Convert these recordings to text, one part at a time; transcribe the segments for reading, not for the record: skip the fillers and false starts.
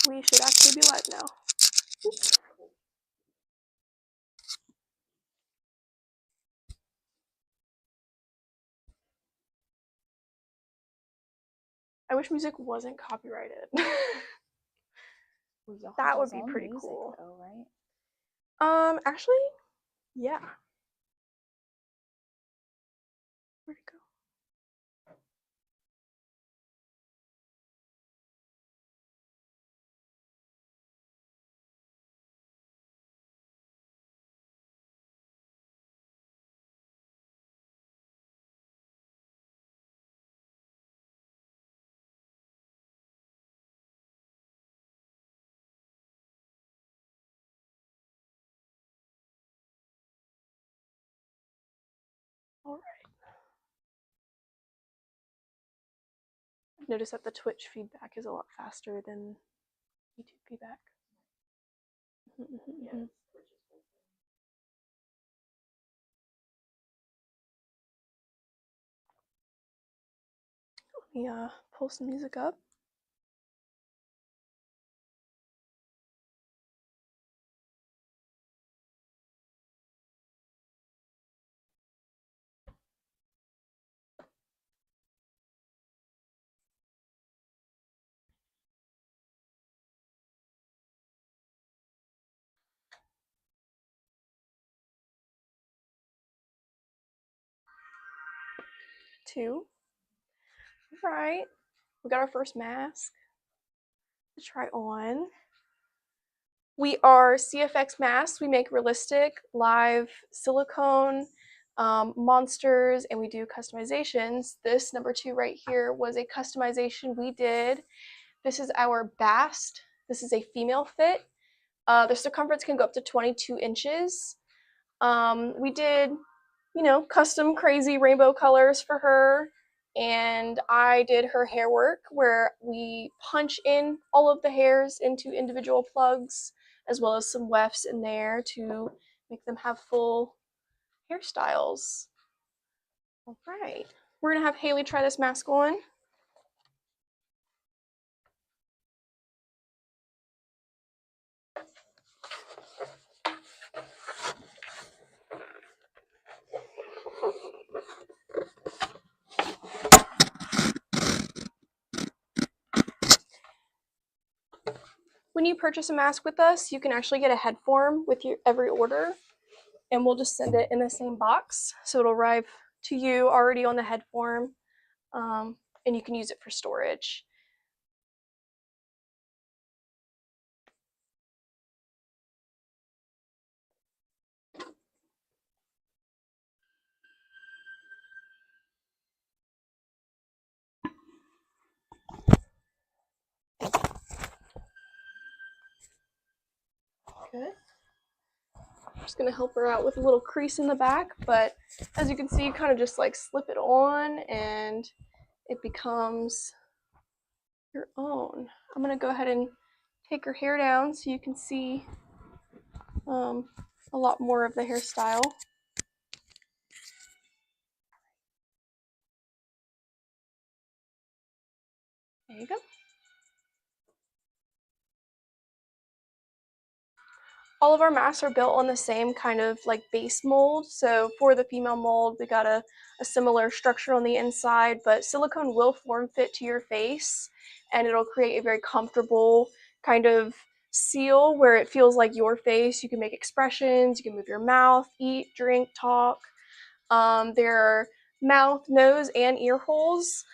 We should actually be live now. Oops. I wish music wasn't copyrighted. That would be pretty cool. Though, right? Actually, yeah. Where'd it go? All right. I've noticed that the Twitch feedback is a lot faster than YouTube feedback. Yeah. Let me pull some music up. Two. All right. We got our first mask to try on. We are CFX masks. We make realistic, live silicone monsters, and we do customizations. This number 2 right here was a customization we did. This is our Bast. This is a female fit. The circumference can go up to 22 inches. We did, custom crazy rainbow colors for her. And I did her hair work where we punch in all of the hairs into individual plugs, as well as some wefts in there to make them have full hairstyles. All right, we're gonna have Haley try this mask on. When you purchase a mask with us, you can actually get a head form with your every order, and we'll just send it in the same box. So it'll arrive to you already on the head form, and you can use it for storage. Good. I'm just gonna help her out with a little crease in the back, but as you can see, you kind of just like slip it on and it becomes your own. I'm gonna go ahead and take her hair down so you can see a lot more of the hairstyle. There you go. All of our masks are built on the same kind of like base mold. So for the female mold, we got a similar structure on the inside, but silicone will form fit to your face and it'll create a very comfortable kind of seal where it feels like your face. You can make expressions, you can move your mouth, eat, drink, talk. There are mouth, nose, and ear holes.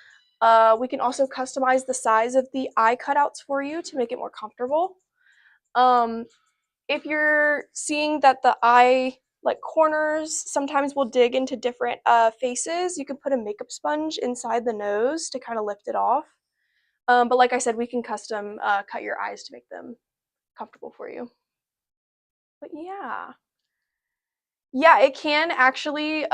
We can also customize the size of the eye cutouts for you to make it more comfortable. If you're seeing that the eye like corners sometimes will dig into different faces, you can put a makeup sponge inside the nose to kind of lift it off. But like I said, we can custom cut your eyes to make them comfortable for you. But yeah, it can actually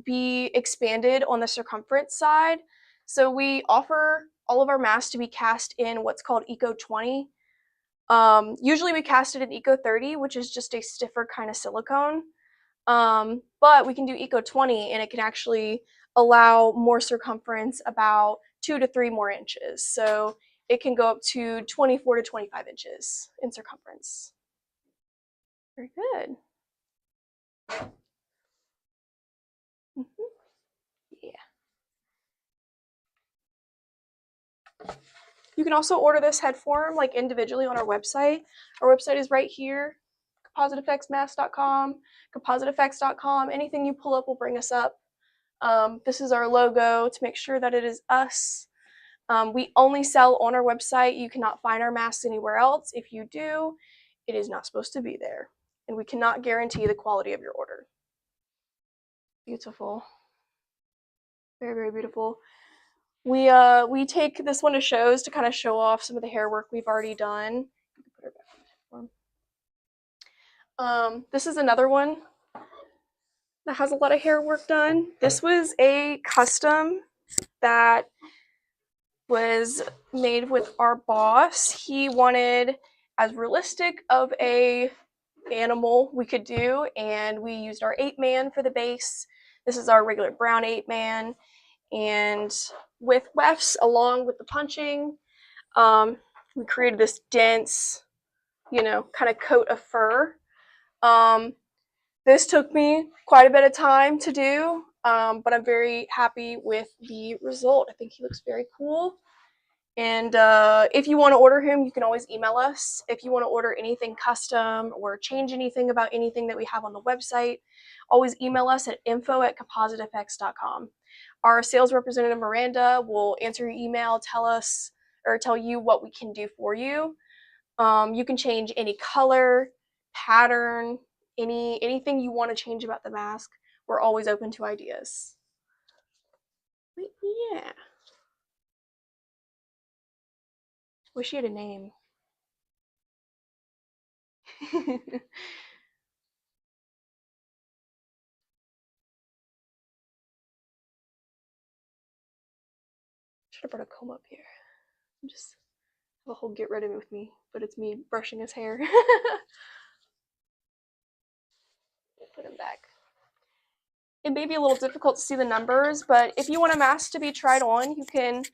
be expanded on the circumference side. So we offer all of our masks to be cast in what's called Eco 20. Usually we cast it in Eco 30, which is just a stiffer kind of silicone. But we can do Eco 20 and it can actually allow more circumference, about 2 to 3 more inches. So it can go up to 24 to 25 inches in circumference. Very good. Yeah. You can also order this head form like individually on our website. Our website is right here, compositeeffectsmask.com, compositeeffects.com. Anything you pull up will bring us up. This is our logo to make sure that it is us. We only sell on our website. You cannot find our masks anywhere else. If you do, it is not supposed to be there. And we cannot guarantee the quality of your order. Beautiful. Very, very beautiful. We take this one to shows to kind of show off some of the hair work we've already done. This is another one that has a lot of hair work done. This was a custom that was made with our boss. He wanted as realistic of a animal we could do, and we used our 8-man for the base. This is our regular brown 8-man, and with wefts along with the punching, we created this dense, kind of coat of fur. This took me quite a bit of time to do, but I'm very happy with the result. I think he looks very cool. And if you want to order him, you can always email us. If you want to order anything custom or change anything about anything that we have on the website, always email us at info@compositeeffects.com. Our sales representative, Miranda, will answer your email, tell you what we can do for you. You can change any color, pattern, anything you want to change about the mask. We're always open to ideas. But yeah. Wish you had a name. Should have brought a comb up here. I'm just have a whole get rid of it with me, but it's me brushing his hair. Put him back. It may be a little difficult to see the numbers, but if you want a mask to be tried on, you can,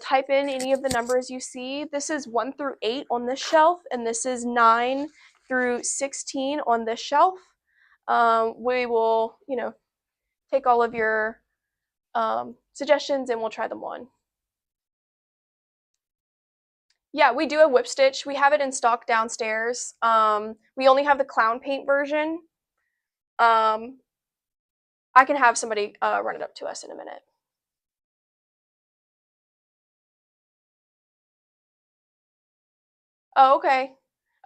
type in any of the numbers you see. This is 1 through 8 on this shelf, and this is 9 through 16 on this shelf. We will, take all of your suggestions and we'll try them on. Yeah, we do a whip stitch. We have it in stock downstairs. We only have the clown paint version. I can have somebody run it up to us in a minute. Oh, okay.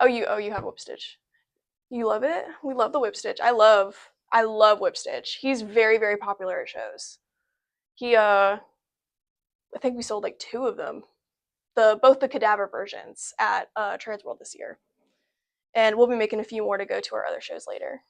Oh, you have whip stitch. You love it? We love the whip stitch. I love whip stitch. He's very, very popular at shows. I think we sold like 2 of them. Both the cadaver versions at Transworld this year. And we'll be making a few more to go to our other shows later.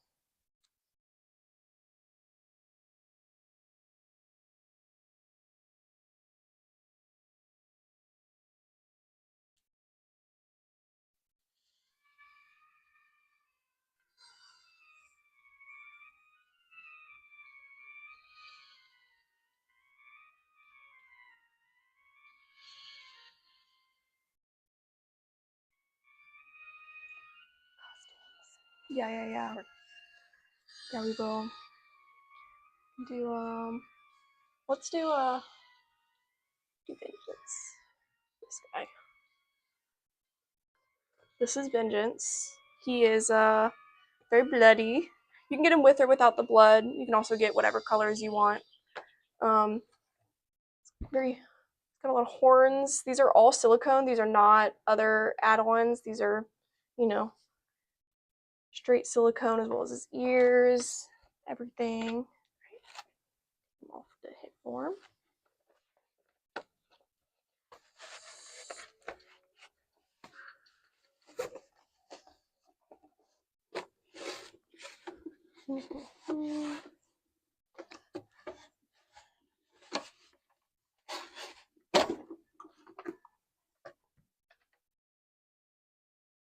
Yeah. Yeah, we will do let's do Vengeance. This guy. This is Vengeance. He is very bloody. You can get him with or without the blood. You can also get whatever colors you want. Got a lot of horns. These are all silicone. These are not other add-ons. These are, straight silicone, as well as his ears, everything. Off the hip form.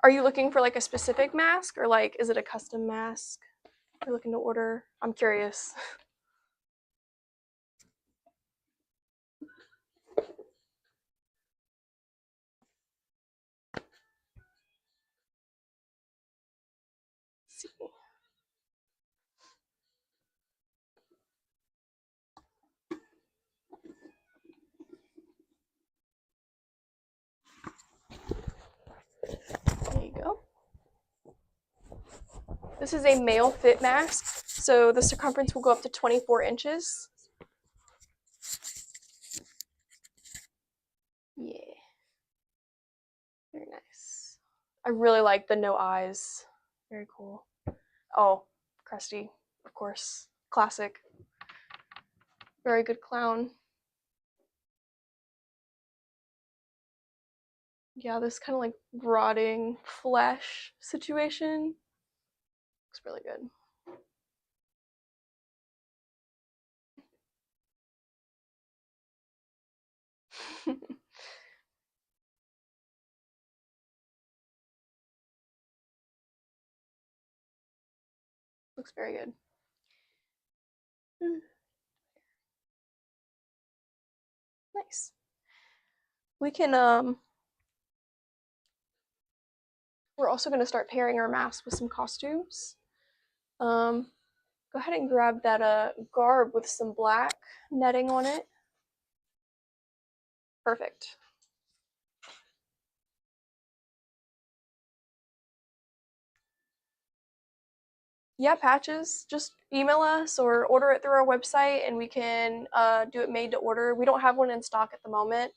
Are you looking for like a specific mask, or like is it a custom mask you're looking to order? I'm curious. see. There you go. This is a male fit mask, so the circumference will go up to 24 inches. Yeah. Very nice. I really like the no eyes. Very cool. Oh, Krusty, of course. Classic. Very good clown. Yeah, this kind of like rotting flesh situation. Looks really good. Looks very good. Nice. We can we're also going to start pairing our masks with some costumes. Go ahead and grab that garb with some black netting on it. Perfect. Yeah, patches. Just email us or order it through our website and we can do it made to order. We don't have one in stock at the moment.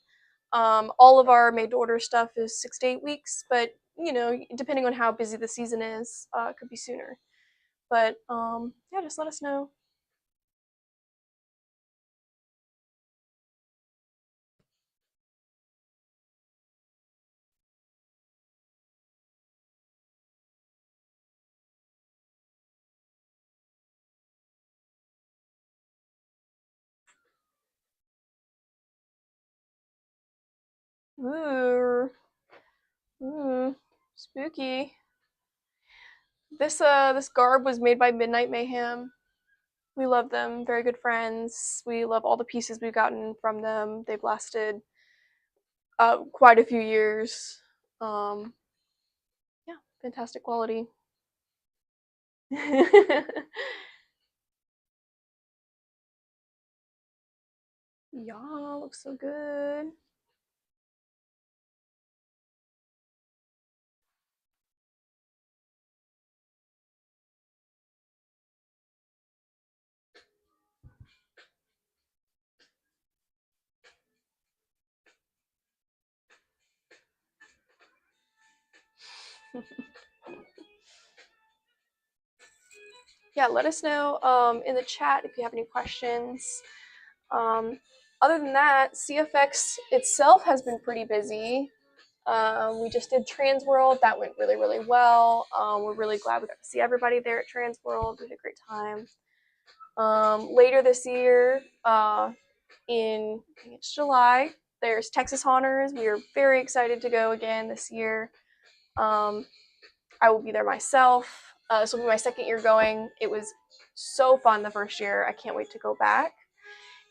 All of our made to order stuff is 6 to 8 weeks, but you know, depending on how busy the season is, it could be sooner. But yeah, just let us know. Ooh, ooh, spooky. This garb was made by Midnight Mayhem. We love them. Very good friends. We love all the pieces we've gotten from them. They've lasted quite a few years. Yeah, fantastic quality. Y'all look so good. Yeah, let us know in the chat if you have any questions. Other than that, CFX itself has been pretty busy. We just did Transworld. That went really, really well. We're really glad we got to see everybody there at Transworld. We had a great time. Later this year, in I think it's July, there's Texas Haunters. We are very excited to go again this year. I will be there myself. This will be my second year going. It was so fun the first year. I can't wait to go back.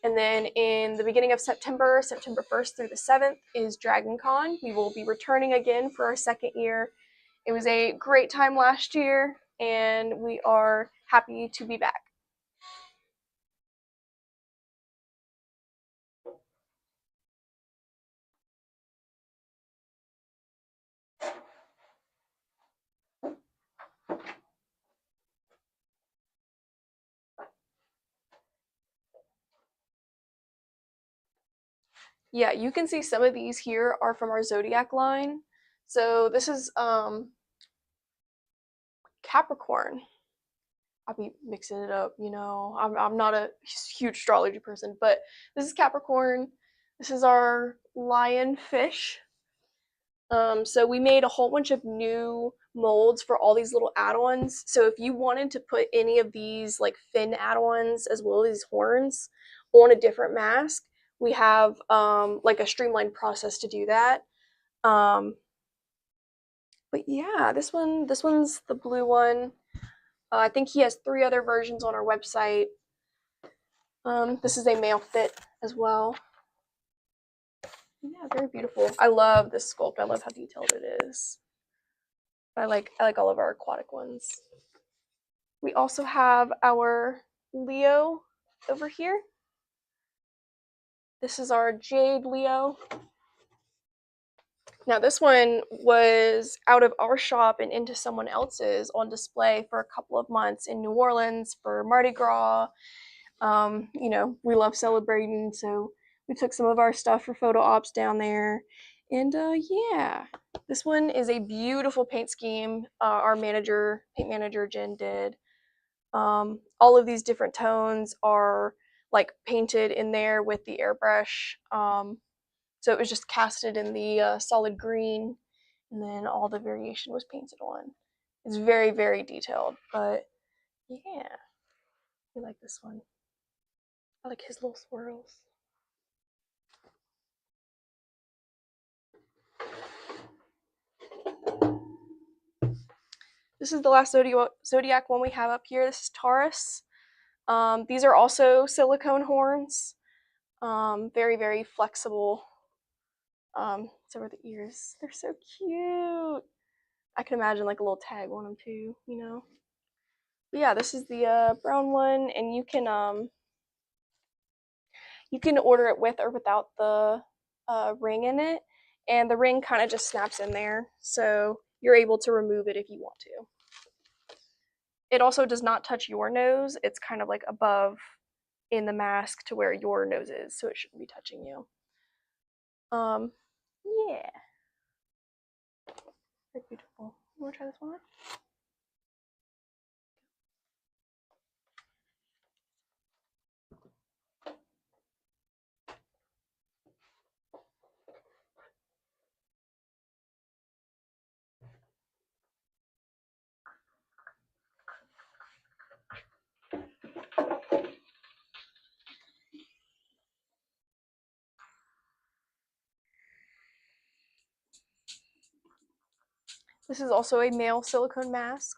And then in the beginning of September, September 1st through the 7th, is Dragon Con. We will be returning again for our second year. It was a great time last year, and we are happy to be back. Yeah, you can see some of these here are from our Zodiac line. So this is Capricorn. I'll be mixing it up, you know. I'm not a huge astrology person, but this is Capricorn. This is our lionfish. So we made a whole bunch of new molds for all these little add-ons. So if you wanted to put any of these like fin add-ons as well as these horns on a different mask, we have like a streamlined process to do that. But yeah, this one's the blue one. I think he has 3 other versions on our website. This is a male fit as well. Yeah, very beautiful. I love this sculpt. I love how detailed it is. I like all of our aquatic ones. We also have our Leo over here. This is our Jade Leo. Now this one was out of our shop and into someone else's on display for a couple of months in New Orleans for Mardi Gras. You know, we love celebrating, so we took some of our stuff for photo ops down there. And yeah, this one is a beautiful paint scheme. Our paint manager Jen did. All of these different tones are like painted in there with the airbrush. So it was just casted in the solid green, and then all the variation was painted on. It's very, very detailed, but yeah, I like this one. I like his little swirls. This is the last Zodiac one we have up here. This is Taurus. These are also silicone horns. Very, very flexible. So are the ears. They're so cute. I can imagine like a little tag on them too, you know. But yeah, this is the brown one, and you can order it with or without the ring in it, and the ring kind of just snaps in there, so you're able to remove it if you want to. It also does not touch your nose. It's kind of like above in the mask to where your nose is, so it shouldn't be touching you. Yeah. Very beautiful. You want to try this one on? This is also a male silicone mask.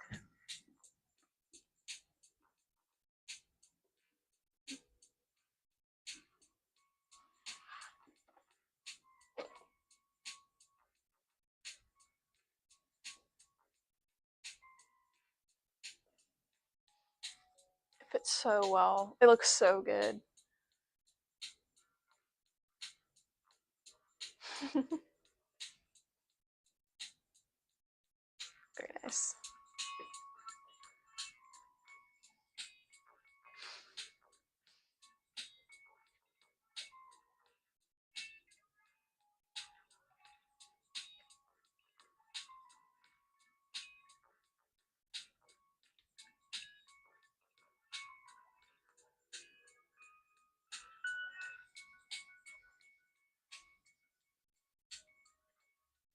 It fits so well. It looks so good. Very nice.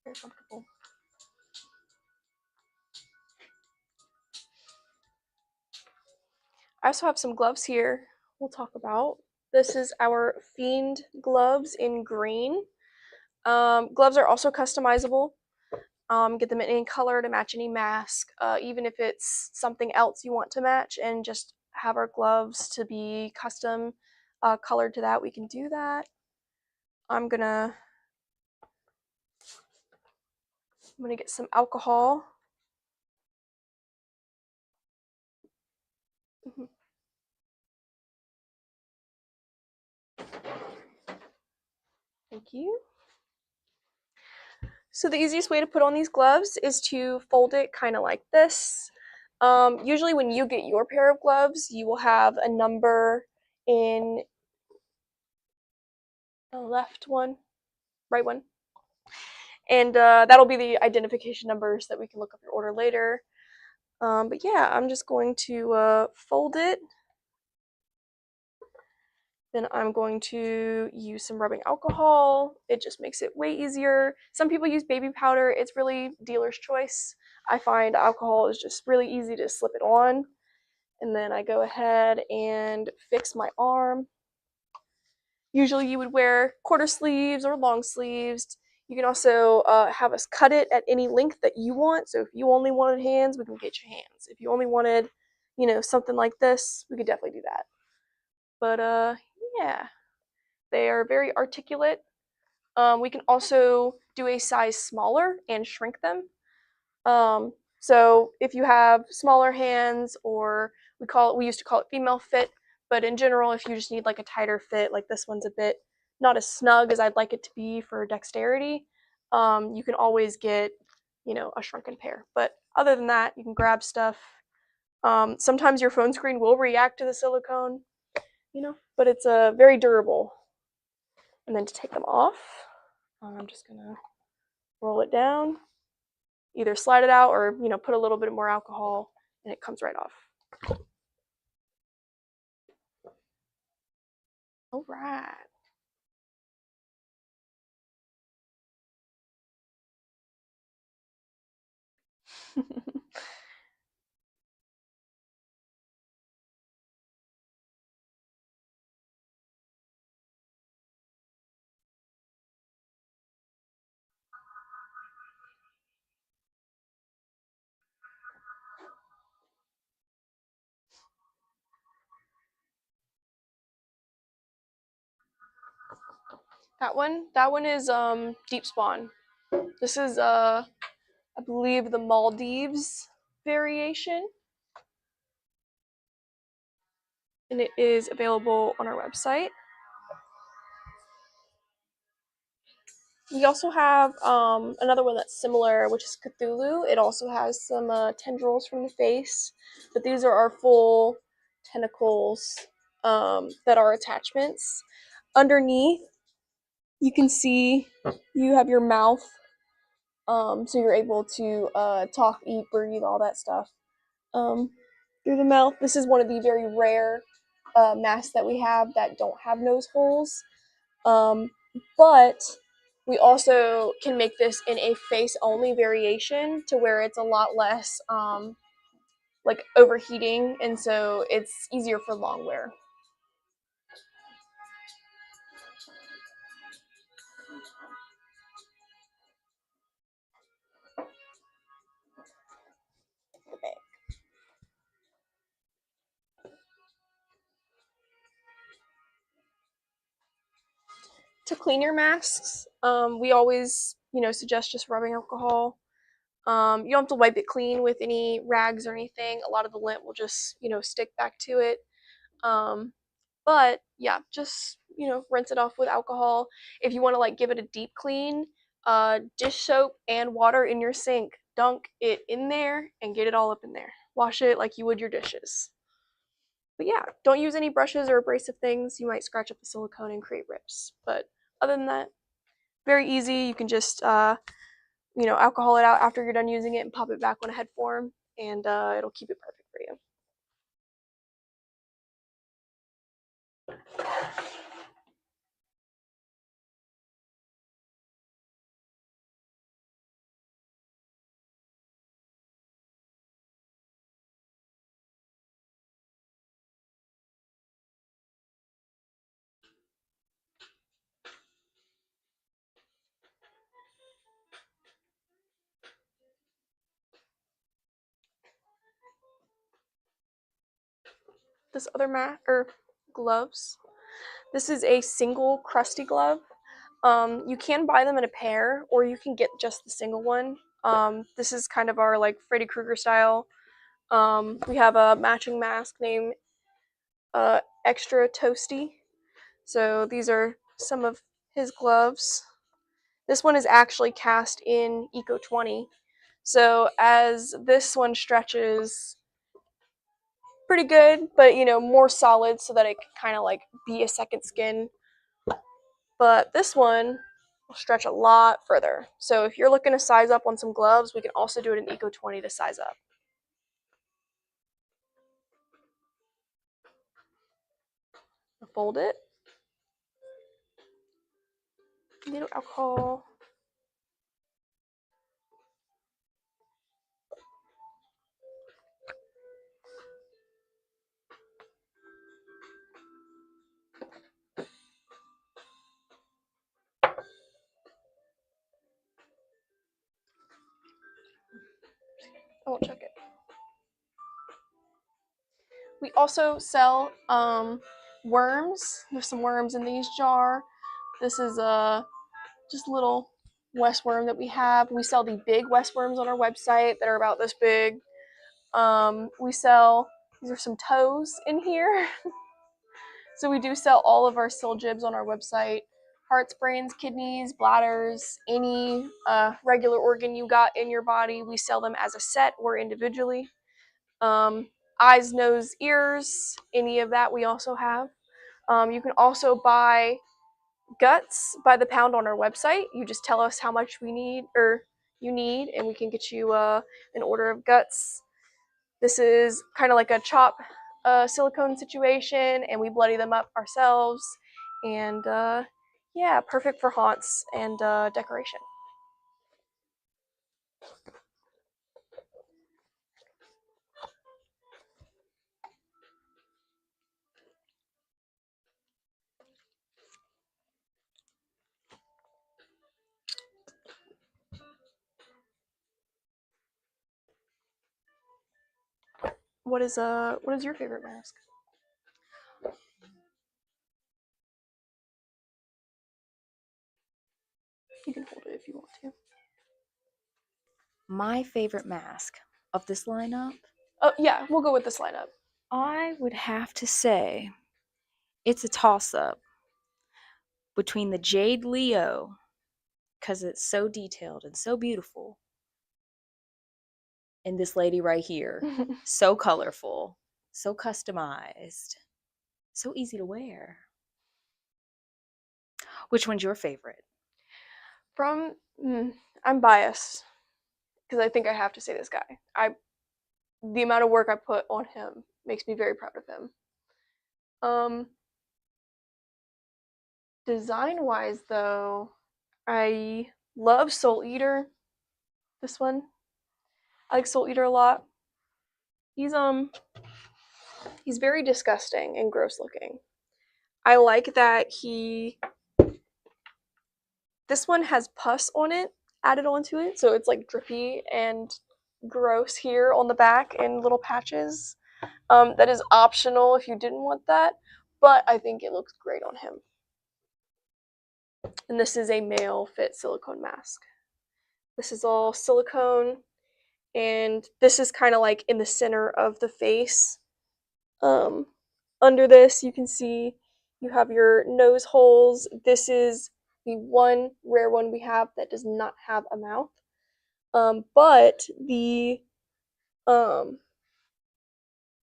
Very comfortable. I also have some gloves here we'll talk about. This is our Fiend gloves in green. Gloves are also customizable. Get them in any color to match any mask, even if it's something else you want to match and just have our gloves to be custom colored to that, we can do that. I'm gonna get some alcohol. Mhm. Thank you. So the easiest way to put on these gloves is to fold it kind of like this. Usually when you get your pair of gloves, you will have a number in the left one, right one. And that'll be the identification numbers that we can look up your order later. But yeah, I'm just going to fold it. Then I'm going to use some rubbing alcohol. It just makes it way easier. Some people use baby powder. It's really dealer's choice. I find alcohol is just really easy to slip it on. And then I go ahead and fix my arm. Usually you would wear quarter sleeves or long sleeves. You can also have us cut it at any length that you want. So if you only wanted hands, we can get you hands. If you only wanted, you know, something like this, we could definitely do that. But yeah, they are very articulate. We can also do a size smaller and shrink them. So if you have smaller hands, or we used to call it female fit, but in general, if you just need like a tighter fit, like this one's a bit not as snug as I'd like it to be for dexterity, you can always get, a shrunken pair. But other than that, you can grab stuff. Sometimes your phone screen will react to the silicone, but it's very durable. And then to take them off, I'm just gonna roll it down, either slide it out or put a little bit more alcohol, and it comes right off. All right. That one is deep spawn. This is I believe the Maldives variation, and it is available on our website. We also have another one that's similar, which is Cthulhu. It also has some tendrils from the face, but these are our full tentacles that are attachments. Underneath, you can see you have your mouth, so you're able to talk, eat, breathe, all that stuff through the mouth. This is one of the very rare masks that we have that don't have nose holes. But we also can make this in a face only variation to where it's a lot less like overheating, and so it's easier for long wear. Okay. To clean your masks, we always suggest just rubbing alcohol. You don't have to wipe it clean with any rags or anything. A lot of the lint will just stick back to it. But yeah, just rinse it off with alcohol. If you want to like give it a deep clean, dish soap and water in your sink. Dunk it in there and get it all up in there. Wash it like you would your dishes. But yeah, don't use any brushes or abrasive things. You might scratch up the silicone and create rips. But other than that, very easy. You can just alcohol it out after you're done using it and pop it back on a head form, and it'll keep it perfect for you. This other mat or gloves. This is a single crusty glove. You can buy them in a pair, or you can get just the single one. This is kind of our like Freddy Krueger style. We have a matching mask named Extra Toasty. So these are some of his gloves. This one is actually cast in Eco 20. So as this one stretches pretty good, but more solid so that it can kind of like be a second skin. But this one will stretch a lot further. So if you're looking to size up on some gloves, we can also do it in Eco 20 to size up. Fold it. Needle alcohol. I won't check it. We also sell worms. There's some worms in these jar. This is just little West worm that we have. We sell the big West worms on our website that are about this big. We sell, these are some toes in here. So we do sell all of our SylJibs on our website. Hearts, brains, kidneys, bladders, any regular organ you got in your body, we sell them as a set or individually. Eyes, nose, ears, any of that we also have. You can also buy guts by the pound on our website. You just tell us how much we need or you need, and we can get you an order of guts. This is kind of like a chop silicone situation, and we bloody them up ourselves. And yeah, perfect for haunts and decoration. What is your favorite mask? You can hold it if you want to. My favorite mask of this lineup, Oh yeah, we'll go with this lineup. I would have to say it's a toss-up between the Jade Leo, because it's so detailed and so beautiful, and this lady right here. So colorful, so customized, so easy to wear. Which one's your favorite? I'm biased because I think I have to say this guy. The amount of work I put on him makes me very proud of him. Design wise though, I love Soul Eater. This one. I like Soul Eater a lot. He's very disgusting and gross looking. I like that this one has pus on it, added onto it, so it's like drippy and gross here on the back in little patches. That is optional if you didn't want that, but I think it looks great on him. And this is a male fit silicone mask. This is all silicone, and this is kind of like in the center of the face. Under this, you can see you have your nose holes. This is the one rare one we have that does not have a mouth. But the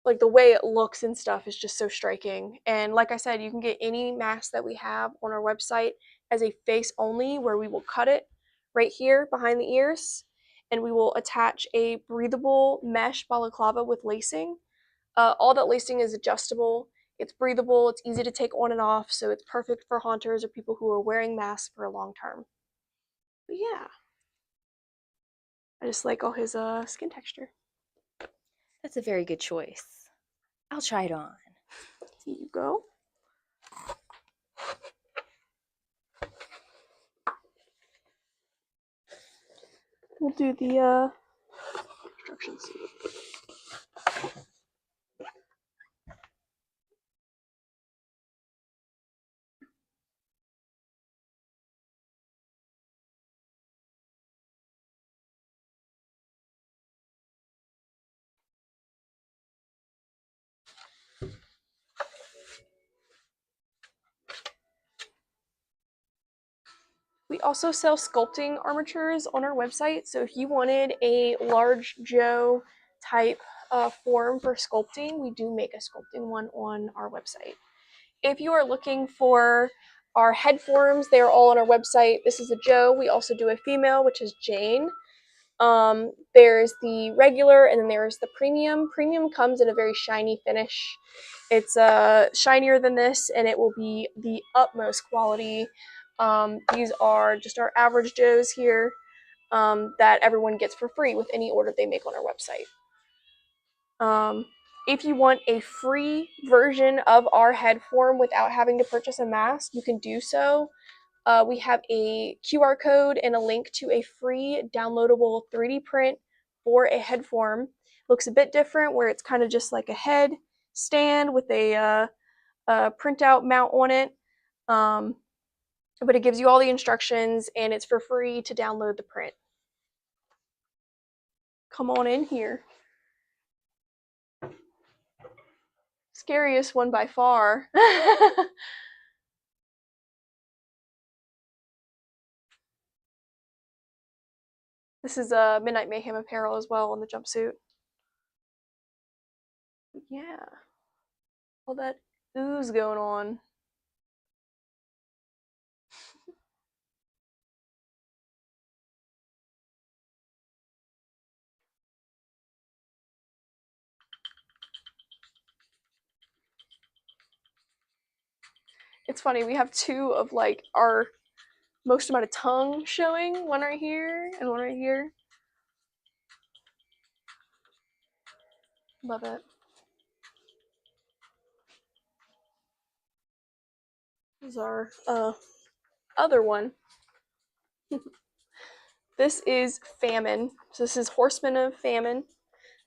like the way it looks and stuff is just so striking. And like I said, you can get any mask that we have on our website as a face only, where we will cut it right here behind the ears, and we will attach a breathable mesh balaclava with lacing. All that lacing is adjustable. It's breathable. It's easy to take on and off, so it's perfect for haunters or people who are wearing masks for a long term. But yeah, I just like all his skin texture. That's a very good choice. I'll try it on. Here you go. We'll do the instructions. We also sell sculpting armatures on our website, so if you wanted a large Joe type form for sculpting, we do make a sculpting one on our website. If you are looking for our head forms, they are all on our website. This is a Joe. We also do a female, which is Jane. There's the regular, and then there's the premium. Premium comes in a very shiny finish. It's shinier than this, and it will be the utmost quality. These are just our average Joes here that everyone gets for free with any order they make on our website. If you want a free version of our head form without having to purchase a mask, you can do so. We have a QR code and a link to a free downloadable 3D print for a head form. Looks a bit different, where it's kind of just like a head stand with a printout mount on it. but it gives you all the instructions and it's for free to download the print. Come on in here. Scariest one by far. This is a Midnight Mayhem apparel as well on the jumpsuit. Yeah. All that ooze going on. It's funny, we have two of like our most amount of tongue showing, one right here and one right here. Love it. This is our other one. This is Famine. So this is Horsemen of Famine.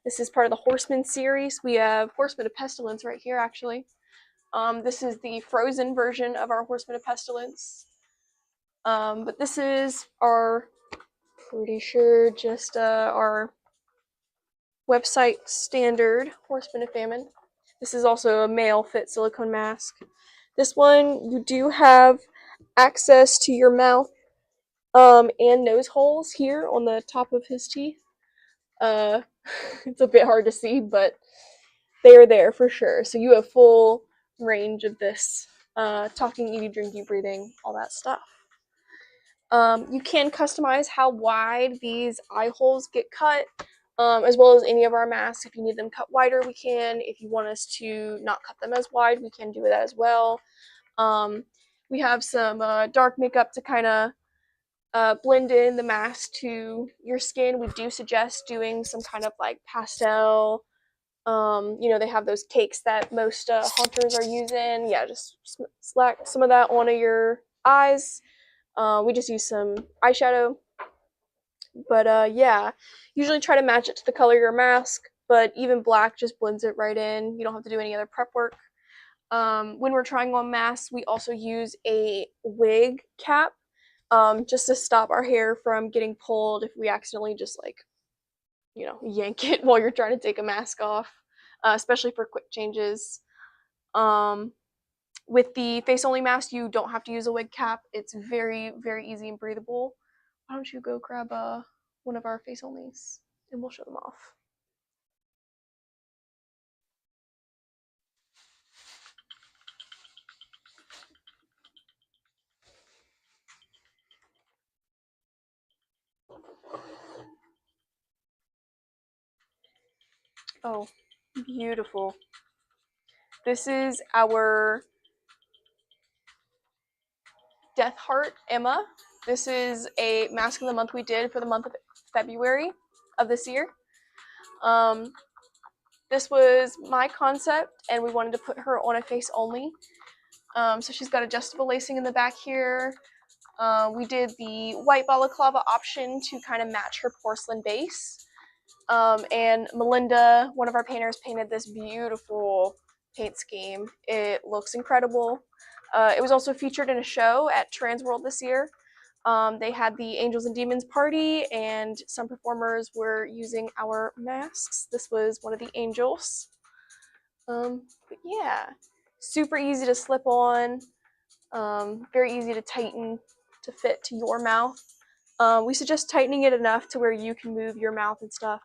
This is part of the Horsemen series. We have Horsemen of Pestilence right here, actually. This is the frozen version of our Horsemen of Pestilence. But this is our, pretty sure, just our website standard Horsemen of Famine. This is also a male fit silicone mask. This one, you do have access to your mouth and nose holes here on the top of his teeth. It's a bit hard to see, but they are there for sure. So you have full range of this talking, eating, drinking, breathing, all that stuff. You can customize how wide these eye holes get cut, as well as any of our masks. If you need them cut wider, we can. If you want us to not cut them as wide, we can do that as well. We have some dark makeup to kind of blend in the mask to your skin. We do suggest doing some kind of like pastel. They have those cakes that most haunters are using. Yeah, just slack some of that onto your eyes. We just use some eyeshadow. But yeah, usually try to match it to the color of your mask, but even black just blends it right in. You don't have to do any other prep work. When we're trying on masks, we also use a wig cap just to stop our hair from getting pulled if we accidentally just yank it while you're trying to take a mask off, especially for quick changes. With the face only mask, you don't have to use a wig cap. It's very, very easy and breathable. Why don't you go grab one of our face onlys and we'll show them off. Oh, beautiful. This is our Death Heart Emma. This is a mask of the month we did for the month of February of this year. This was my concept, and we wanted to put her on a face only. So she's got adjustable lacing in the back here. We did the white balaclava option to kind of match her porcelain base. And Melinda, one of our painters, painted this beautiful paint scheme. It looks incredible. It was also featured in a show at Transworld this year. They had the Angels and Demons party, and some performers were using our masks. This was one of the angels. But yeah, super easy to slip on, very easy to tighten to fit to your mouth. We suggest tightening it enough to where you can move your mouth and stuff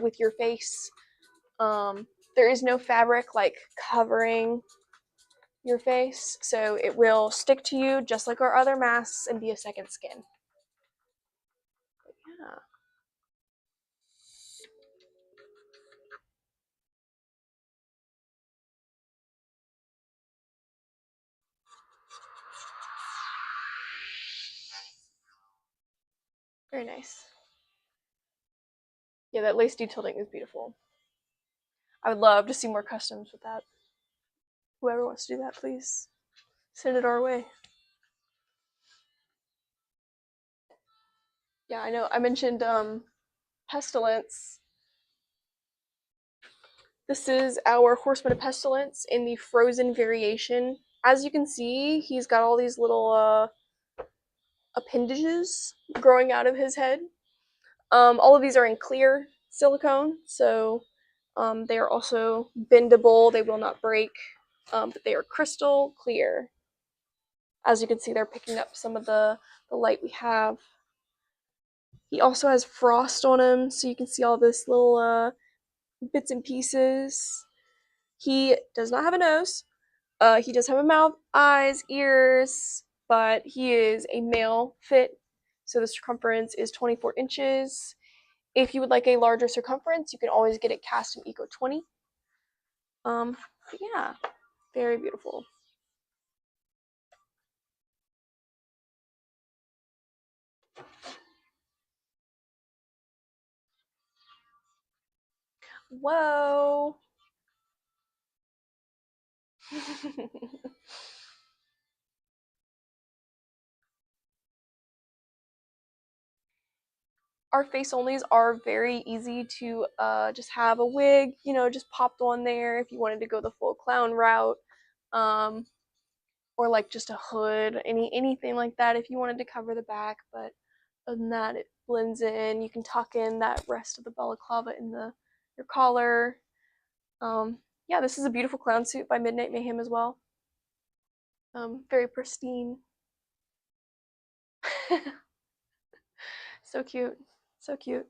with your face. There is no fabric like covering your face, so it will stick to you just like our other masks and be a second skin. But yeah. Very nice. Yeah, that lace detailing is beautiful. I would love to see more customs with that. Whoever wants to do that, please send it our way. Yeah, I know. I mentioned Pestilence. This is our Horseman of Pestilence in the frozen variation. as you can see, he's got all these little appendages growing out of his head. All of these are in clear silicone, so they are also bendable. They will not break, but they are crystal clear. As you can see, they're picking up some of the light we have. He also has frost on him, so you can see all this little bits and pieces. He does not have a nose. He does have a mouth, eyes, ears, but he is a male fit, so the circumference is 24 inches. If you would like a larger circumference, you can always get it cast in Eco 20. But yeah, very beautiful. Whoa. Our face onlys are very easy to just have a wig, just popped on there if you wanted to go the full clown route, or like just a hood, anything like that if you wanted to cover the back. But other than that, it blends in. You can tuck in that rest of the balaclava in your collar. Yeah, this is a beautiful clown suit by Midnight Mayhem as well. Very pristine. So cute. So cute.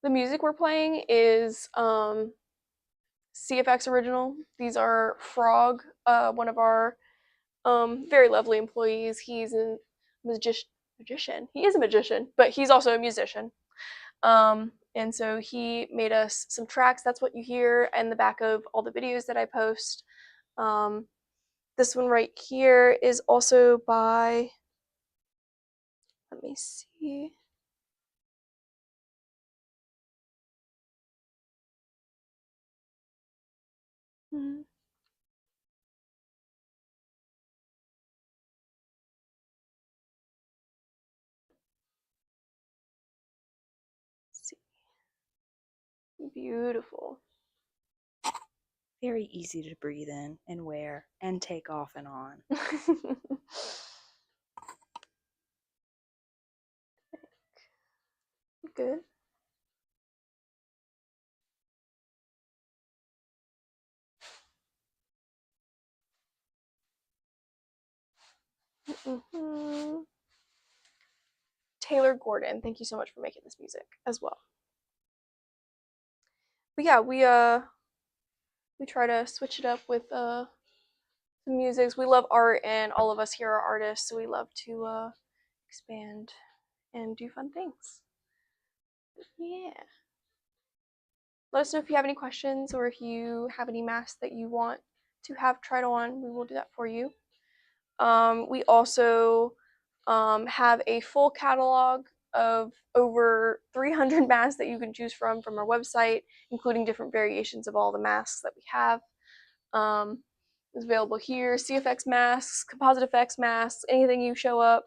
The music we're playing is CFX original. These are Frog, one of our very lovely employees. He's a magician. He is a magician, but he's also a musician. And so he made us some tracks. That's what you hear in the back of all the videos that I post. This one right here is also by, let me see. Hmm. Let's see. Beautiful. Very easy to breathe in and wear and take off and on. Good. Mm-hmm. Taylor Gordon, thank you so much for making this music as well. But yeah, we try to switch it up with some musics. We love art, and all of us here are artists, so we love to expand and do fun things. Yeah. Let us know if you have any questions or if you have any masks that you want to have tried on. We will do that for you. We also have a full catalog of over 300 masks that you can choose from our website, including different variations of all the masks that we have. It's available here. CFX masks, composite effects masks, anything you show up.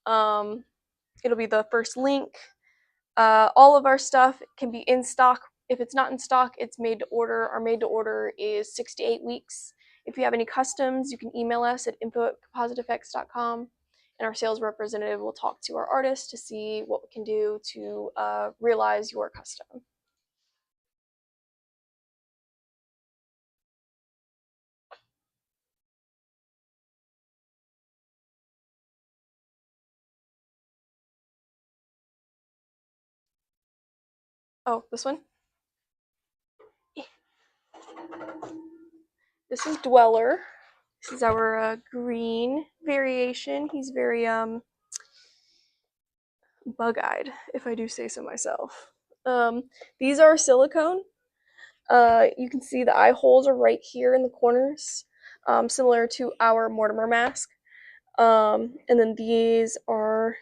It'll be the first link. All of our stuff can be in stock. If it's not in stock, it's made to order. Our made to order is 6 to 8 weeks. If you have any customs, you can email us at info@compositeeffects.com, and our sales representative will talk to our artist to see what we can do to realize your custom. Oh, this one? This is Dweller. This is our green variation. He's very bug-eyed, if I do say so myself. These are silicone. You can see the eye holes are right here in the corners, similar to our Mortimer mask. And then these are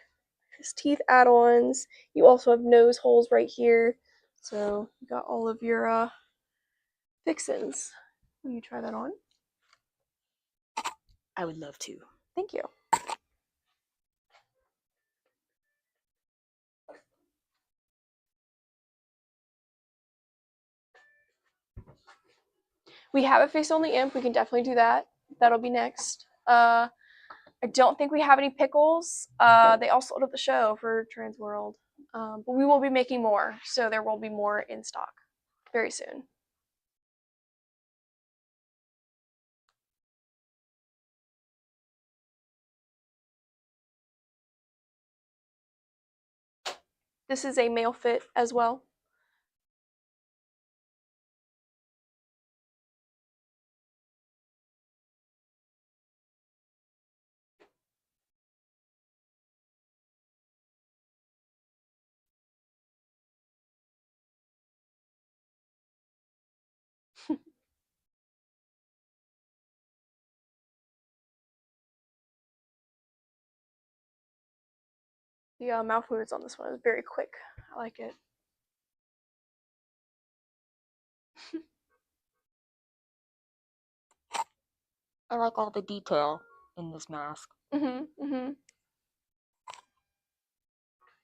his teeth add-ons. You also have nose holes right here. So you got all of your fixins. Will you try that on? I would love to. Thank you. We have a face-only imp. We can definitely do that. That'll be next. I don't think we have any pickles. They all sold at the show for Transworld. But we will be making more, so there will be more in stock very soon. This is a male fit as well. The mouth movements on this one is very quick. I like it. I like all the detail in this mask.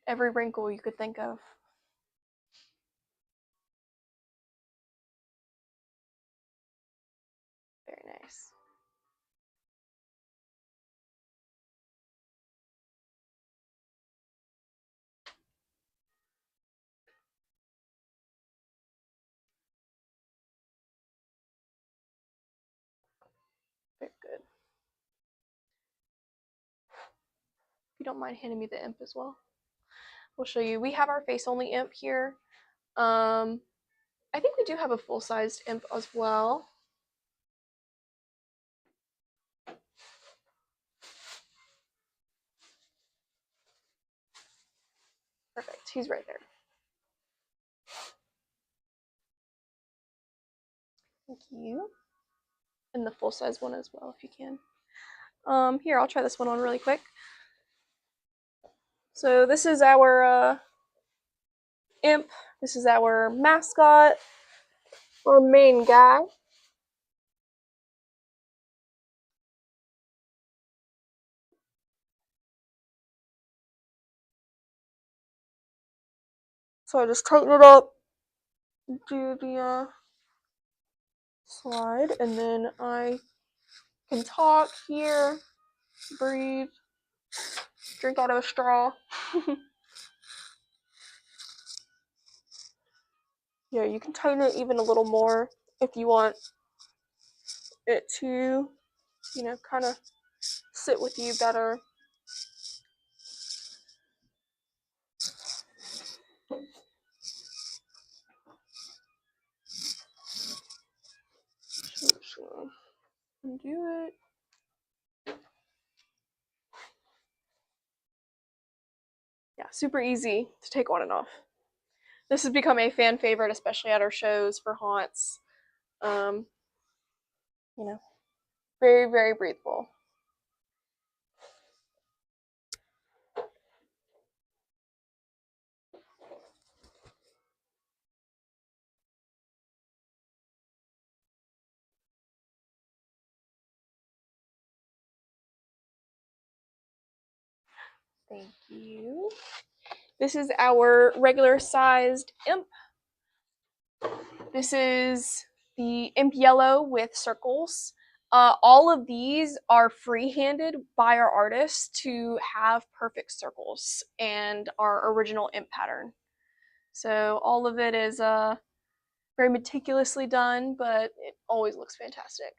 Every wrinkle you could think of. Very nice. Very good. If you don't mind handing me the imp as well. We'll show you. We have our face-only imp here. I think we do have a full-sized imp as well. Perfect. He's right there. Thank you. And the full-size one as well, if you can. Here, I'll try this one on really quick. So this is our imp. This is our mascot, our main guy. So I just tighten it up, do the slide, and then I can talk here, breathe, drink out of a straw. Yeah, you can tighten it even a little more if you want it to, you know, kind of sit with you better. So undo it. Yeah, super easy to take on and off. This has become a fan favorite, especially at our shows for haunts. You know, very, very breathable. Thank you. This is our regular sized imp. This is the imp yellow with circles. All of these are free-handed by our artists to have perfect circles and our original imp pattern. So all of it is very meticulously done, but it always looks fantastic.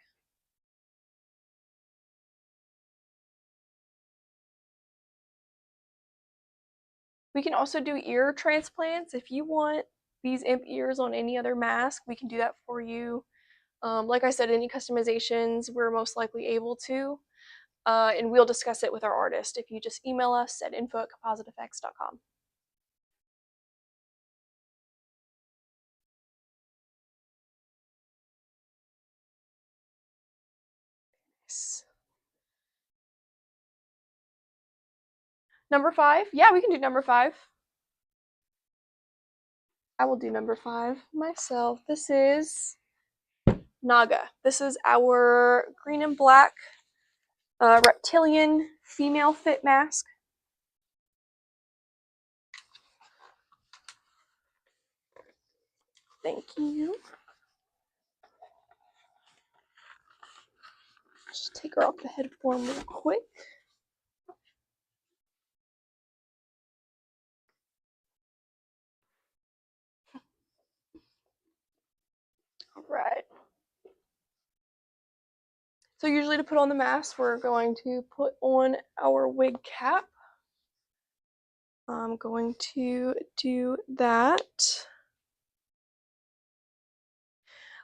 We can also do ear transplants if you want these imp ears on any other mask. We can do that for you. Like I said, any customizations we're most likely able to, and we'll discuss it with our artist if you just email us at info@compositeffects.com. Nice. Number 5? Yeah, we can do number 5. I will do number 5 myself. This is Naga. This is our green and black reptilian female fit mask. Thank you. Just take her off the head form real quick. All right. So usually to put on the mask, we're going to put on our wig cap. I'm going to do that.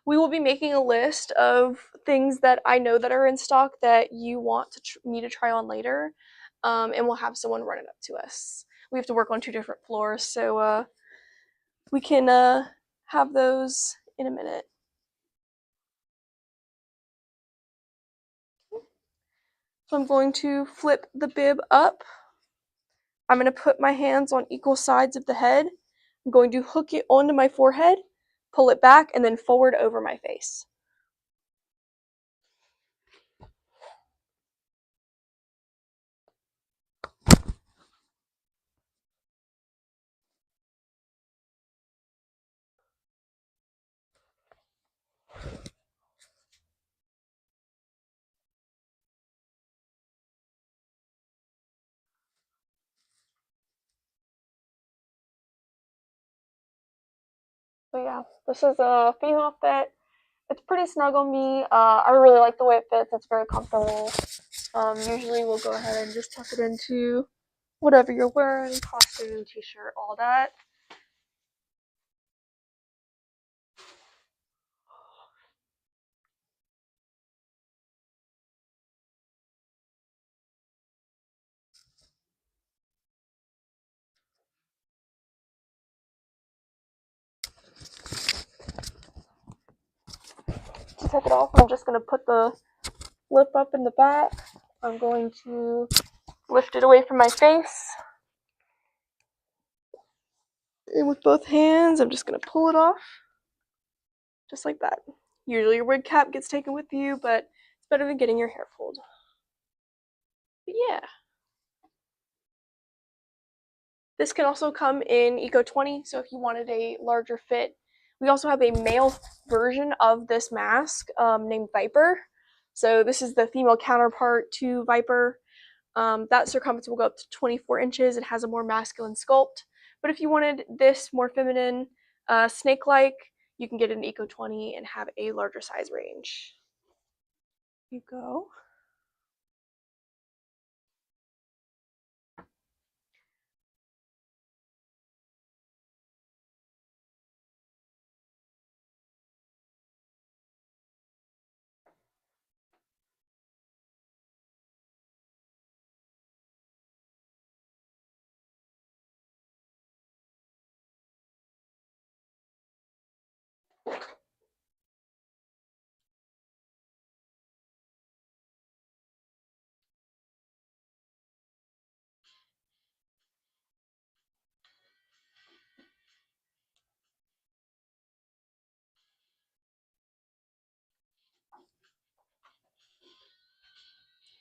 We will be making a list of things that I know that are in stock that you want me to try on later, and we'll have someone run it up to us. We have to work on 2 different floors, so we can have those in a minute. So I'm going to flip the bib up. I'm going to put my hands on equal sides of the head. I'm going to hook it onto my forehead, pull it back, and then forward over my face. So yeah, this is a female fit. It's pretty snug on me. I really like the way it fits. It's very comfortable. Usually we'll go ahead and just tuck it into whatever you're wearing, costume, t-shirt, all that. To take it off, I'm just going to put the lip up in the back. I'm going to lift it away from my face. And with both hands, I'm just going to pull it off. Just like that. Usually your wig cap gets taken with you, but it's better than getting your hair pulled. But yeah. This can also come in Eco 20, so if you wanted a larger fit. We also have a male version of this mask named Viper. So this is the female counterpart to Viper. That circumference will go up to 24 inches. It has a more masculine sculpt. But if you wanted this more feminine, snake-like, you can get an Eco 20 and have a larger size range. Here you go.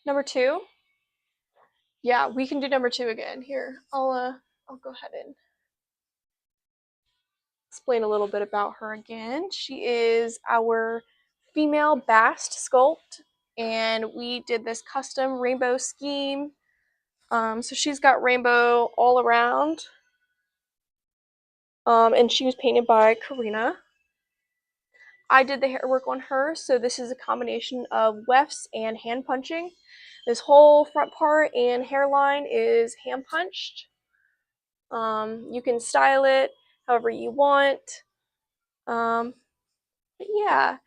Number 2. Yeah, we can do number 2 again. Here, I'll go ahead and explain a little bit about her again. She is our female bast sculpt, and we did this custom rainbow scheme. So she's got rainbow all around, and she was painted by Karina. I did the hair work on her, so this is a combination of wefts and hand punching. This whole front part and hairline is hand punched. You can style it however you want. But yeah,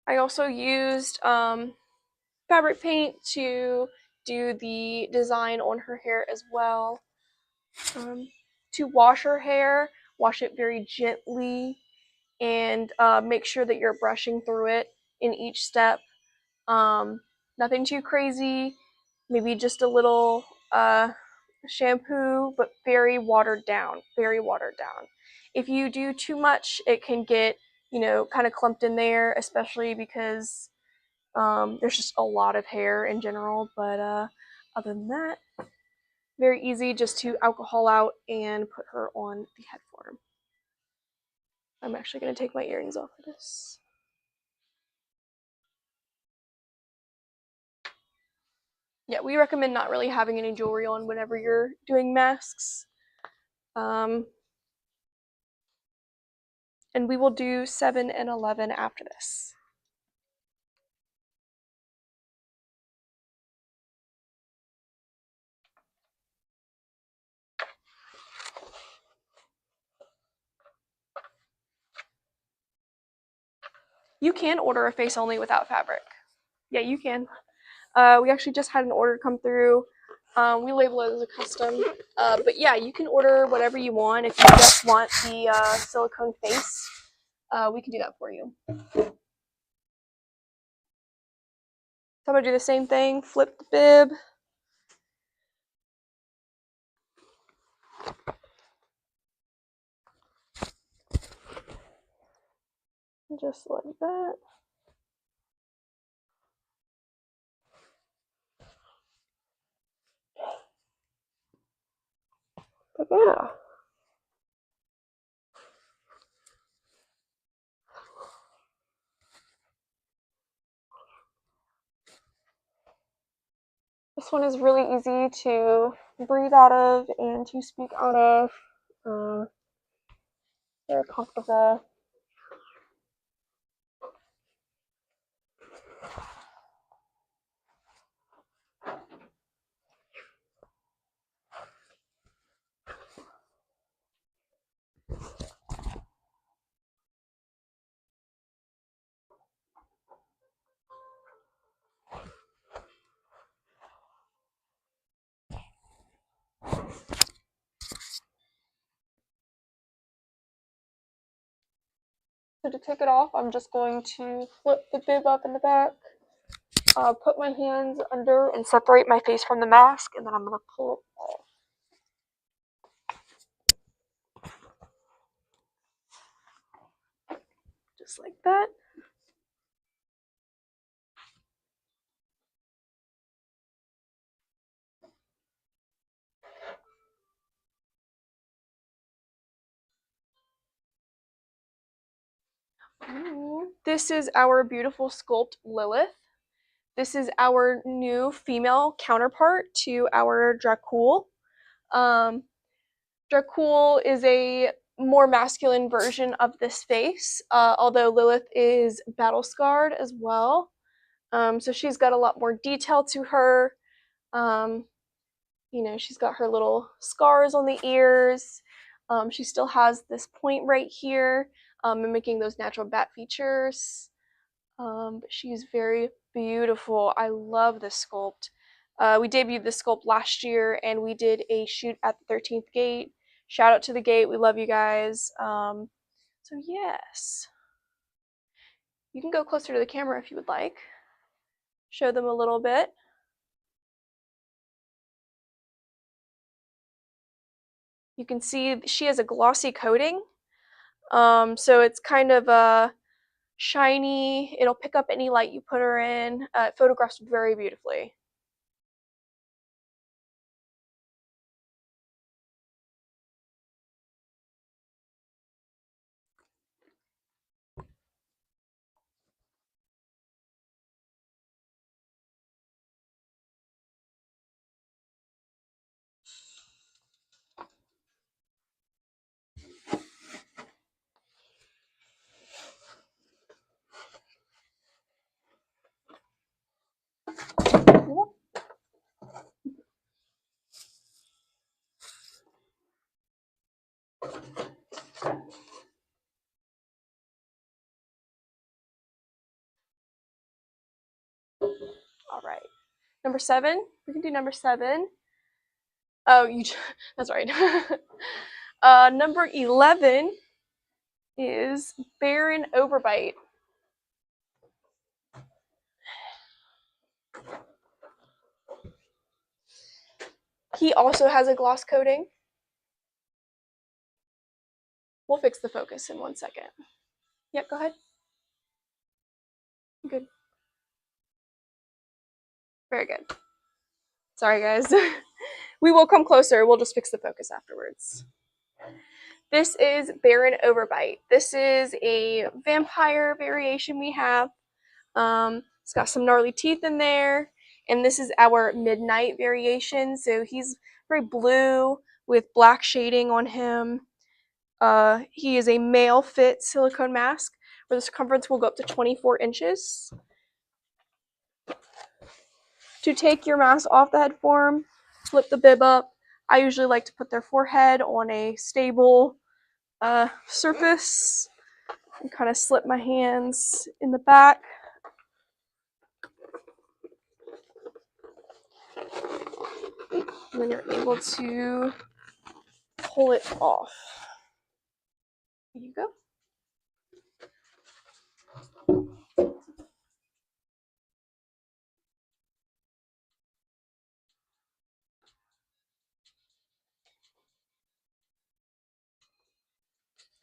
I also used fabric paint to do the design on her hair as well. To wash her hair, wash it very gently and make sure that you're brushing through it in each step. Nothing too crazy, maybe just a little shampoo, but very watered down, very watered down. If you do too much, it can get, kind of clumped in there, especially because there's just a lot of hair in general. But other than that, very easy just to alcohol out and put her on the head form. I'm actually going to take my earrings off for this. Yeah, we recommend not really having any jewelry on whenever you're doing masks. And we will do 7 and 11 after this. You can order a face only without fabric. Yeah, you can. We actually just had an order come through. We label it as a custom. But yeah, you can order whatever you want. If you just want the silicone face, we can do that for you. So I'm going to do the same thing. Flip the bib. Just like that. But yeah. This one is really easy to breathe out of and to speak out of. Very comfortable. So to take it off, I'm just going to flip the bib up in the back, put my hands under and separate my face from the mask, and then I'm going to pull it off. Just like that. This is our beautiful sculpt Lilith. This is our new female counterpart to our Dracul. Dracul is a more masculine version of this face, although Lilith is battle scarred as well. So she's got a lot more detail to her. You know, she's got her little scars on the ears. She still has this point right here, mimicking those natural bat features. But she's very beautiful. I love this sculpt. We debuted this sculpt last year, and we did a shoot at the 13th Gate. Shout out to the Gate. We love you guys. So yes. You can go closer to the camera if you would like. Show them a little bit. You can see she has a glossy coating. So it's kind of shiny. It'll pick up any light you put her in. It photographs very beautifully. All right. Number 7. We can do number 7. Oh, that's right. Number 11 is Baron Overbite. He also has a gloss coating. We'll fix the focus in 1 second. Yep, go ahead. Good. Very good. Sorry, guys. We will come closer. We'll just fix the focus afterwards. This is Baron Overbite. This is a vampire variation we have. It's got some gnarly teeth in there. And this is our midnight variation. So he's very blue with black shading on him. He is a male fit silicone mask where the circumference will go up to 24 inches. To take your mask off the head form, flip the bib up. I usually like to put their forehead on a stable surface and kind of slip my hands in the back. And then you're able to pull it off. There you go.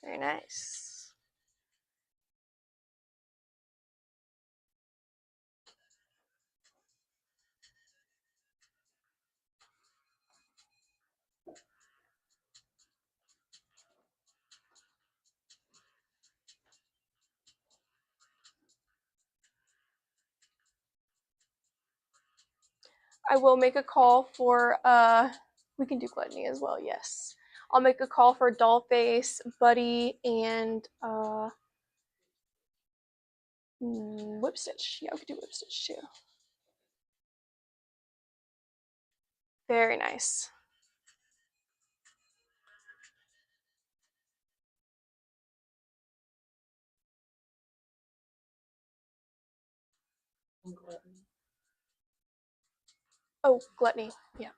Very nice. I will make a call for, we can do gluttony as well, yes. I'll make a call for Dollface, Buddy, and Whip Stitch. Yeah, we could do Whip Stitch too. Very nice. Oh, gluttony, yeah.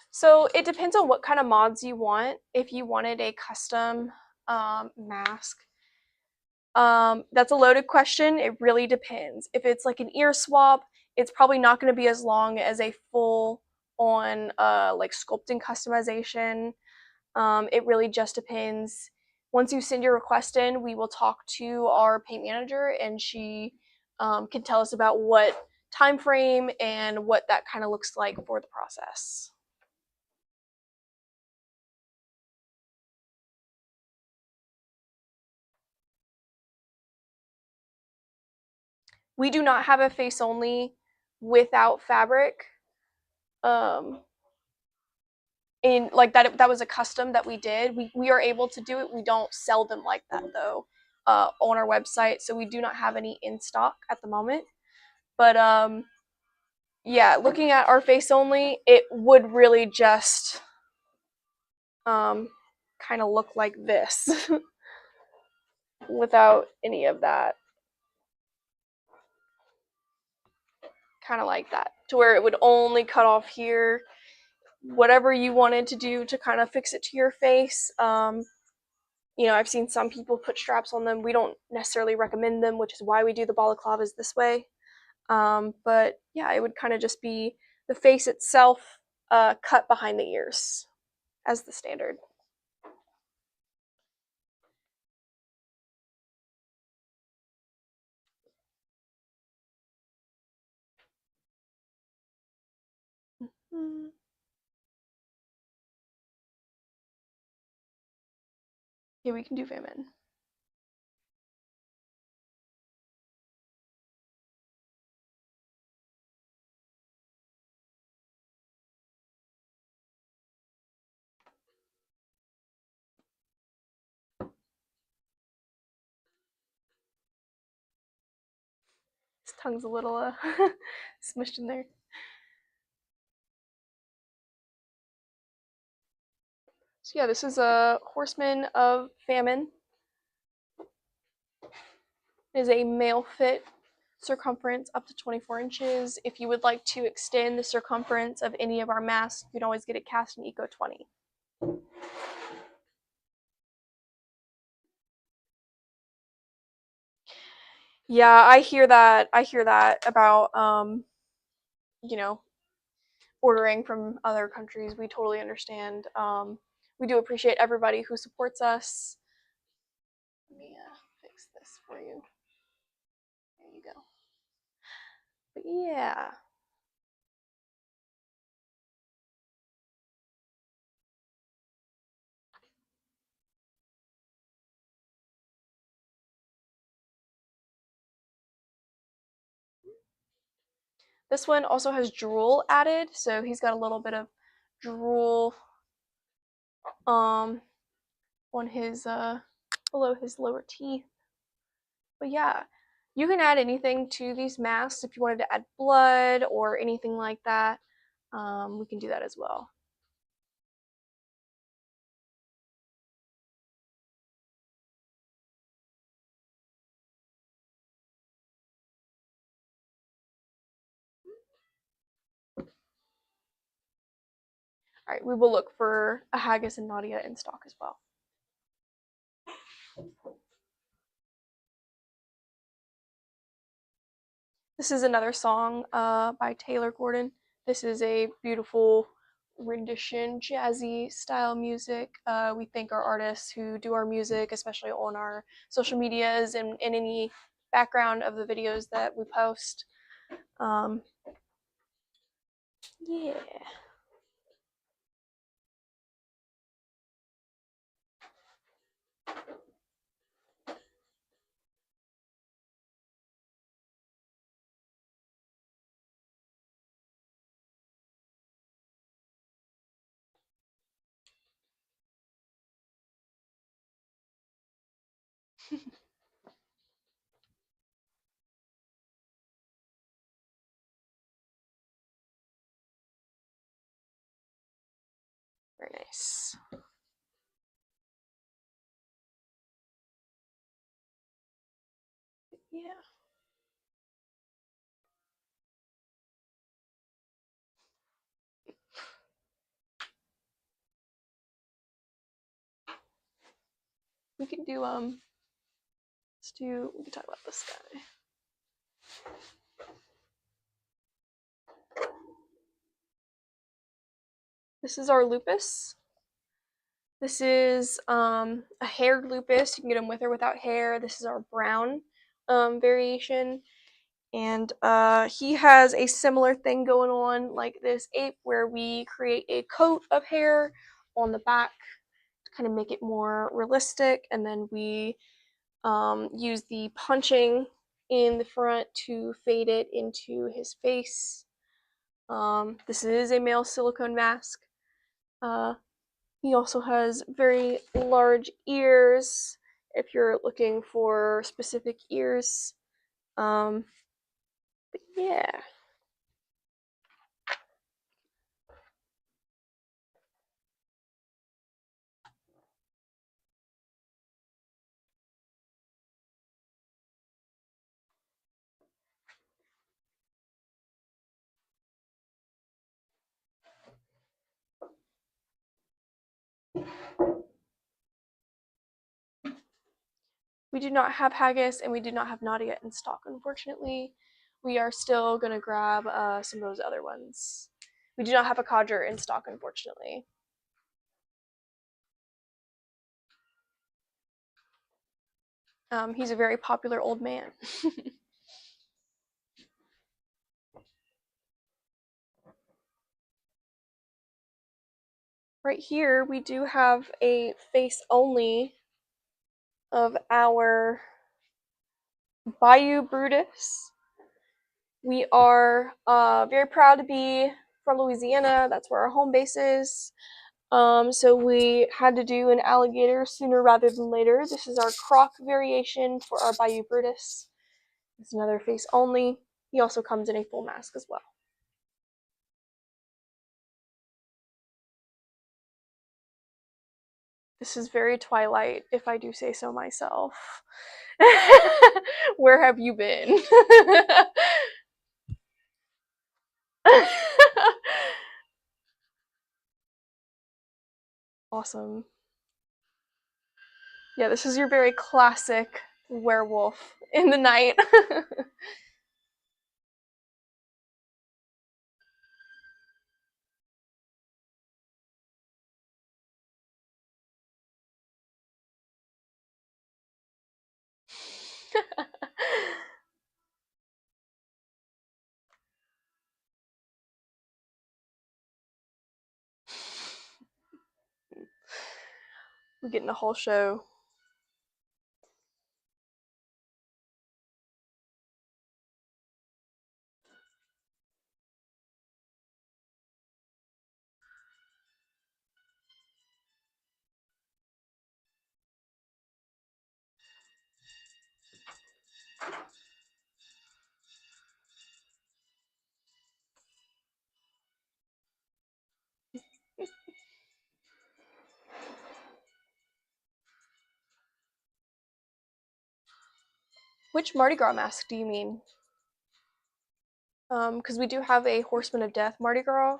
So it depends on what kind of mods you want. If you wanted a custom mask, that's a loaded question. It really depends. If it's like an ear swap, it's probably not going to be as long as a full on like sculpting customization. It really just depends. Once you send your request in, we will talk to our paint manager, and she can tell us about what time frame and what that kind of looks like for the process. We do not have a face only without fabric. And like that was a custom that we did. We are able to do it. We don't sell them like that though on our website, so we do not have any in stock at the moment. But yeah, looking at our face only, it would really just kind of look like this without any of that. Kind of like that, to where it would only cut off here. Whatever you wanted to do to kind of fix it to your face. You know, I've seen some people put straps on them. We don't necessarily recommend them, which is why we do the balaclavas this way. But yeah, it would kind of just be the face itself cut behind the ears as the standard. Yeah, we can do famine. His tongue's a little smushed in there. So yeah, this is a Horseman of Famine. It is a male fit circumference up to 24 inches. If you would like to extend the circumference of any of our masks, you can always get it cast in Eco 20. Yeah, I hear that. I hear that about you know, ordering from other countries. We totally understand. We do appreciate everybody who supports us. Let me fix this for you. There you go. But yeah. This one also has drool added, so he's got a little bit of drool on his below his lower teeth. But yeah, you can add anything to these masks if you wanted to add blood or anything like that. We can do that as well. All right, we will look for a Haggis and Nadia in stock as well. This is another song by Taylor Gordon. This is a beautiful rendition, jazzy style music. We thank our artists who do our music, especially on our social medias and in any background of the videos that we post. Yeah. Very nice. Yeah. We can do we can talk about this guy. This is our lupus. This is a haired lupus. You can get them with or without hair. This is our brown variation. And he has a similar thing going on like this ape where we create a coat of hair on the back to kind of make it more realistic. And then we use the punching in the front to fade it into his face. This is a male silicone mask. He also has very large ears if you're looking for specific ears. But yeah. We do not have Haggis and we do not have Nadia in stock, unfortunately. We are still going to grab some of those other ones. We do not have a Codger in stock, unfortunately. He's a very popular old man. Right here, we do have a face only of our Bayou Brutus. We are very proud to be from Louisiana. That's where our home base is. So we had to do an alligator sooner rather than later. This is our croc variation for our Bayou Brutus. It's another face only. He also comes in a full mask as well. This is very Twilight, if I do say so myself. Where have you been? Awesome. Yeah, this is your very classic werewolf in the night. We're getting a whole show. Which Mardi Gras mask do you mean? Because we do have a Horseman of Death Mardi Gras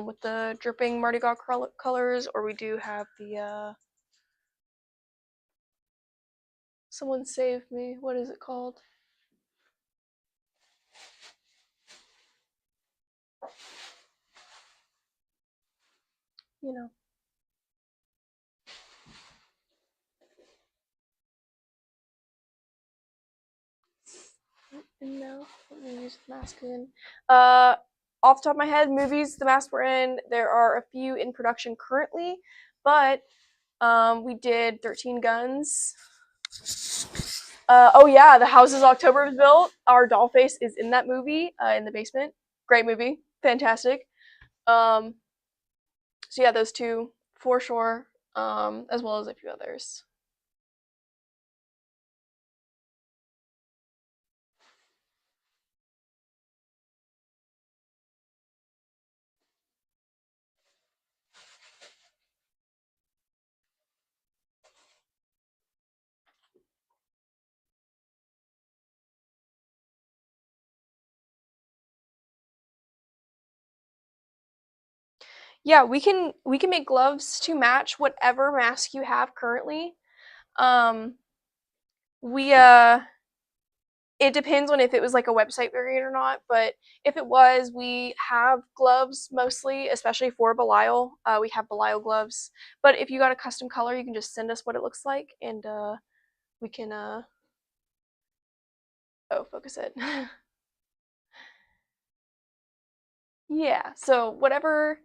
with the dripping Mardi Gras colors, or we do have the someone save me. What is it called? You know. No, let me use the mask again. Off the top of my head, movies, the mask we're in, there are a few in production currently, but we did 13 Guns. Oh yeah, The Houses October was built. Our doll face is in that movie, in the basement. Great movie, fantastic. So yeah, those two for sure, as well as a few others. Yeah, we can make gloves to match whatever mask you have currently. Um, we it depends on if it was like a website variant or not, but if it was, we have gloves mostly, especially for Belial. We have Belial gloves, but if you got a custom color, you can just send us what it looks like, and we can oh, focus it. Yeah, so whatever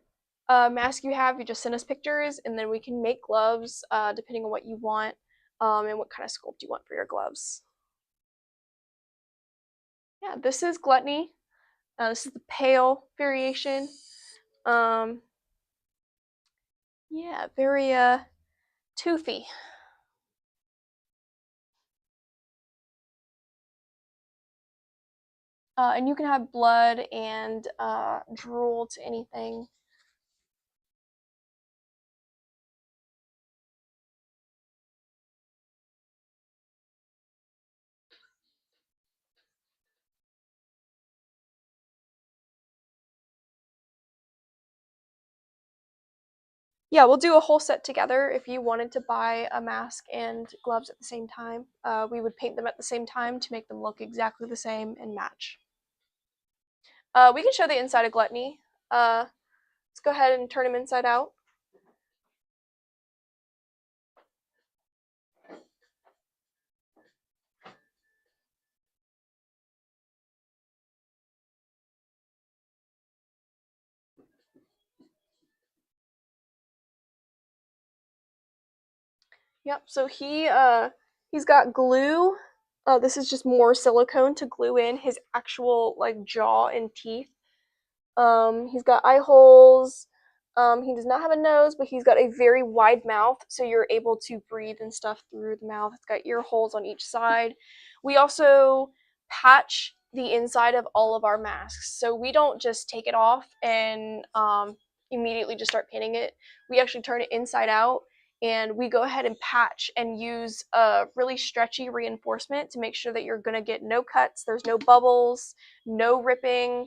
mask you have, you just send us pictures, and then we can make gloves depending on what you want and what kind of sculpt you want for your gloves. Yeah, this is Gluttony. This is the pale variation. Um, yeah, very toothy. And you can have blood and drool to anything. Yeah, we'll do a whole set together. If you wanted to buy a mask and gloves at the same time, we would paint them at the same time to make them look exactly the same and match. We can show the inside of Gluttony. Let's go ahead and turn him inside out. Yep, so he's got glue. This is just more silicone to glue in his actual like jaw and teeth. He's got eye holes. He does not have a nose, but he's got a very wide mouth, so you're able to breathe and stuff through the mouth. It's got ear holes on each side. We also patch the inside of all of our masks, so we don't just take it off and immediately just start painting it. We actually turn it inside out, and we go ahead and patch and use a really stretchy reinforcement to make sure that you're gonna get no cuts, there's no bubbles, no ripping.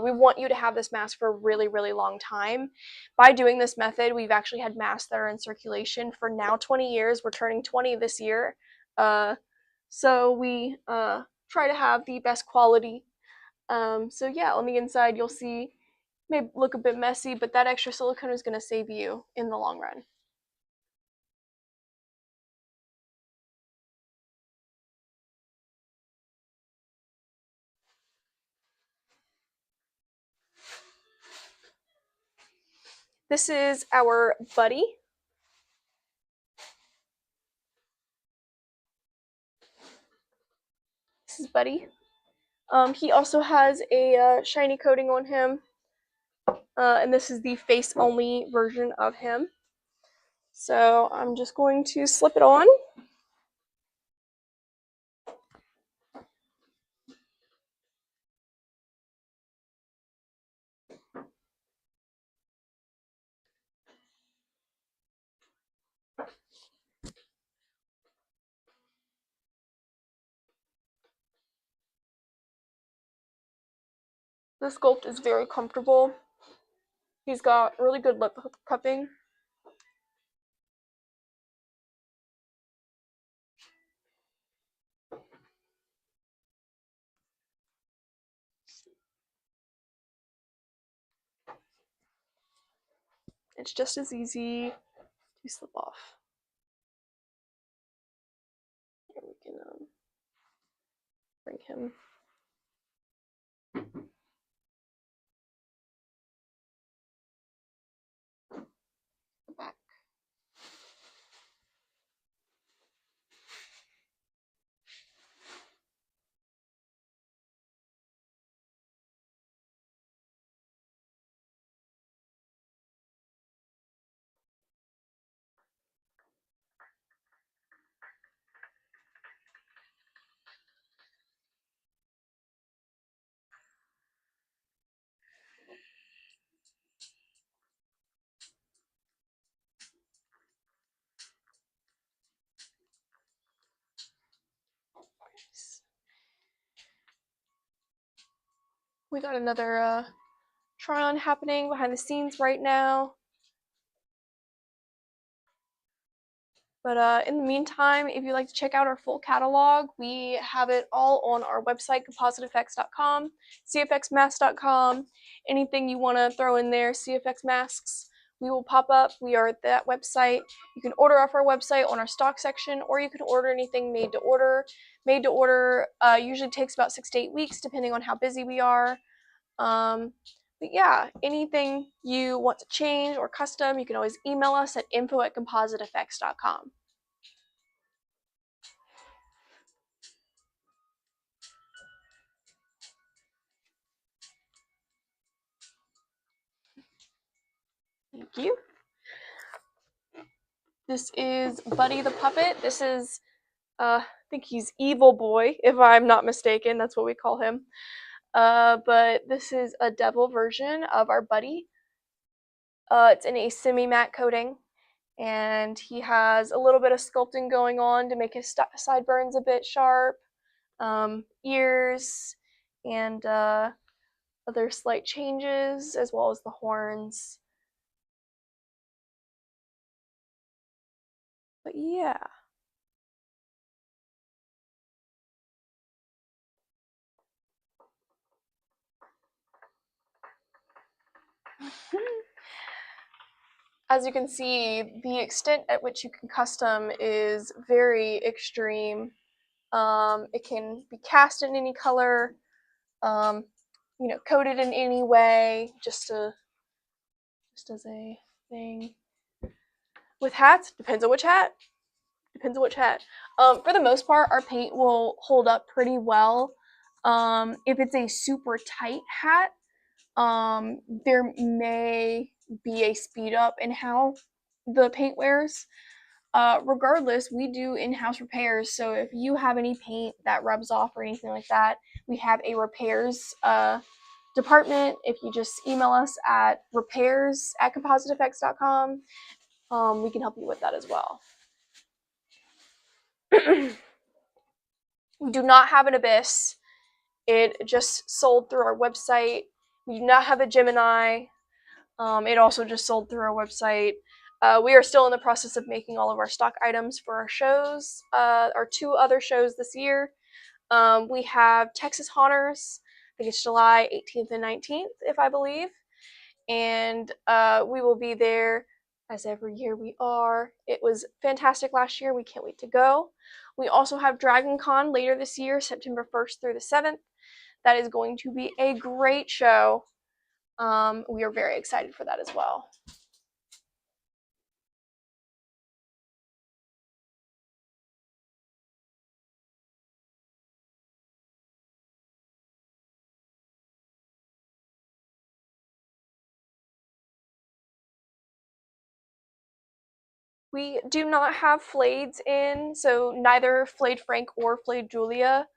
We want you to have this mask for a really, really long time. By doing this method, we've actually had masks that are in circulation for now 20 years. We're turning 20 this year. So we try to have the best quality. So yeah, on the inside, you'll see may look a bit messy, but that extra silicone is going to save you in the long run. This is our Buddy. This is Buddy. He also has a shiny coating on him, and this is the face-only version of him. So I'm just going to slip it on. The sculpt is very comfortable. He's got really good lip cupping. It's just as easy to slip off. Here we can bring him. Back. We got another try on happening behind the scenes right now. But in the meantime, if you'd like to check out our full catalog, we have it all on our website, compositeffects.com, cfxmasks.com. Anything you want to throw in there, CFX Masks, we will pop up. We are at that website. You can order off our website on our stock section, or you can order anything made to order. Made to order usually takes about 6 to 8 weeks, depending on how busy we are. But yeah, anything you want to change or custom, you can always email us at info@compositeffects.com. Thank you. This is Buddy the Puppet. This is, I think he's Evil Boy, if I'm not mistaken. That's what we call him. But this is a devil version of our Buddy. It's in a semi-matte coating, and he has a little bit of sculpting going on to make his sideburns a bit sharp, ears, and other slight changes, as well as the horns. But yeah. As you can see, the extent at which you can custom is very extreme. It can be cast in any color, coated in any way, just as a thing. With hats, depends on which hat. For the most part, our paint will hold up pretty well. If it's a super tight hat, there may be a speed up in how the paint wears. Regardless, we do in-house repairs, so if you have any paint that rubs off or anything like that, we have a repairs department. If you just email us at repairs@compositeffects.com, we can help you with that as well. We do not have an Abyss. It just sold through our website. We do not have a Gemini. It also just sold through our website. We are still in the process of making all of our stock items for our shows, our 2 other shows this year. We have Texas Haunters, I think it's July 18th and 19th, if I believe. And we will be there, as every year we are. It was fantastic last year. We can't wait to go. We also have Dragon Con later this year, September 1st through the 7th. That is going to be a great show. We are very excited for that as well. We do not have Flayeds in, so neither Flayed Frank or Flayed Julia.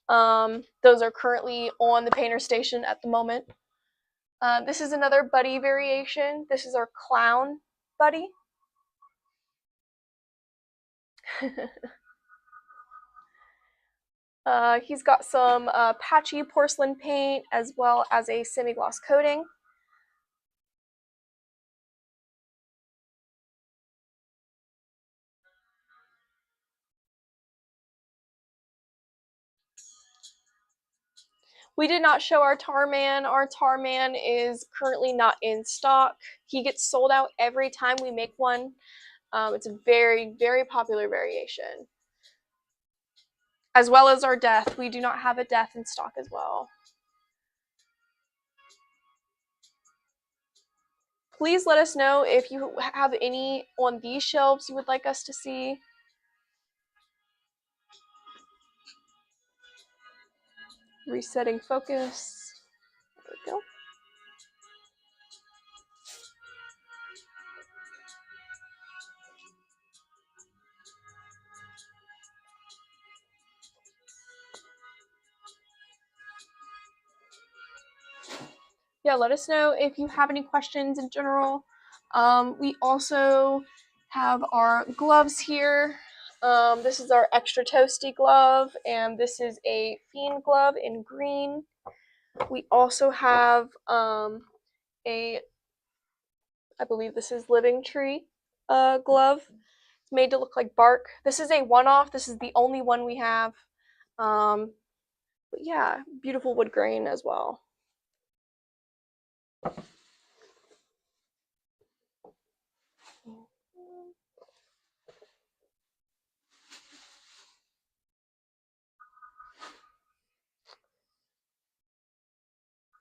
Those are currently on the painter station at the moment. This is another Buddy variation. This is our Clown Buddy. He's got some patchy porcelain paint as well as a semi-gloss coating. We did not show our Tarman. Our Tarman is currently not in stock. He gets sold out every time we make one. It's a very, very popular variation. As well as our Death. We do not have a Death in stock as well. Please let us know if you have any on these shelves you would like us to see. Resetting focus. There we go. Yeah, let us know if you have any questions in general. We also have our gloves here. This is our extra toasty glove, and this is a Fiend glove in green. We also have I believe this is Living Tree glove. It's made to look like bark. This is a one-off. This is the only one we have. But yeah, beautiful wood grain as well.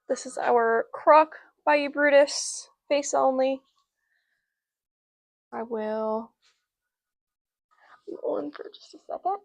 This is our Croc Bayou Brutus, face only. I will be on for just a second.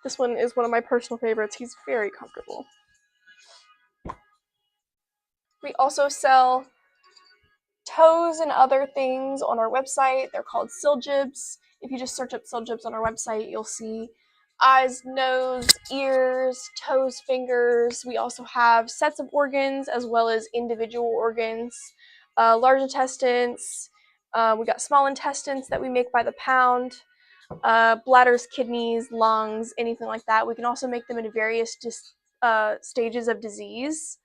This one is one of my personal favorites. He's very comfortable. We also sell toes and other things on our website. They're called Siljibs. If you just search up Siljibs on our website, you'll see eyes, nose, ears, toes, fingers. We also have sets of organs as well as individual organs. Large intestines. We got small intestines that we make by the pound. Bladders, kidneys, lungs, anything like that. We can also make them in various stages of disease.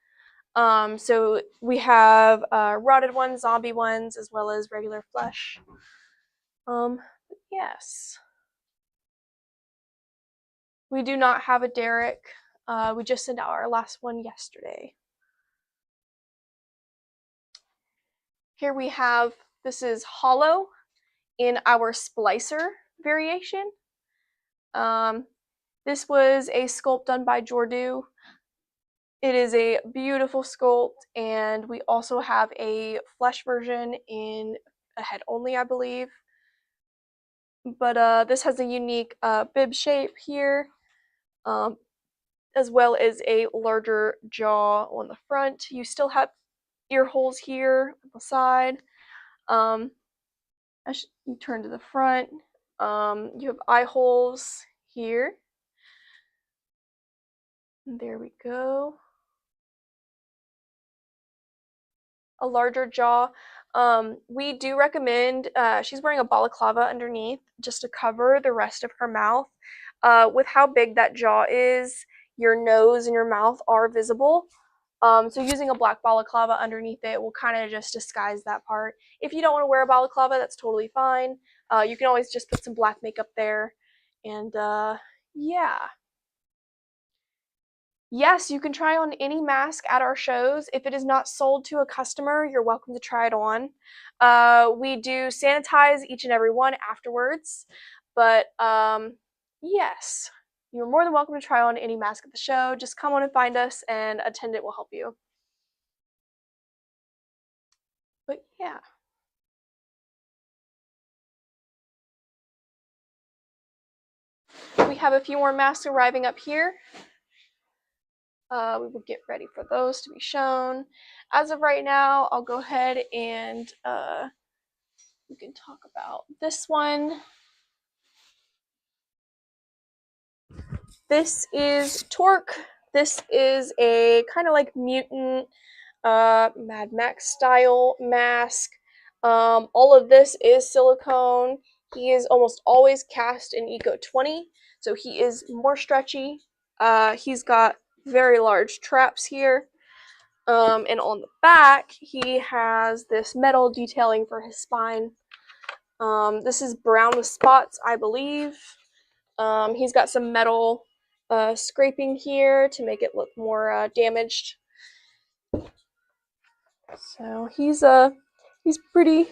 So we have rotted ones, zombie ones, as well as regular flesh. Yes. We do not have a Derek. We just sent out our last one yesterday. Here we have, this is hollow in our splicer variation. This was a sculpt done by Jordu. It is a beautiful sculpt, and we also have a flesh version in a head only, I believe. But this has a unique bib shape here, as well as a larger jaw on the front. You still have ear holes here on the side. As you turn to the front, you have eye holes here. And there we go. A larger jaw. We do recommend, she's wearing a balaclava underneath just to cover the rest of her mouth. With how big that jaw is, your nose and your mouth are visible. So using a black balaclava underneath it will kind of just disguise that part. If you don't want to wear a balaclava, that's totally fine. You can always just put some black makeup there. And yeah. Yes, you can try on any mask at our shows. If it is not sold to a customer, you're welcome to try it on. We do sanitize each and every one afterwards. But yes, you're more than welcome to try on any mask at the show. Just come on and find us, and attendant will help you. Yeah. We have a few more masks arriving up here. We will get ready for those to be shown. As of right now, I'll go ahead and we can talk about this one. This is Torque. This is a kind of like mutant Mad Max style mask. All of this is silicone. He is almost always cast in Eco 20, so he is more stretchy. He's got very large traps here. And on the back, he has this metal detailing for his spine. This is brown with spots, I believe. He's got some metal scraping here to make it look more damaged. So he's pretty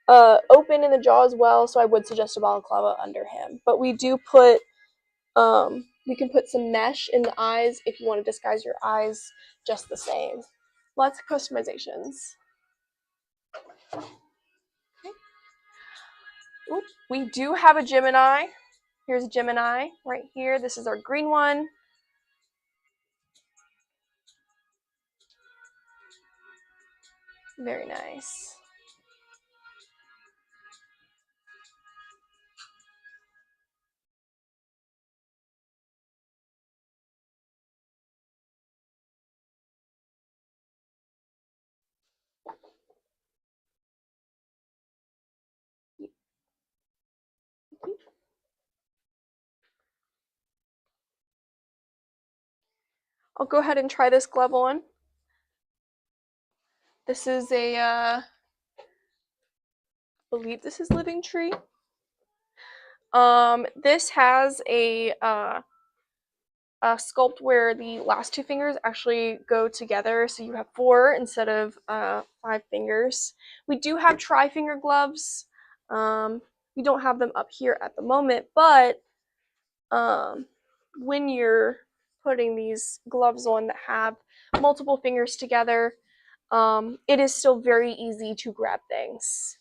open in the jaw as well, so I would suggest a balaclava under him. But we do put we can put some mesh in the eyes if you want to disguise your eyes just the same. Lots of customizations. Oop, we do have a Gemini. Here's a Gemini right here. This is our green one. Very nice. I'll go ahead and try this glove on. This is a, I believe this is Living Tree. This has a sculpt where the last two fingers actually go together, so you have 4 instead of 5 fingers. We do have tri-finger gloves. We don't have them up here at the moment, but when you're putting these gloves on that have multiple fingers together, it is still very easy to grab things.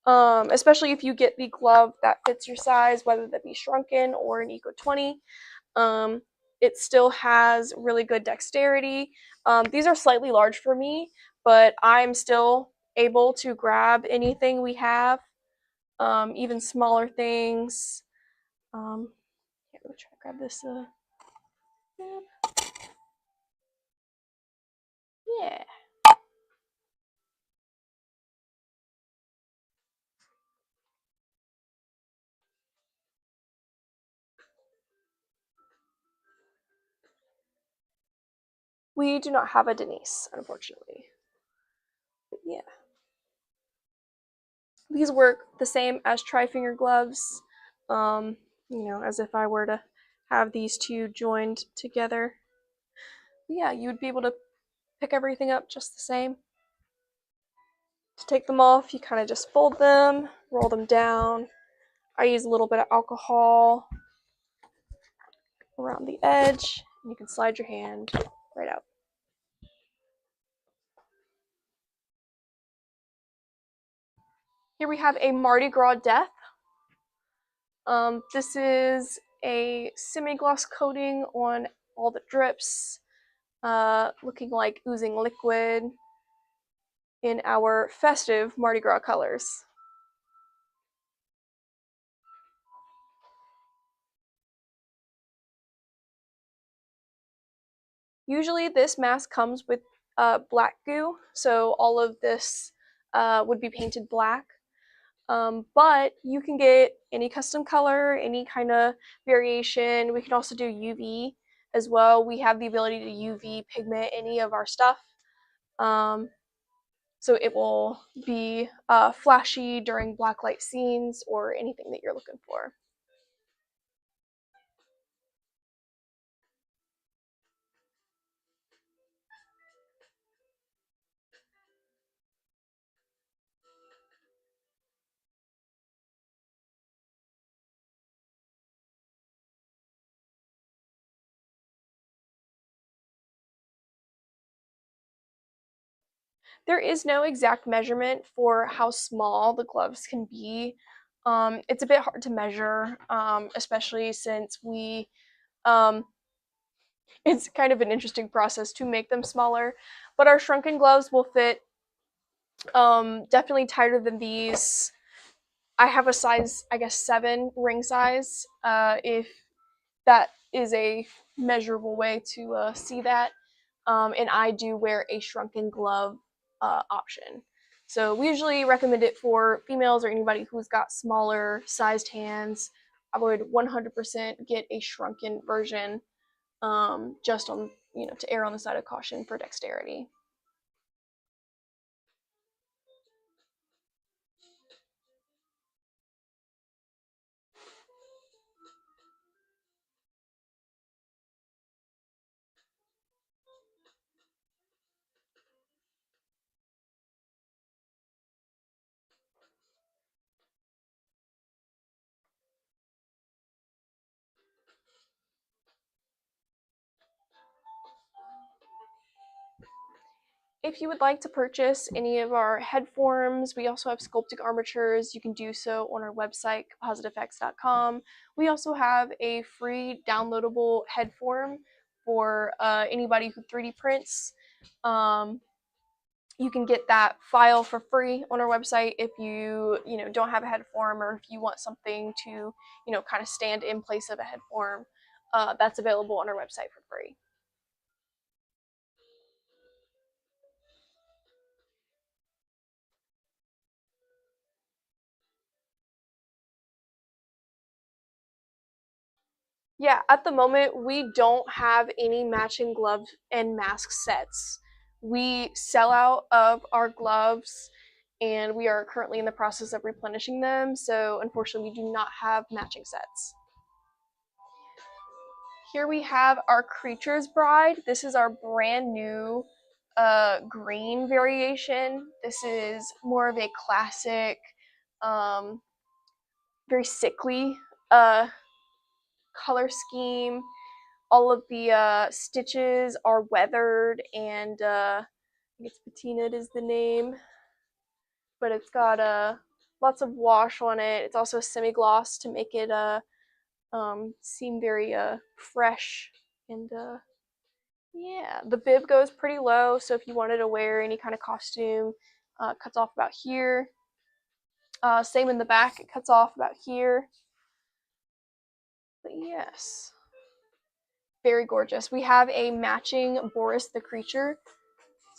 Especially if you get the glove that fits your size, whether that be shrunken or an Eco 20. It still has really good dexterity. These are slightly large for me, but I'm still able to grab anything we have, even smaller things. Here, let me try to grab this. Yeah. We do not have a Denise, unfortunately. But yeah. These work the same as tri-finger gloves, as if I were to have these two joined together. But yeah, you would be able to pick everything up just the same. To take them off, you kind of just fold them, roll them down. I use a little bit of alcohol around the edge, and you can slide your hand right out. Here we have a Mardi Gras Death. This is a semi-gloss coating on all the drips, looking like oozing liquid in our festive Mardi Gras colors. Usually this mask comes with black goo, so all of this would be painted black. But you can get any custom color, any kind of variation. We can also do UV as well. We have the ability to UV pigment any of our stuff. So it will be flashy during blacklight scenes or anything that you're looking for. There is no exact measurement for how small the gloves can be. It's a bit hard to measure, especially since it's kind of an interesting process to make them smaller. But our shrunken gloves will fit definitely tighter than these. I have a size, I guess, 7 ring size, if that is a measurable way to see that. And I do wear a shrunken glove option. So we usually recommend it for females or anybody who's got smaller sized hands. I would 100% get a shrunken version, just on, to err on the side of caution for dexterity. If you would like to purchase any of our head forms, we also have sculpting armatures. You can do so on our website, compositeffects.com. We also have a free downloadable head form for anybody who 3D prints. You can get that file for free on our website if you don't have a head form, or if you want something to kind of stand in place of a head form. That's available on our website for free. Yeah, at the moment, we don't have any matching glove and mask sets. We sell out of our gloves, and we are currently in the process of replenishing them. So, unfortunately, we do not have matching sets. Here we have our Creature's Bride. This is our brand new green variation. This is more of a classic, um, very sickly color scheme. All of the stitches are weathered, and I guess patinaed is the name, but it's got lots of wash on it. It's also a semi-gloss to make it seem very fresh, and yeah, the bib goes pretty low, so if you wanted to wear any kind of costume, cuts off about here. Same in the back, it cuts off about here. But yes, very gorgeous. We have a matching Boris the Creature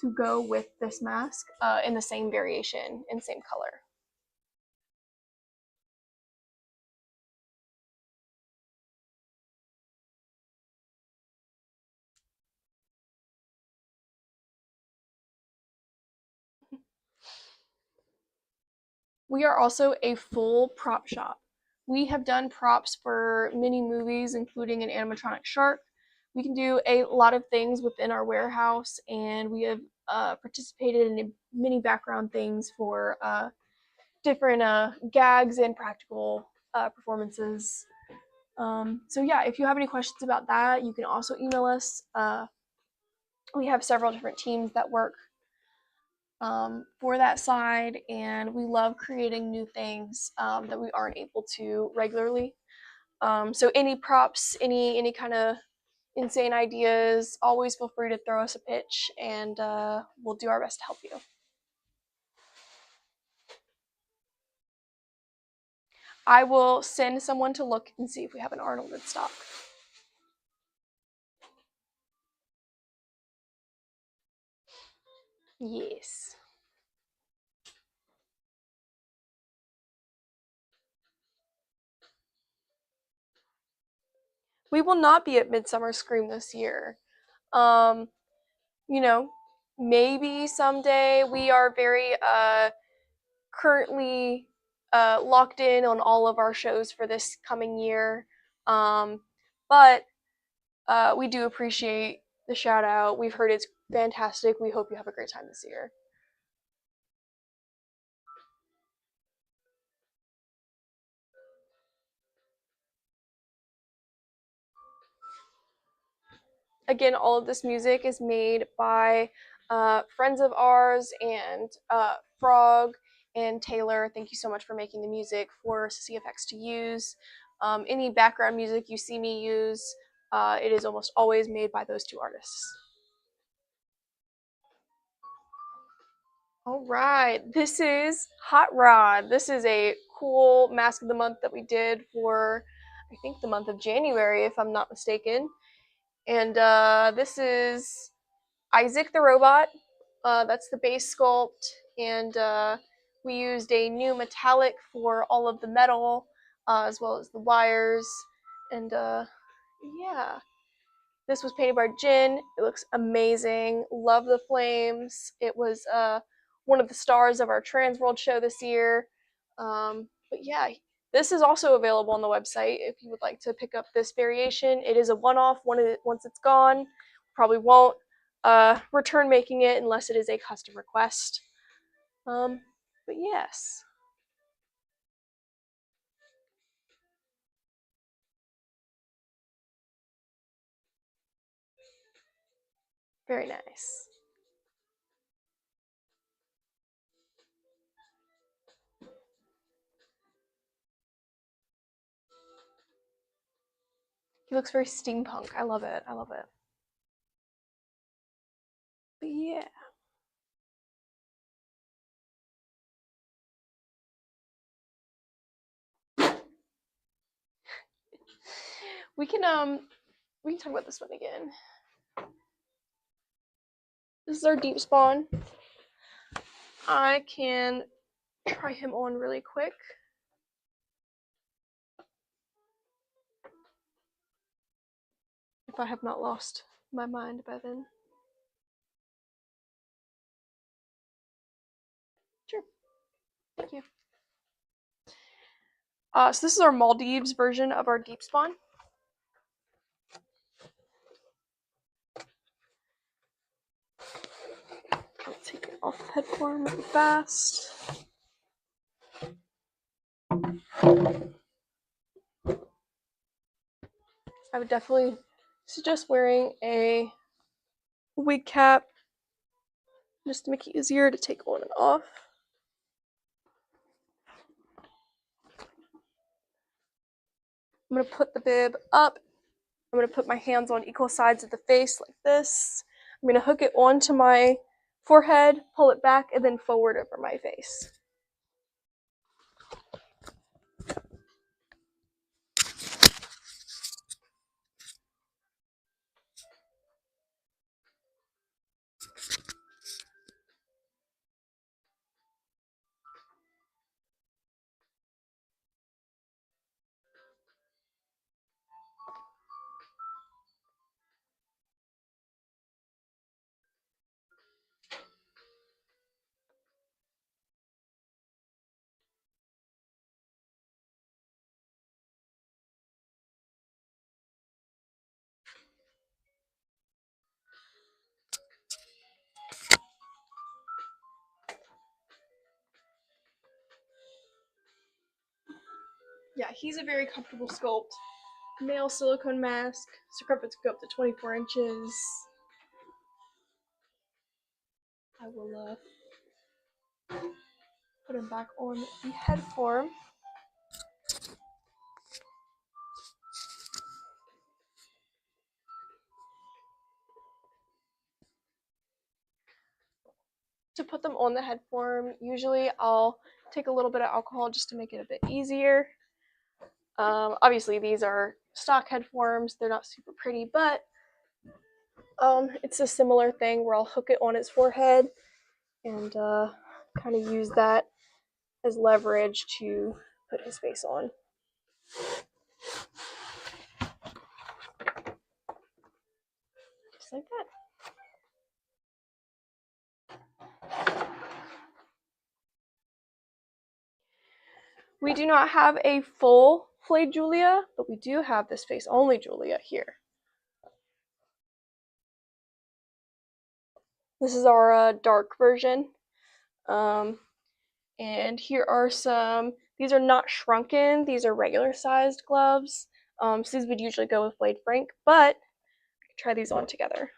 to go with this mask, in the same variation and same color. We are also a full prop shop. We have done props for many movies, including an animatronic shark. We can do a lot of things within our warehouse, and we have participated in many background things for different gags and practical performances. So yeah, if you have any questions about that, you can also email us. We have several different teams that work for that side, and we love creating new things that we aren't able to regularly. So any props, any kind of insane ideas, always feel free to throw us a pitch, and we'll do our best to help you. I will send someone to look and see if we have an Arnold in stock. Yes. We will not be at Midsummer Scream this year. Um, you know, maybe someday. We are very currently locked in on all of our shows for this coming year. But we do appreciate the shout out. We've heard it's fantastic. We hope you have a great time this year. Again, all of this music is made by friends of ours, and Frog and Taylor, thank you so much for making the music for CFX to use. Any background music you see me use, it is almost always made by those two artists. All right, this is Hot Rod. This is a cool mask of the month that we did for, I think, the month of January, if I'm not mistaken. And this is Isaac the Robot. That's the base sculpt, and we used a new metallic for all of the metal, as well as the wires, and yeah. This was painted by Jin. It looks amazing. Love the flames. It was one of the stars of our Transworld show this year. But yeah, this is also available on the website if you would like to pick up this variation. It is a one-off. Once it's gone, probably won't return making it unless it is a custom request. But yes. Very nice. He looks very steampunk. I love it. I love it. But yeah. We can talk about this one again. This is our deep spawn. I can try him on really quick. If I have not lost my mind by then. Sure. Thank you. So this is our Maldives version of our deep spawn. I'll take it off the head form really fast. I would definitely suggest wearing a wig cap just to make it easier to take on and off. I'm going to put the bib up. I'm going to put my hands on equal sides of the face like this. I'm going to hook it onto my forehead, pull it back, and then forward over my face. Yeah, he's a very comfortable sculpt. Male silicone mask, circumference go up to 24 inches. I will put him back on the head form. To put them on the head form, usually I'll take a little bit of alcohol just to make it a bit easier. Obviously these are stock head forms, they're not super pretty, but it's a similar thing where I'll hook it on his forehead and kind of use that as leverage to put his face on. Just like that. We do not have a full flayed Julia, but we do have this face only Julia here. This is our dark version. And here are some, these are not shrunken, these are regular sized gloves. So these would usually go with Blade Frank, but I could try these on together.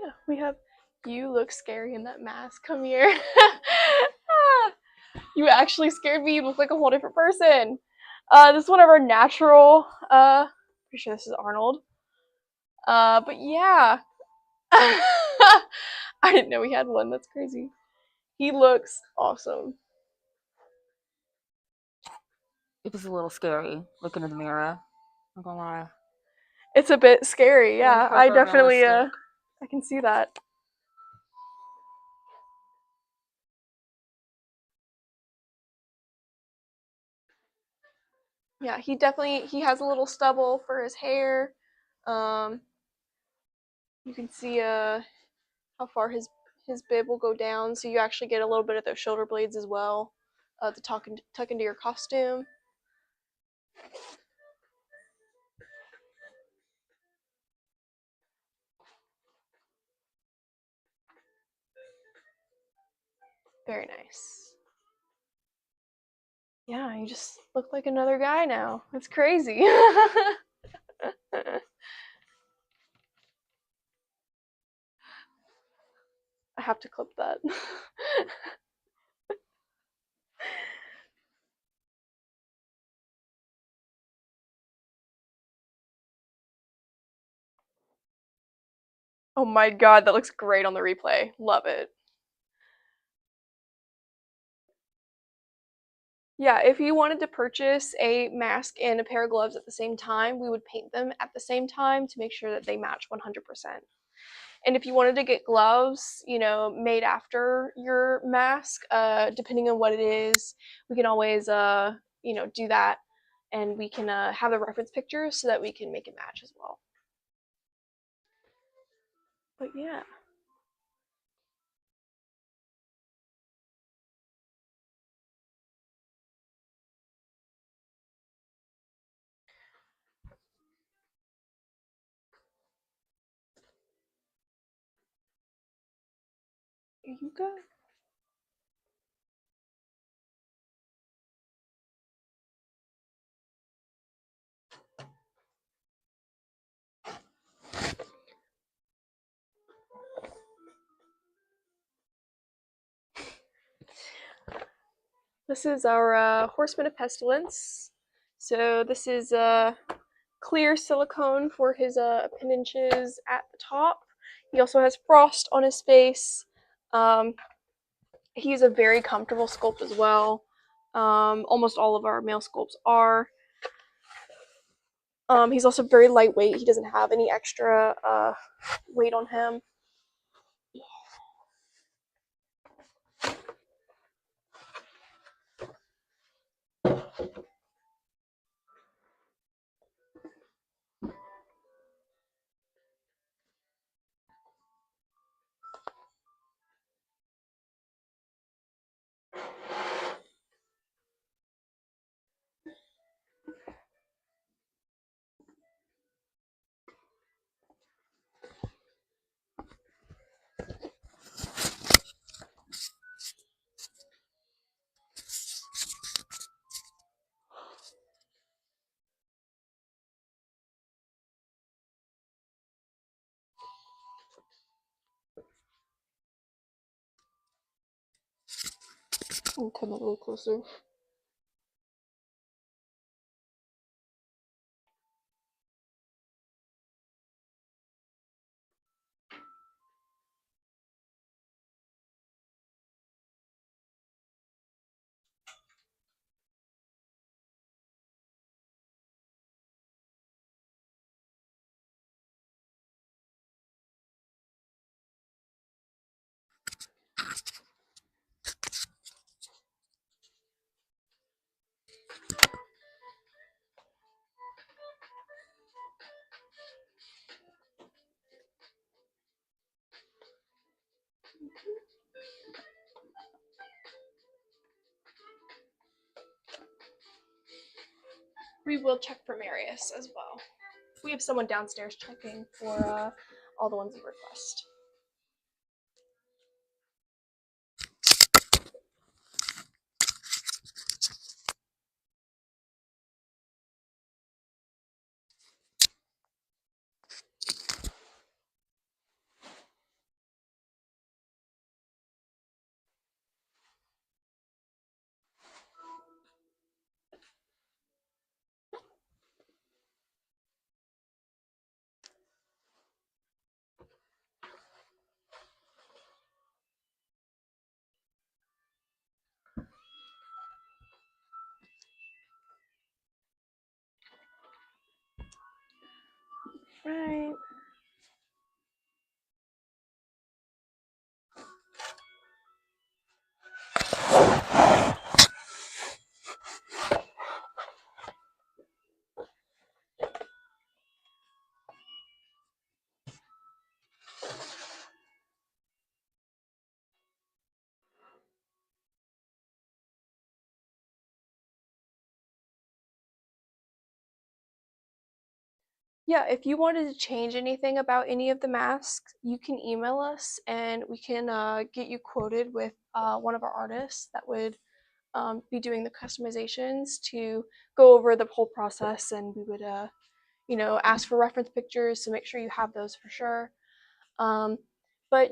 Yeah, we have you look scary in that mask. Come here. You actually scared me. You look like a whole different person. This is one of our natural. Pretty sure this is Arnold. But yeah. I didn't know we had one. That's crazy. He looks awesome. It was a little scary looking in the mirror. I'm gonna lie. It's a bit scary. Yeah, I definitely. I can see that. Yeah, he has a little stubble for his hair. You can see how far his bib will go down, so you actually get a little bit of those shoulder blades as well to tuck into your costume. Very nice. Yeah, you just look like another guy now. It's crazy. I have to clip that. Oh my god, that looks great on the replay. Love it. Yeah, if you wanted to purchase a mask and a pair of gloves at the same time, we would paint them at the same time to make sure that they match 100%. And if you wanted to get gloves, made after your mask, depending on what it is, we can always, do that, and we can have the reference pictures so that we can make it match as well. But yeah. Here you go. This is our Horseman of Pestilence. So this is clear silicone for his appendages at the top. He also has frost on his face. He's a very comfortable sculpt as well. Almost all of our male sculpts are. He's also very lightweight. He doesn't have any extra weight on him. I'll come a little closer. We will check for Marius as well. We have someone downstairs checking for all the ones you request. Right. Yeah, if you wanted to change anything about any of the masks, you can email us and we can get you quoted with one of our artists that would be doing the customizations to go over the whole process, and we would, ask for reference pictures to make sure you have those for sure. Um, but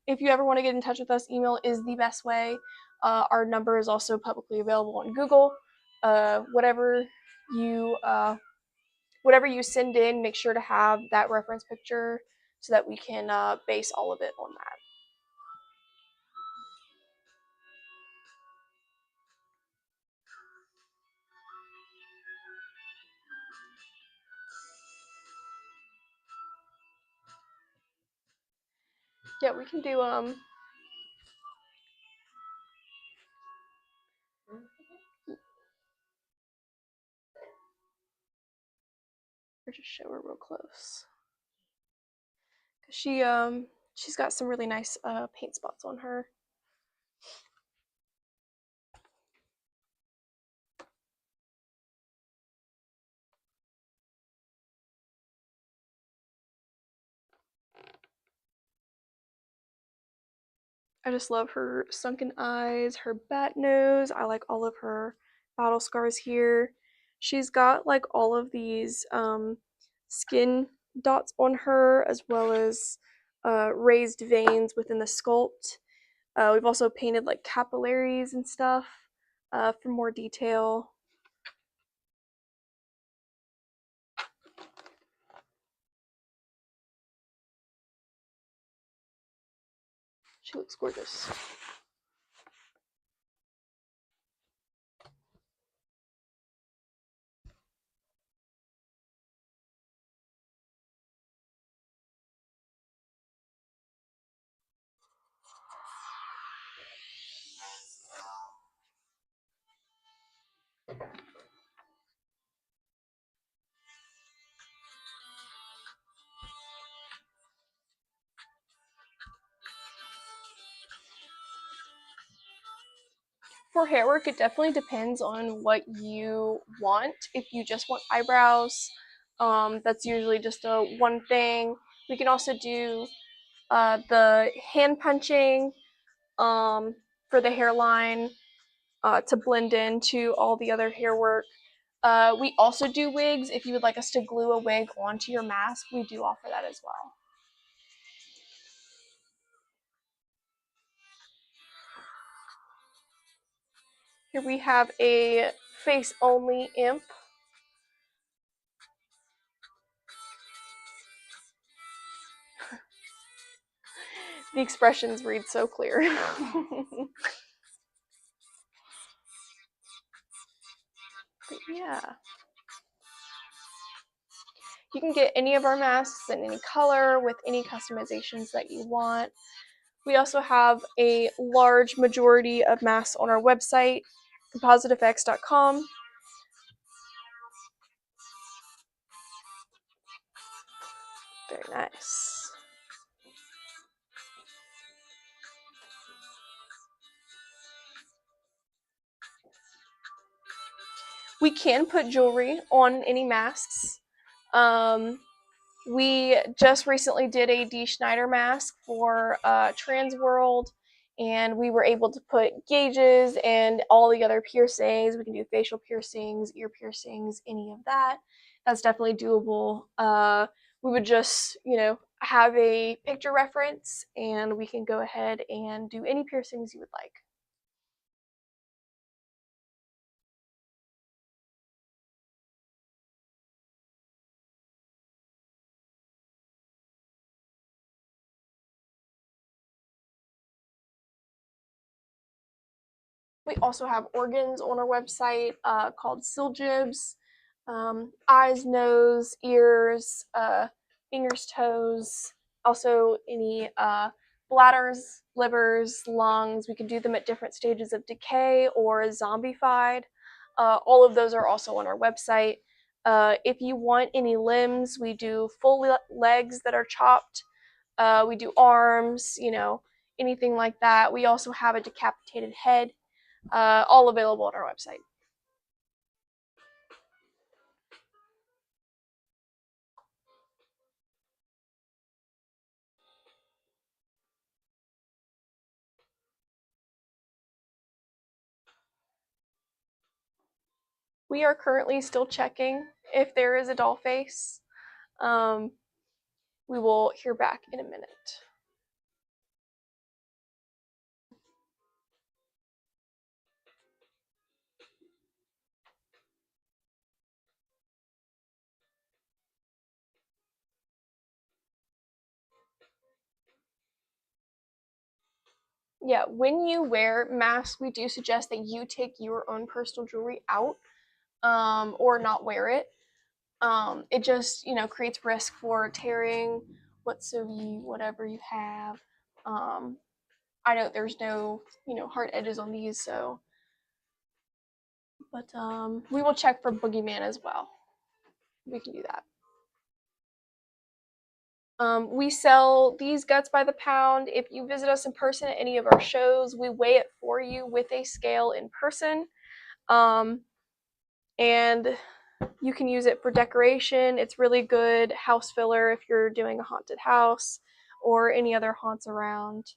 if you ever want to get in touch with us, email is the best way. Our number is also publicly available on Google. Whatever you send in, make sure to have that reference picture so that we can base all of it on that. Yeah, we can do or just show her real close. She's got some really nice paint spots on her. I just love her sunken eyes, her bat nose. I like all of her battle scars here. She's got like all of these skin dots on her, as well as raised veins within the sculpt. We've also painted like capillaries and stuff for more detail. She looks gorgeous. For hair work, it definitely depends on what you want. If you just want eyebrows, that's usually just a one thing. We can also do the hand punching for the hairline to blend into all the other hair work. We also do wigs. If you would like us to glue a wig onto your mask, we do offer that as well. Here we have a face only imp. The expressions read so clear. But yeah. You can get any of our masks in any color with any customizations that you want. We also have a large majority of masks on our website, compositeffects.com. Very nice. We can put jewelry on any masks. We just recently did a Dee Schneider mask for Trans World, and we were able to put gauges and all the other piercings. We can do facial piercings, ear piercings, any of that. That's definitely doable. We would just, have a picture reference, and we can go ahead and do any piercings you would like. We also have organs on our website called Siljibs. Eyes, nose, ears, fingers, toes, also any bladders, livers, lungs. We can do them at different stages of decay or zombified. All of those are also on our website. If you want any limbs, we do full legs that are chopped. We do arms, anything like that. We also have a decapitated head, all available on our website. We are currently still checking if there is a doll face. We will hear back in a minute. Yeah, when you wear masks, we do suggest that you take your own personal jewelry out, or not wear it. It just, creates risk for tearing whatever you have. I know there's no, hard edges on these, so. But we will check for boogeyman as well. We can do that. We sell these guts by the pound. If you visit us in person at any of our shows, we weigh it for you with a scale in person. And you can use it for decoration. It's really good house filler if you're doing a haunted house or any other haunts around.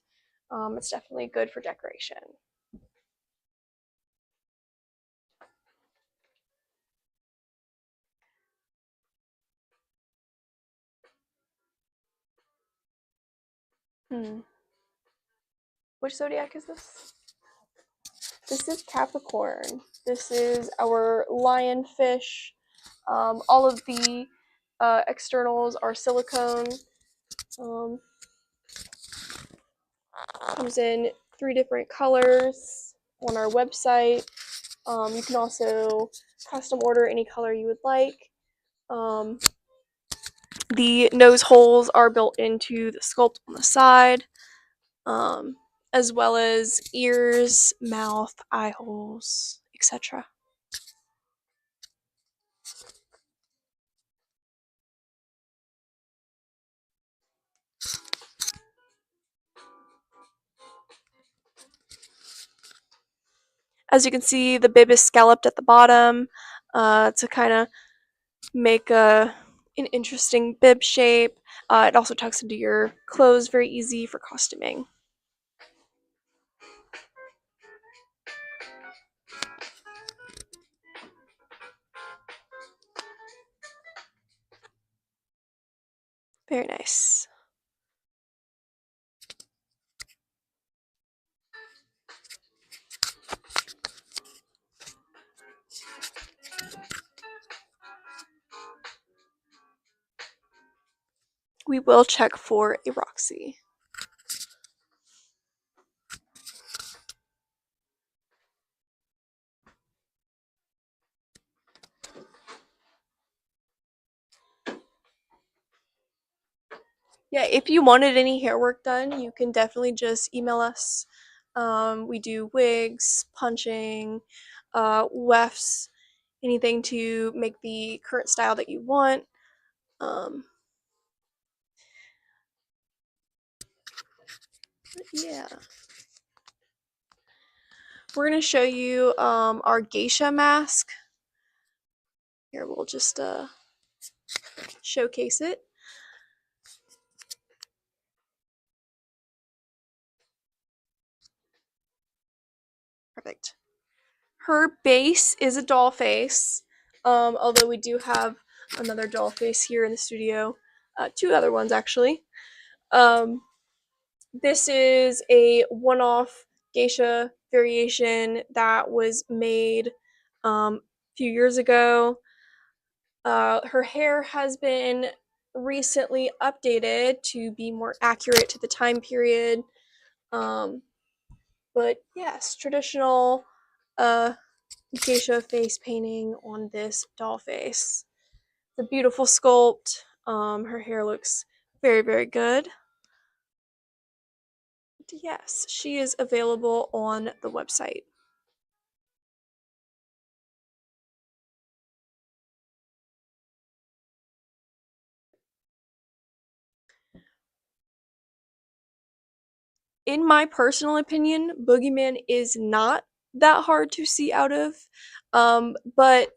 It's definitely good for decoration. Which zodiac is this? This is Capricorn. This is our lionfish. All of the externals are silicone. Comes in 3 different colors on our website. You can also custom order any color you would like. The nose holes are built into the sculpt on the side, as well as ears, mouth, eye holes, etc. As you can see, the bib is scalloped at the bottom to kind of make an interesting bib shape. It also tucks into your clothes, very easy for costuming. Very nice. We will check for a Roxy. Yeah, if you wanted any hair work done, you can definitely just email us. We do wigs, punching, wefts, anything to make the current style that you want. Yeah. We're going to show you our geisha mask. Here, we'll just showcase it. Perfect. Her base is a doll face, although we do have another doll face here in the studio. 2 other ones, actually. This is a one-off geisha variation that was made a few years ago. Her hair has been recently updated to be more accurate to the time period. But yes, traditional geisha face painting on this doll face. It's a beautiful sculpt. Her hair looks very, very good. Yes, she is available on the website. In my personal opinion, Boogeyman is not that hard to see out of. But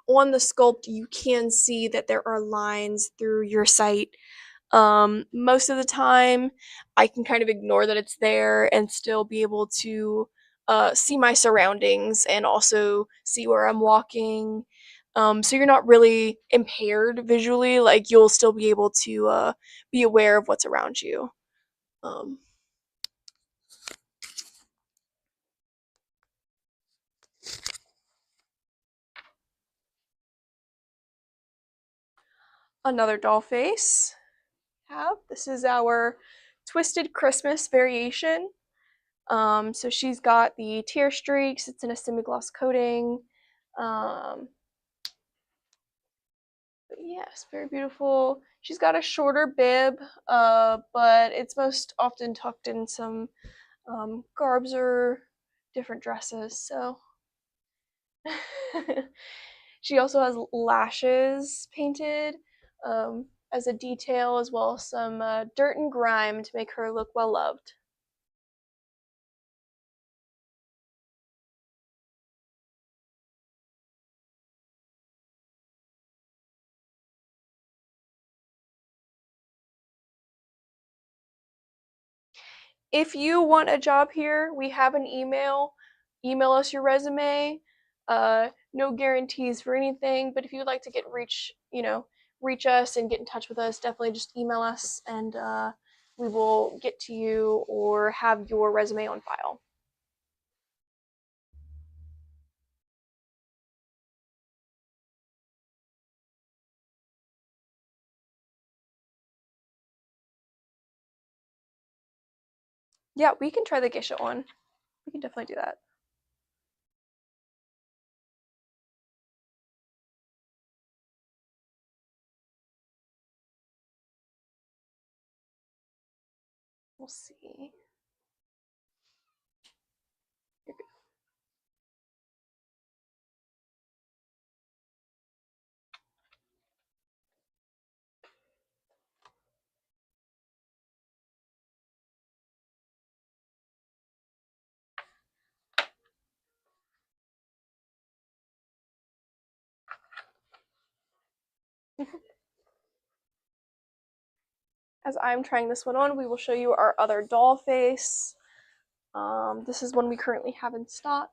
on the sculpt, you can see that there are lines through your sight. Most of the time, I can kind of ignore that it's there and still be able to see my surroundings and also see where I'm walking. So you're not really impaired visually, like you'll still be able to be aware of what's around you. Um, Another doll face. This is our Twisted Christmas variation. So she's got the tear streaks. It's in a semi-gloss coating. Yes, very beautiful. She's got a shorter bib, but it's most often tucked in some garbs or different dresses. So she also has lashes painted as a detail, as well as some dirt and grime to make her look well loved. If you want a job here, we have an email. Email us your resume. No guarantees for anything, but if you'd like to reach us and get in touch with us, definitely just email us and we will get to you or have your resume on file. Yeah, we can try the geisha one. We can definitely do that. We'll see. As I'm trying this one on, we will show you our other doll face. This is one we currently have in stock.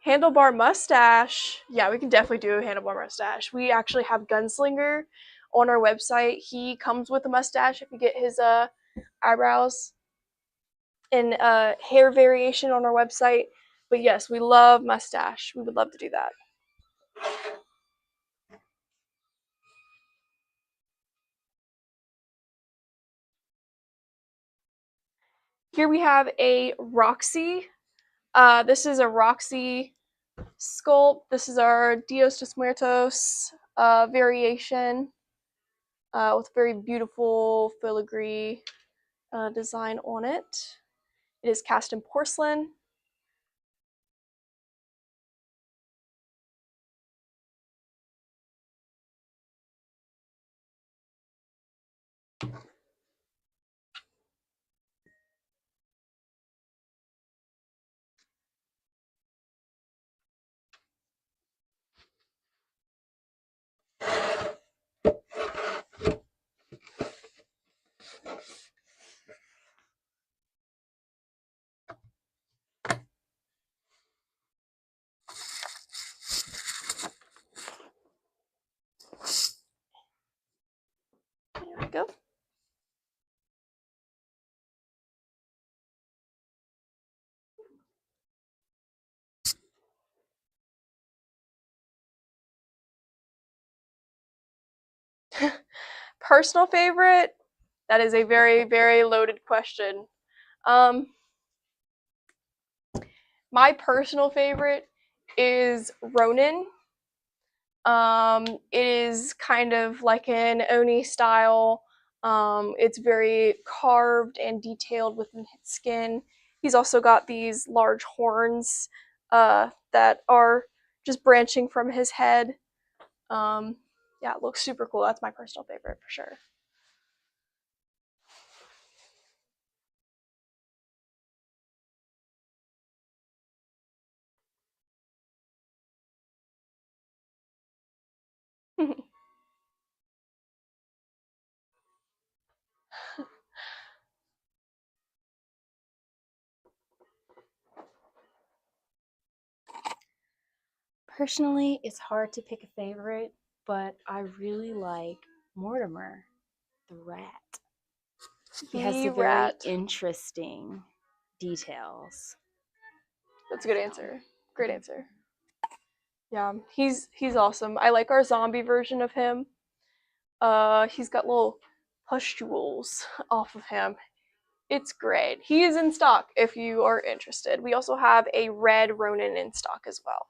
Handlebar mustache. Yeah, we can definitely do a handlebar mustache. We actually have Gunslinger on our website. He comes with a mustache if you get his eyebrows in hair variation on our website. But yes, we love mustache. We would love to do that. Here we have a Roxy. This is a Roxy sculpt. This is our Dios de Muertos variation with very beautiful filigree design on it. It is cast in porcelain. There we go. Personal favorite? That is a very, very loaded question. My personal favorite is Ronin. It is kind of like an Oni style. It's very carved and detailed within his skin. He's also got these large horns that are just branching from his head. Yeah, it looks super cool. That's my personal favorite for sure. Personally, it's hard to pick a favorite, but I really like Mortimer, the rat. He has The the very rat. interesting details. That's a good answer. Great answer. Yeah, he's awesome. I like our zombie version of him. He's got little pustules off of him. It's great. He is in stock if you are interested. We also have a red Ronin in stock as well.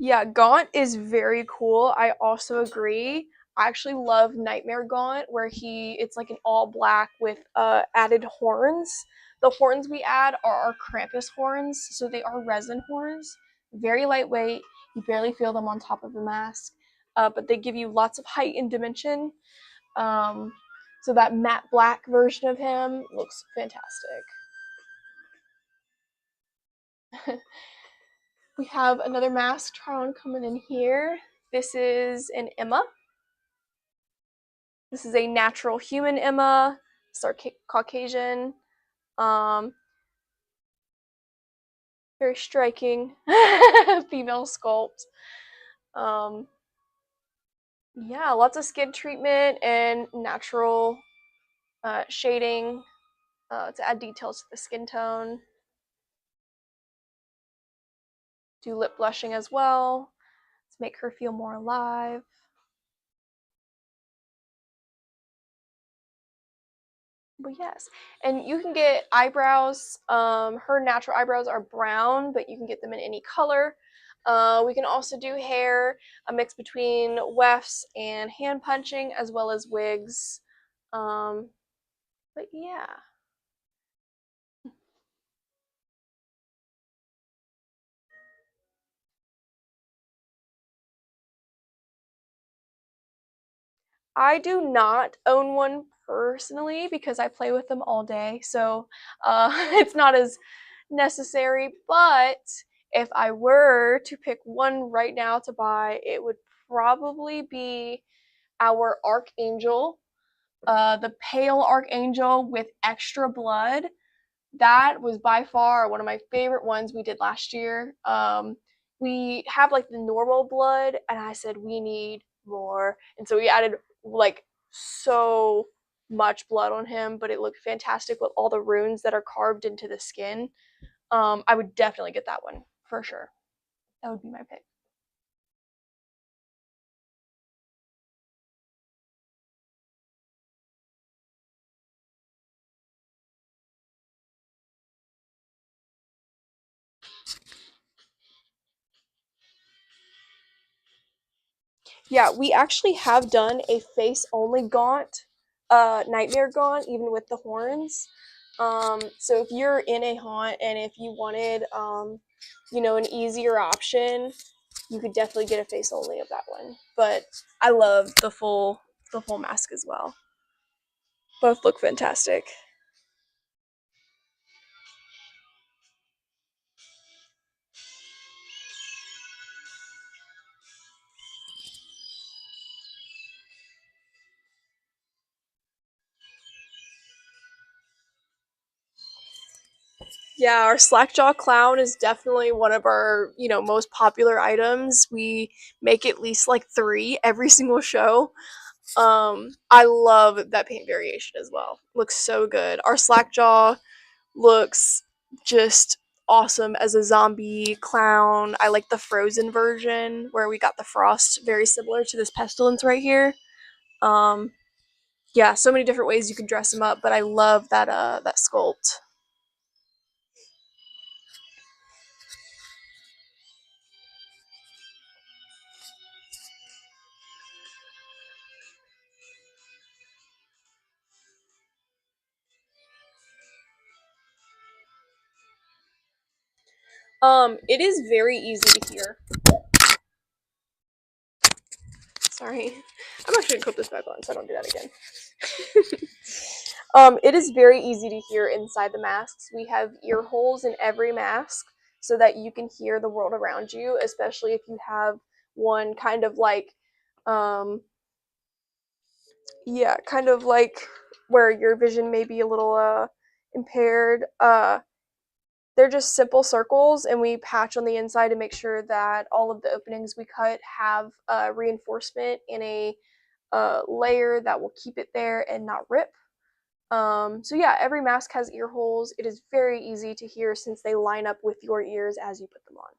Yeah, Gaunt is very cool. I also agree. I actually love Nightmare Gaunt, where it's like an all black with added horns. The horns we add are our Krampus horns, so they are resin horns. Very lightweight. You barely feel them on top of the mask, but they give you lots of height and dimension. So that matte black version of him looks fantastic. We have another mask try on coming in here. This is an Emma. This is a natural human Emma. It's our Caucasian. Very striking female sculpt. Yeah, lots of skin treatment and natural shading to add details to the skin tone. Do lip blushing as well to make her feel more alive. But yes, and you can get eyebrows. Her natural eyebrows are brown, but you can get them in any color. We can also do hair, a mix between wefts and hand punching, as well as wigs. But yeah. I do not own one personally because I play with them all day, so it's not as necessary. But if I were to pick one right now to buy, it would probably be our Archangel, the pale Archangel with extra blood. That was by far one of my favorite ones we did last year. We have like the normal blood, and I said we need more, and so we added like so much blood on him, but it looked fantastic with all the runes that are carved into the skin. I would definitely get that one for sure. That would be my pick. Yeah, we actually have done a face only gaunt, nightmare gaunt, even with the horns. So if you're in a haunt and if you wanted, an easier option, you could definitely get a face only of that one. But I love the full mask as well. Both look fantastic. Yeah, our Slackjaw clown is definitely one of our, most popular items. We make at least like 3 every single show. I love that paint variation as well. Looks so good. Our Slackjaw looks just awesome as a zombie clown. I like the frozen version where we got the frost, very similar to this pestilence right here. Um, yeah, so many different ways you can dress him up, but I love that sculpt. It is very easy to hear. Sorry. I'm actually gonna clip this back on so I don't do that again. It is very easy to hear inside the masks. We have ear holes in every mask so that you can hear the world around you, especially if you have one kind of like, um, yeah, kind of like where your vision may be a little impaired. They're just simple circles, and we patch on the inside to make sure that all of the openings we cut have reinforcement in a layer that will keep it there and not rip. So yeah, every mask has ear holes. It is very easy to hear since they line up with your ears as you put them on.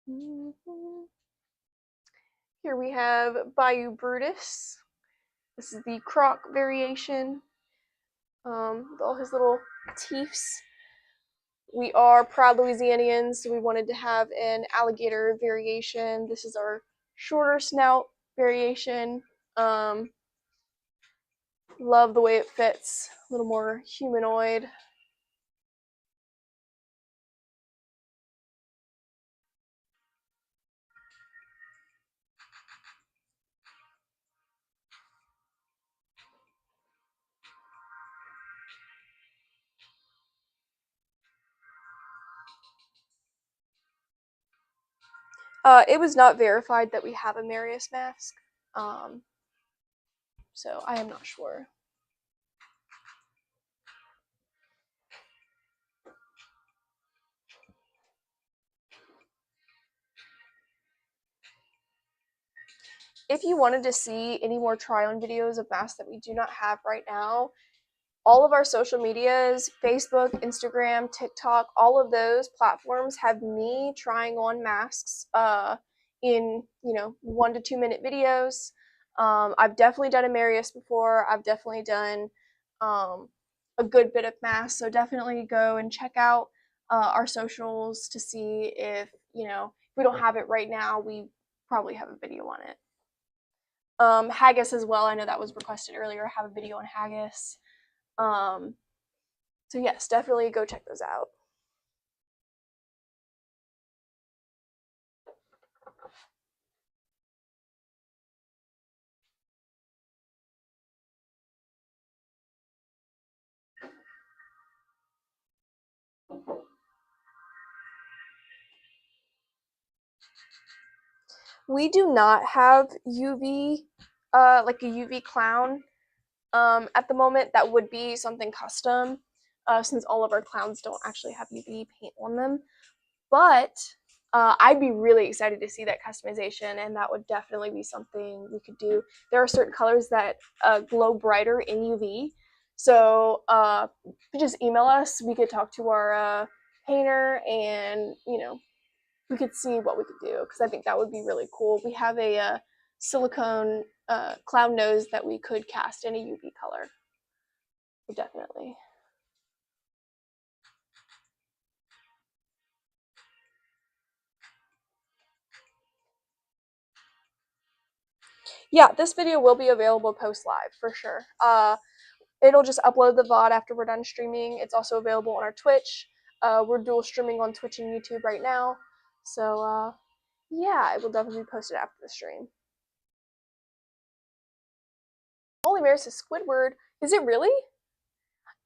Mhm. Here we have Bayou Brutus. This is the croc variation. With all his little teeths. We are proud Louisianians, so we wanted to have an alligator variation. This is our shorter snout variation. Um, love the way it fits, a little more humanoid. It was not verified that we have a Marius mask, um, so I am not sure. If you wanted to see any more try-on videos of masks that we do not have right now, all of our social medias, Facebook, Instagram, TikTok, all of those platforms have me trying on masks in 1 to 2 minute videos. I've definitely done a Marius before. I've definitely done a good bit of masks, so definitely go and check out our socials to see if we don't have it right now, we probably have a video on it. Haggis as well. I know that was requested earlier. I have a video on haggis. Um, so yes, definitely go check those out. We do not have UV, like a UV clown at the moment. That would be something custom, since all of our clowns don't actually have UV paint on them. But I'd be really excited to see that customization, and that would definitely be something we could do. There are certain colors that glow brighter in UV, so if you just email us, we could talk to our painter, and we could see what we could do, because I think that would be really cool. We have a silicone clown nose that we could cast in a UV color. So definitely. Yeah, this video will be available post live for sure. It'll just upload the VOD after we're done streaming. It's also available on our Twitch. We're dual streaming on Twitch and YouTube right now. So yeah, it will definitely be posted after the stream. Holy Mary says Squidward. Is it really?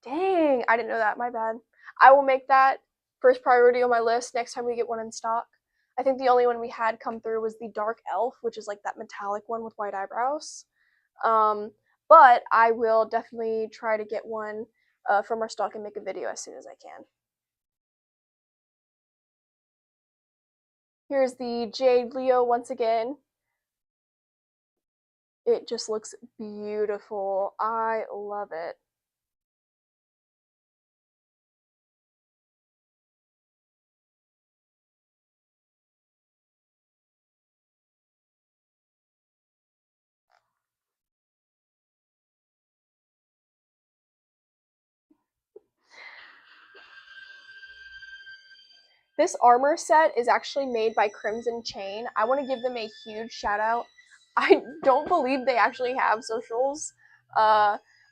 Dang, I didn't know that. My bad. I will make that first priority on my list next time we get one in stock. I think the only one we had come through was the Dark Elf, which is like that metallic one with white eyebrows. But I will definitely try to get one from our stock and make a video as soon as I can. Here's the Jade Leo once again. It just looks beautiful. I love it. This armor set is actually made by Crimson Chain. I want to give them a huge shout out. I don't believe they actually have socials,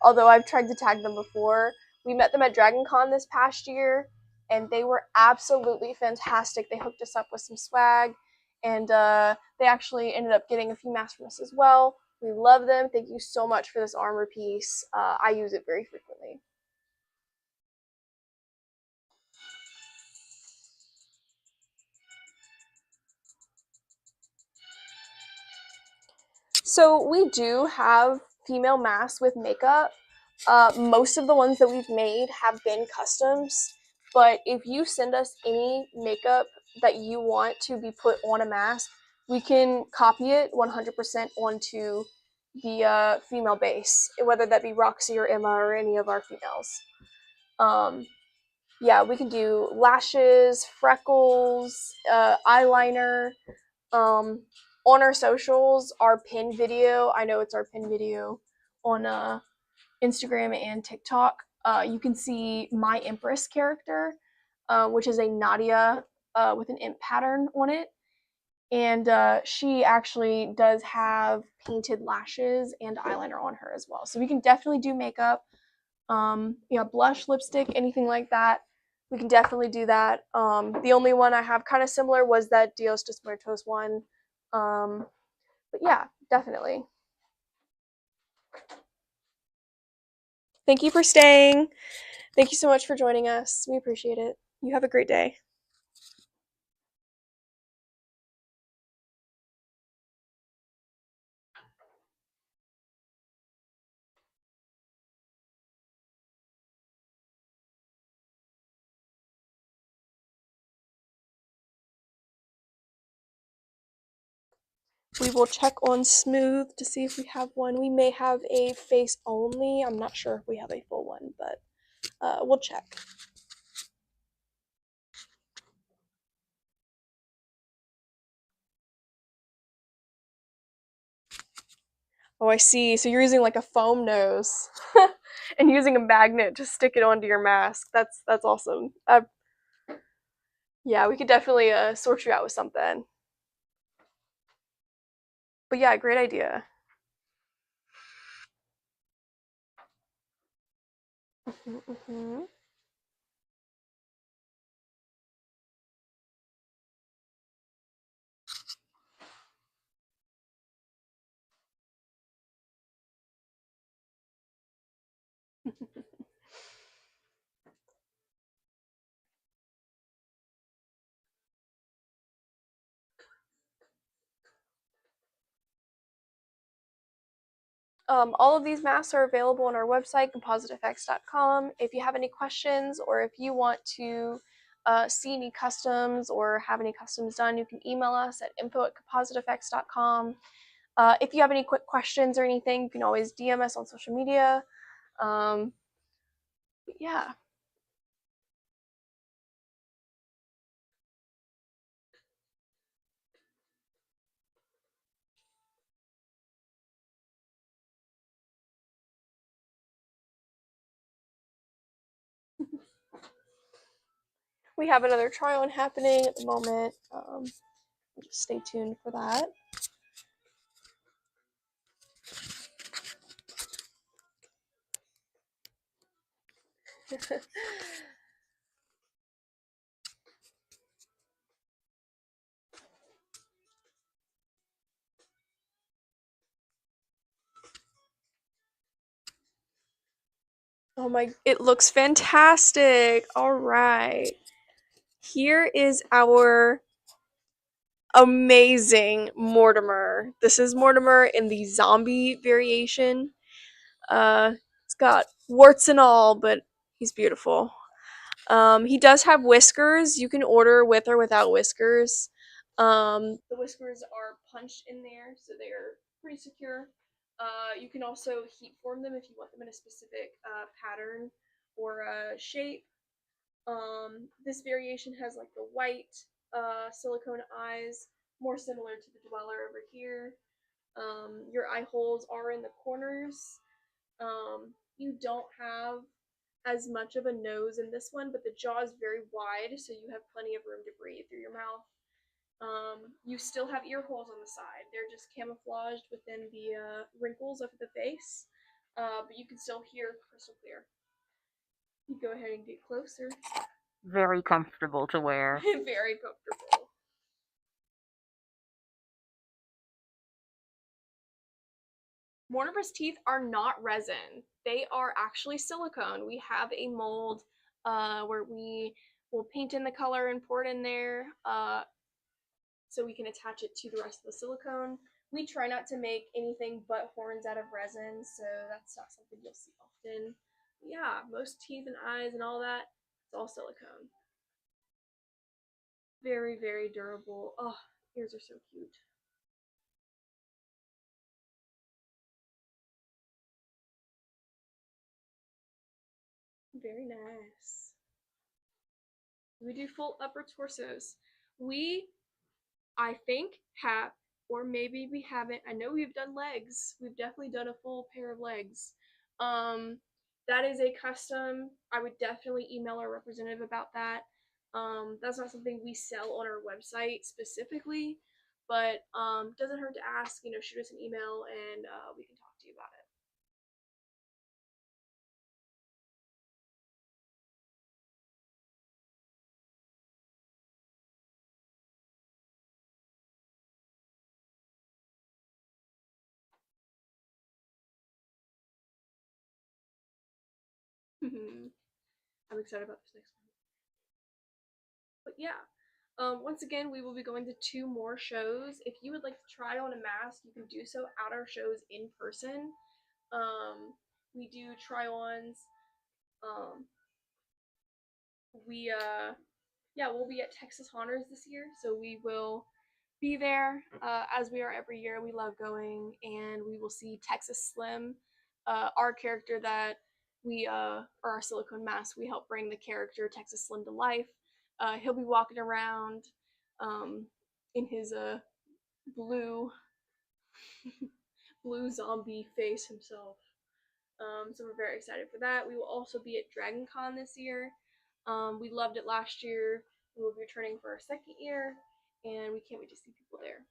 although I've tried to tag them before. We met them at DragonCon this past year, and they were absolutely fantastic. They hooked us up with some swag, and they actually ended up getting a few masks from us as well. We love them. Thank you so much for this armor piece. I use it very frequently. So we do have female masks with makeup. Most of the ones that we've made have been customs, but if you send us any makeup that you want to be put on a mask, we can copy it 100% onto the female base, whether that be Roxy or Emma or any of our females. Yeah, we can do lashes, freckles, eyeliner. On our socials, our pin video, I know it's our pin video on Instagram and TikTok. You can see my Empress character, which is a Nadia with an imp pattern on it. And she actually does have painted lashes and eyeliner on her as well. So we can definitely do makeup, blush, lipstick, anything like that. We can definitely do that. The only one I have kind of similar was that Dios de Muertos one. But yeah, definitely. Thank you for staying. Thank you so much for joining us. We appreciate it. You have a great day. We will check on Smooth to see if we have one. We may have a face only. I'm not sure if we have a full one, but we'll check. Oh, I see. So you're using like a foam nose and using a magnet to stick it onto your mask. That's awesome. Yeah, we could definitely sort you out with something. But yeah, great idea. Mm-hmm. All of these masks are available on our website, compositeffects.com. If you have any questions or if you want to see any customs or have any customs done, you can email us at info@compositeffects.com. If you have any quick questions or anything, you can always DM us on social media. Yeah. We have another try on happening at the moment. Just stay tuned for that. Oh my, it looks fantastic. All right. Here is our amazing Mortimer. This is Mortimer in the zombie variation. It's got warts and all, but he's beautiful. He does have whiskers. You can order with or without whiskers. The whiskers are punched in there, so they're pretty secure. You can also heat form them if you want them in a specific pattern or shape. This variation has like the white silicone eyes, more similar to the Dweller over here. Your eye holes are in the corners. You don't have as much of a nose in this one, but the jaw is very wide, so you have plenty of room to breathe through your mouth. You still have ear holes on the side. They're just camouflaged within the wrinkles of the face, but you can still hear crystal clear. You go ahead and get closer. Very comfortable to wear. Very comfortable. Mortimer's teeth are not resin. They are actually silicone. We have a mold where we will paint in the color and pour it in there so we can attach it to the rest of the silicone. We try not to make anything but horns out of resin, so that's not something you'll see often. But yeah, most teeth and eyes and all that, it's all silicone. Very, very durable. Oh, ears are so cute. Very nice. We do full upper torsos. We, I think, have, or maybe we haven't. I know we've done legs. We've definitely done a full pair of legs. That is a custom. I would definitely email our representative about that. That's not something we sell on our website specifically, but doesn't hurt to ask. You know, shoot us an email and we can talk to you about it. I'm excited about this next one. But yeah, once again, we will be going to 2 more shows. If you would like to try on a mask, you can do so at our shows in person. We do try-ons. Um, we'll be at Texas Haunters this year, so we will be there as we are every year. We love going, and we will see Texas Slim, our character that we or our silicone mask. We help bring the character Texas Slim to life. He'll be walking around in his blue blue zombie face himself. So we're very excited for that. We will also be at Dragon Con this year. We loved it last year. We will be returning for our second year, and we can't wait to see people there.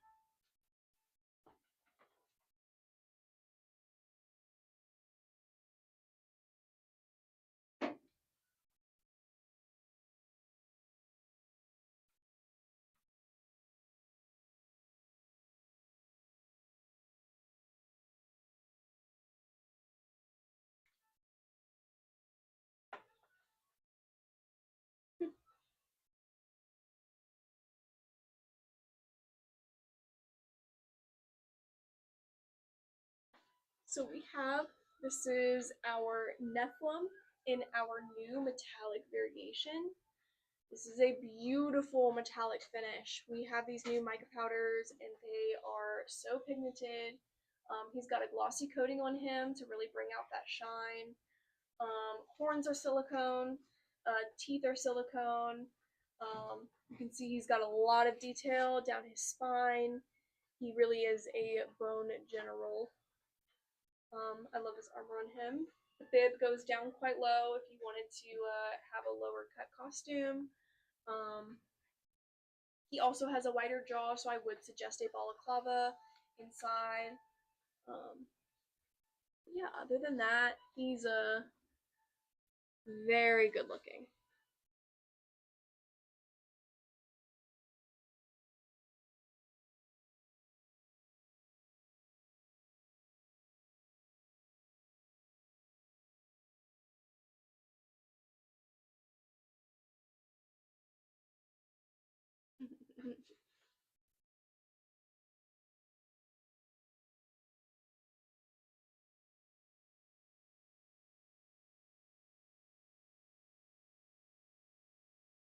So we have, this is our Nephilim in our new metallic variation. This is a beautiful metallic finish. We have these new mica powders and they are so pigmented. He's got a glossy coating on him to really bring out that shine. Horns are silicone, teeth are silicone. You can see he's got a lot of detail down his spine. He really is a bone general. I love his armor on him. The bib goes down quite low if you wanted to have a lower cut costume. He also has a wider jaw, so I would suggest a balaclava inside. Yeah, other than that, he's very good looking.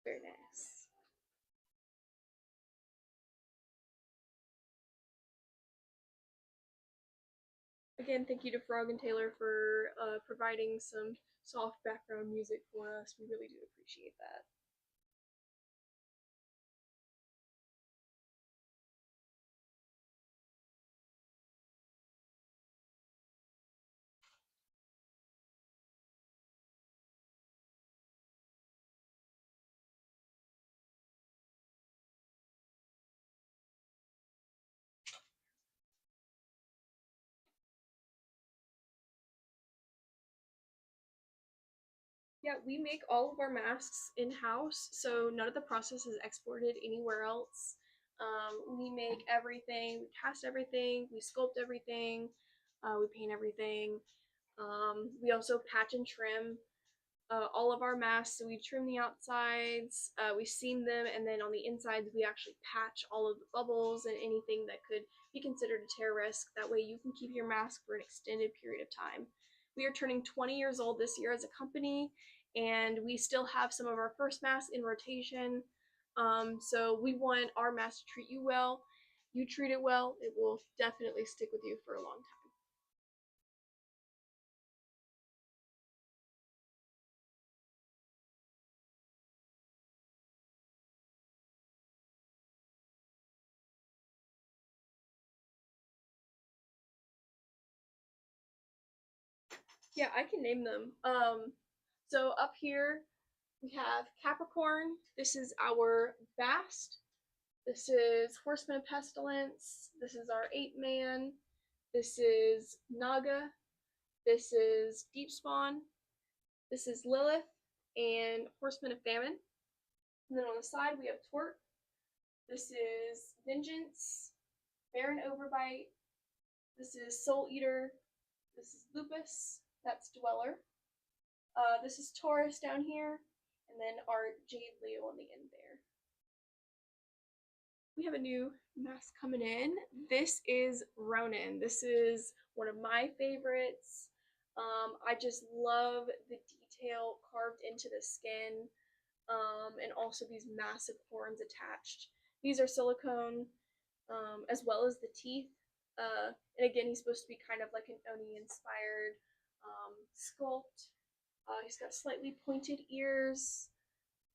Very nice. Again, thank you to Frog and Taylor for providing some soft background music for us. We really do appreciate that. Yeah, we make all of our masks in-house, so none of the process is exported anywhere else. We make everything, we cast everything, we sculpt everything, we paint everything. We also patch and trim all of our masks. So we trim the outsides, we seam them, and then on the insides we actually patch all of the bubbles and anything that could be considered a tear risk. That way you can keep your mask for an extended period of time. We are turning 20 years old this year as a company, and we still have some of our first masks in rotation. So we want our mask to treat you well. You treat it well, it will definitely stick with you for a long time. Yeah, I can name them. So up here we have Capricorn. This is our Bast. This is Horseman of Pestilence. This is our Ape Man. This is Naga. This is Deep Spawn. This is Lilith and Horseman of Famine. And then on the side we have Tort. This is Vengeance, Baron Overbite. This is Soul Eater. This is Lupus. That's Dweller. This is Taurus down here, and then our Jade Leo on the end there. We have a new mask coming in. This is Ronin. This is one of my favorites. I just love the detail carved into the skin, and also these massive horns attached. These are silicone, as well as the teeth. And again, he's supposed to be kind of like an Oni-inspired sculpt. He's got slightly pointed ears,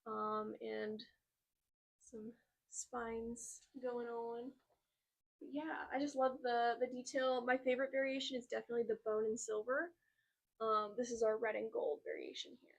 and some spines going on. But yeah, I just love the detail. My favorite variation is definitely the bone and silver. This is our red and gold variation here.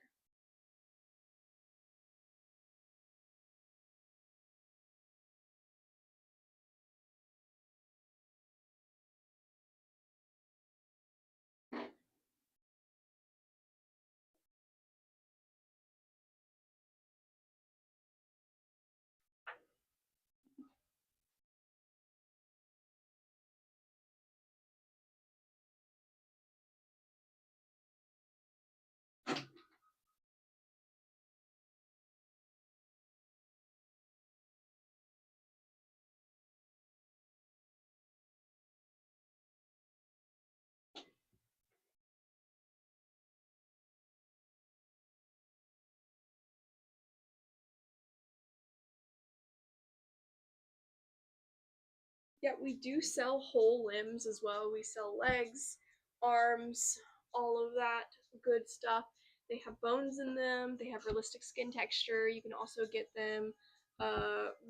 Yeah, we do sell whole limbs as well. We sell legs, arms, all of that good stuff. They have bones in them. They have realistic skin texture. You can also get them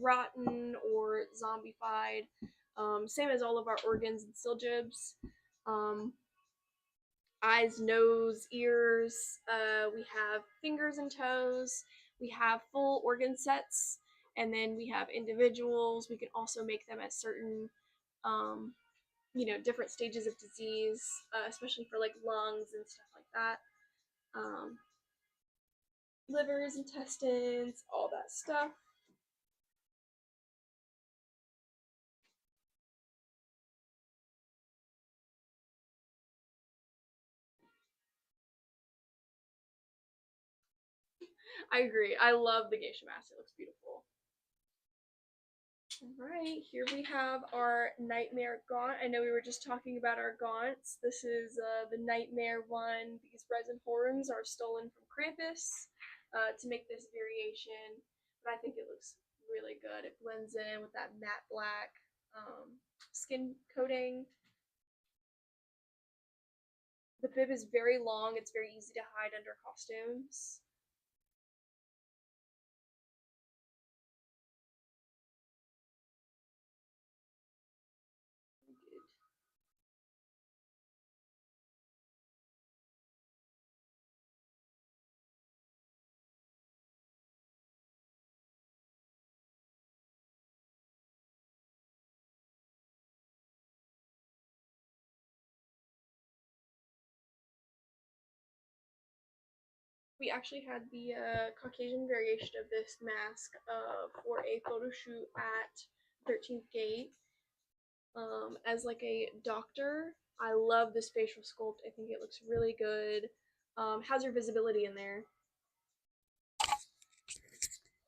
rotten or zombified. Same as all of our organs and still jibs. Um, eyes, nose, ears. We have fingers and toes. We have full organ sets, and then we have individuals. We can also make them at certain, um, different stages of disease, especially for like lungs and stuff like that. Um, Livers, intestines, all that stuff. I agree. I love the geisha mask. It looks beautiful. All right, here we have our Nightmare Gaunt. I know we were just talking about our gaunts. This is the Nightmare one. These resin horns are stolen from Krampus to make this variation, but I think it looks really good. It blends in with that matte black skin coating. The bib is very long. It's very easy to hide under costumes. We actually had the Caucasian variation of this mask for a photo shoot at 13th Gate as like a doctor. I love this facial sculpt. I think it looks really good. How's your visibility in there?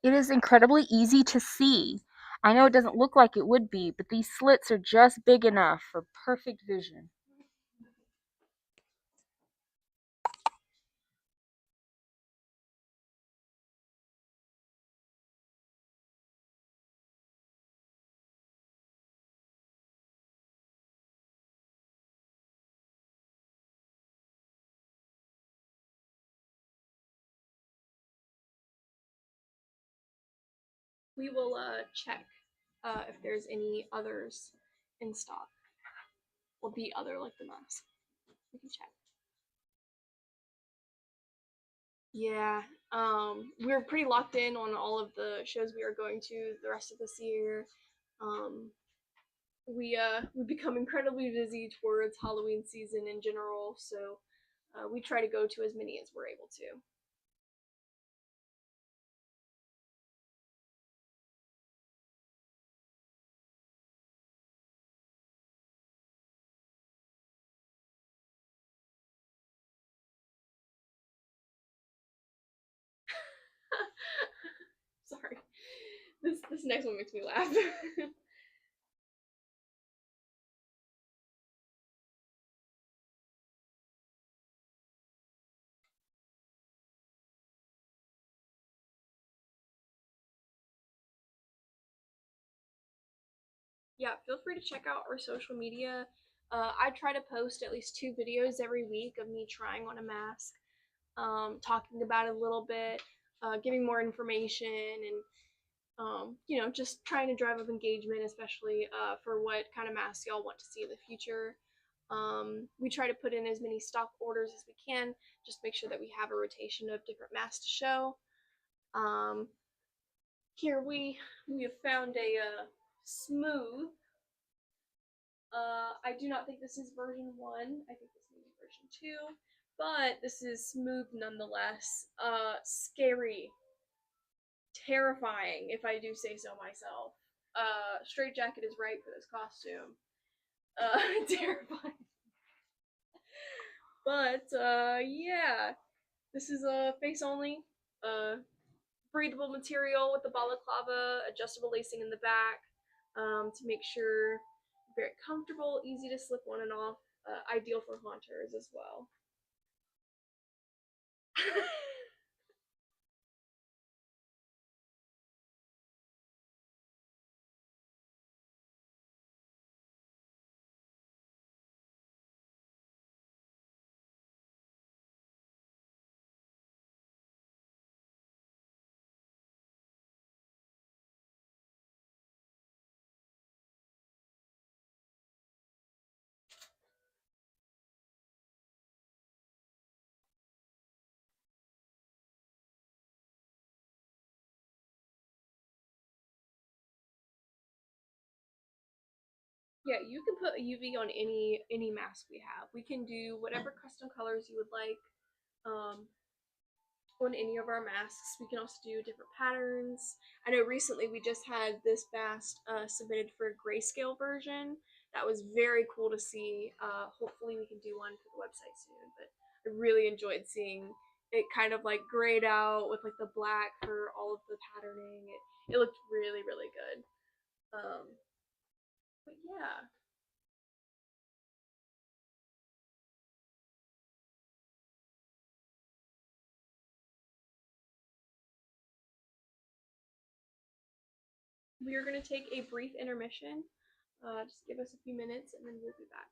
It is incredibly easy to see. I know it doesn't look like it would be, but these slits are just big enough for perfect vision. We will check if there's any others in stock. Well, the other like the mask. We can check. Yeah, we're pretty locked in on all of the shows we are going to the rest of this year. Um, we become incredibly busy towards Halloween season in general, so we try to go to as many as we're able to. Sorry, this next one makes me laugh. Yeah, feel free to check out our social media. I try to post at least 2 videos every week of me trying on a mask, talking about it a little bit, giving more information, and just trying to drive up engagement, especially for what kind of masks y'all want to see in the future. We try to put in as many stock orders as we can, just make sure that we have a rotation of different masks to show. Um, Here we have found a smooth. I do not think this is version 1. I think this may be version 2, but this is smooth nonetheless. Scary, terrifying, if I do say so myself. Straight Jacket is right for this costume. Terrifying. But yeah, this is a face only. Breathable material with the balaclava, adjustable lacing in the back to make sure very comfortable, easy to slip on and off. Ideal for haunters as well. Yeah, you can put a UV on any mask we have. We can do whatever custom colors you would like um, on any of our masks. We can also do different patterns. I know recently we just had this mask submitted for a grayscale version. That was very cool to see. Hopefully we can do one for the website soon. But I really enjoyed seeing it kind of like grayed out with like the black for all of the patterning. It looked really really good. Um, but yeah. We are going to take a brief intermission. Just give us a few minutes and then we'll be back.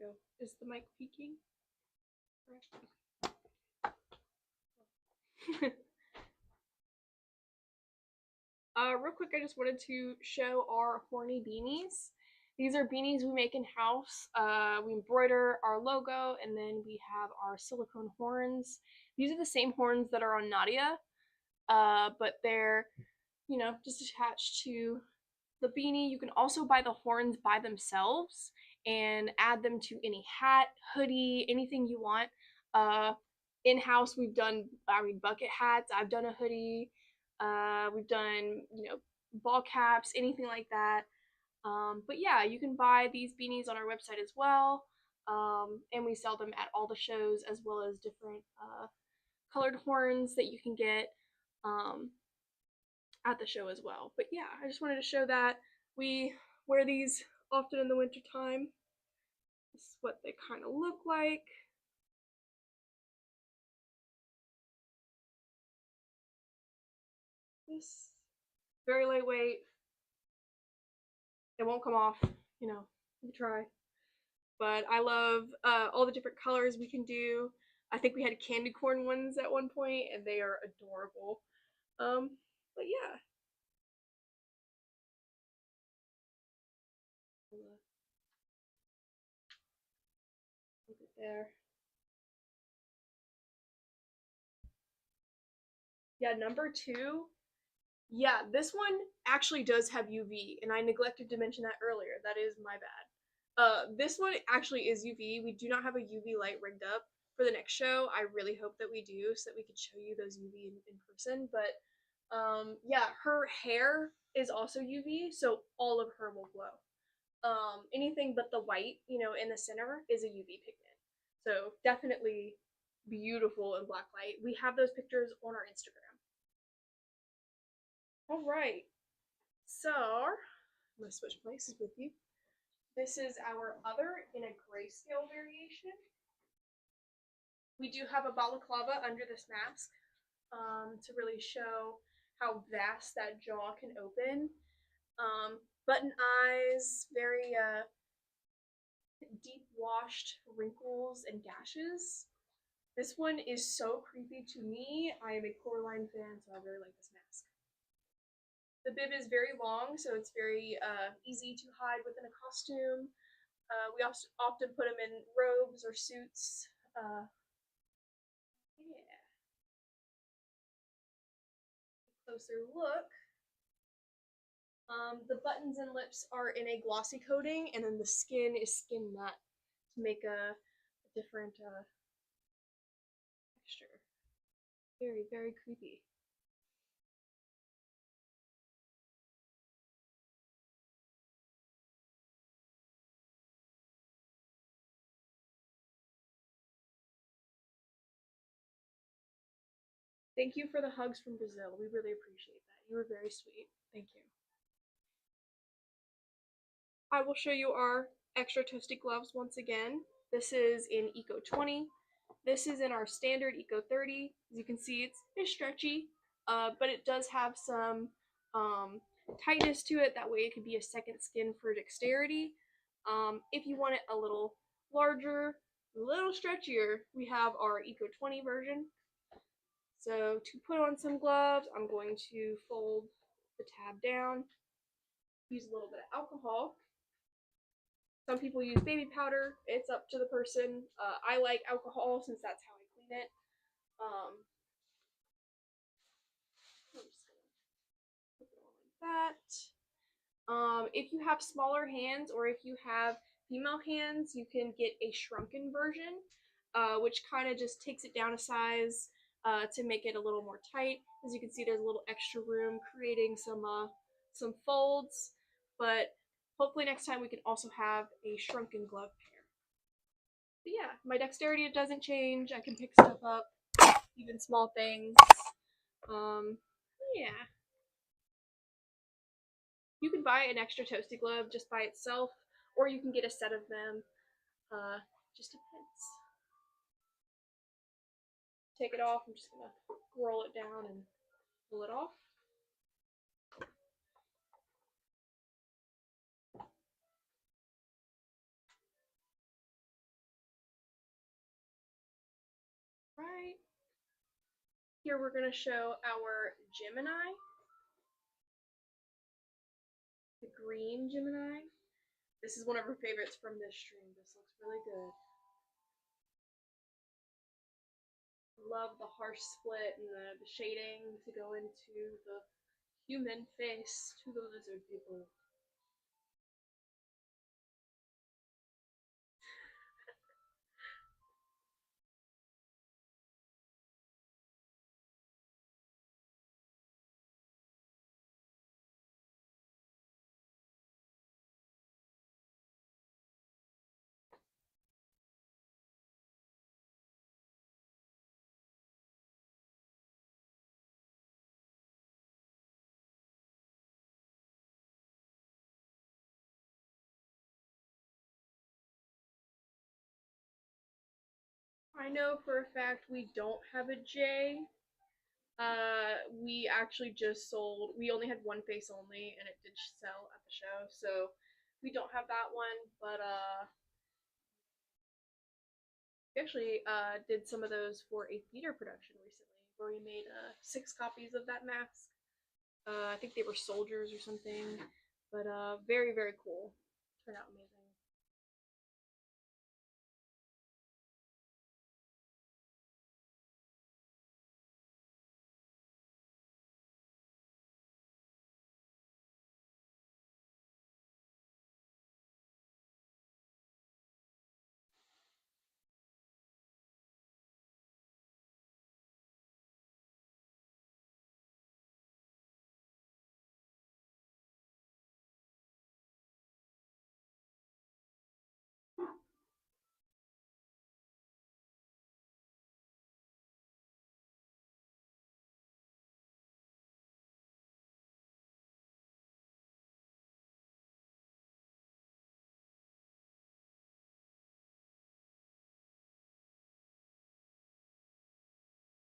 go. Is the mic peaking? Real quick, I just wanted to show our horny beanies. These are beanies we make in-house. We embroider our logo, and then we have our silicone horns. These are the same horns that are on Nadia, but they're, you know, just attached to the beanie. You can also buy the horns by themselves and add them to any hat, hoodie, anything you want. In-house, we've done, bucket hats. I've done a hoodie. We've done, you know, ball caps, anything like that. But yeah, you can buy these beanies on our website as well. And we sell them at all the shows, as well as different colored horns that you can get at the show as well. But yeah, I just wanted to show that we wear these often in the winter time. This is what they kind of look like. This very lightweight. It won't come off, you know, you try. But I love all the different colors we can do. I think we had candy corn ones at one point, and they are adorable. But yeah. Look at there. Yeah, number 2. Yeah, this one actually does have UV, and I neglected to mention that earlier. That is my bad. This one actually is UV. We do not have a UV light rigged up for the next show. I really hope that we do, so that we could show you those UV in person. But yeah, her hair is also UV, so all of her will glow. Anything but the white, you know, in the center is a UV pigment. So definitely beautiful in black light. We have those pictures on our Instagram. All right, so I'm gonna switch places with you. This is our other in a grayscale variation. We do have a balaclava under this mask to really show how vast that jaw can open. Button eyes, very deep washed wrinkles and gashes. This one is so creepy to me. I am a Coraline fan, so I really like this mask. The bib is very long, so it's very easy to hide within a costume. We also often put them in robes or suits. Yeah. Closer look. The buttons and lips are in a glossy coating, and then the skin is skin matte to make a different texture. Very, very creepy. Thank you for the hugs from Brazil. We really appreciate that. You were very sweet. Thank you. I will show you our extra toasty gloves once again. This is in Eco 20. This is in our standard Eco 30. As you can see, it's stretchy, but it does have some tightness to it. That way it could be a second skin for dexterity. If you want it a little larger, a little stretchier, we have our Eco 20 version. So to put on some gloves, I'm going to fold the tab down, use a little bit of alcohol. Some people use baby powder. It's up to the person. I like alcohol since that's how I clean it. I'm just gonna put it on like that. If you have smaller hands or if you have female hands, you can get a shrunken version, which kind of just takes it down a size to make it a little more tight. As you can see, there's a little extra room, creating some folds. But hopefully next time we can also have a shrunken glove pair. But yeah, my dexterity, it doesn't change. I can pick stuff up, even small things. Yeah. You can buy an extra toasty glove just by itself, or you can get a set of them. Just depends. Take it off. I'm just gonna roll it down and pull it off. Here we're going to show our Gemini, the green Gemini. This is one of her favorites from this stream. This looks really good. Love the harsh split and the shading to go into the human face to the lizard people. I know for a fact we don't have a J. We actually just sold, we only had one face only and it did sell at the show, so we don't have that one, but we actually did some of those for a theater production recently where we made 6 copies of that mask. I think they were soldiers or something, but very, very cool. Turned out amazing.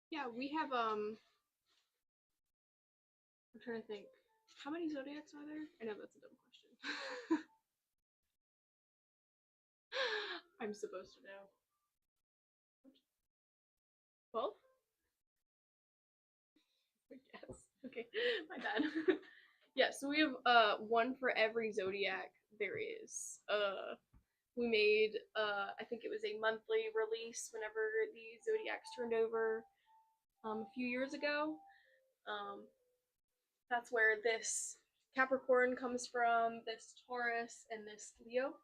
Yeah, we have I'm trying to think. How many zodiacs are there? I know that's a dumb question. I'm supposed to know. 12? I guess. Okay, my bad. Yeah, so we have one for every zodiac there is. We made I think it was a monthly release whenever the zodiacs turned over a few years ago. Um, that's where this Capricorn comes from, this Taurus, and this Leo.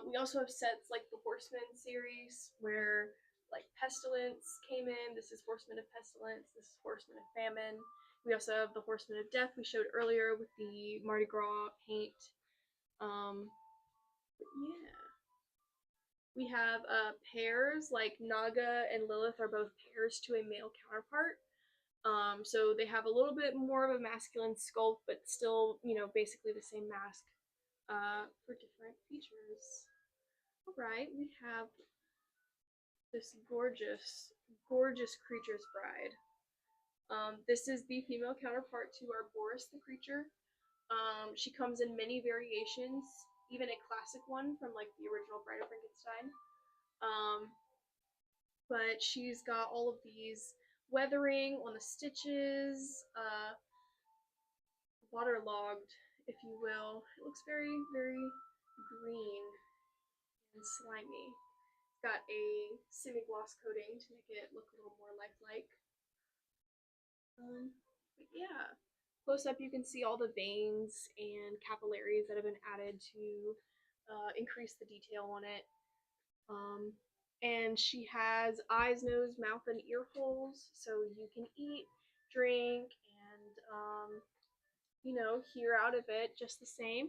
We also have sets like the Horseman series where like Pestilence came in. This is Horseman of Pestilence. This is Horseman of Famine. We also have the Horseman of Death we showed earlier with the Mardi Gras paint. But yeah. We have pairs like Naga and Lilith are both pairs to a male counterpart. So they have a little bit more of a masculine sculpt, but still, you know, basically the same mask for different features. All right, we have this gorgeous, gorgeous Creature's Bride. This is the female counterpart to our Boris the Creature. She comes in many variations, even a classic one from like the original Bride of Frankenstein. But she's got all of these weathering on the stitches, waterlogged, if you will. It looks very, very green and slimy. It's got a semi-gloss coating to make it look a little more lifelike. But yeah, close up you can see all the veins and capillaries that have been added to increase the detail on it. And she has eyes, nose, mouth, and ear holes, so you can eat, drink, and you know, hear out of it just the same.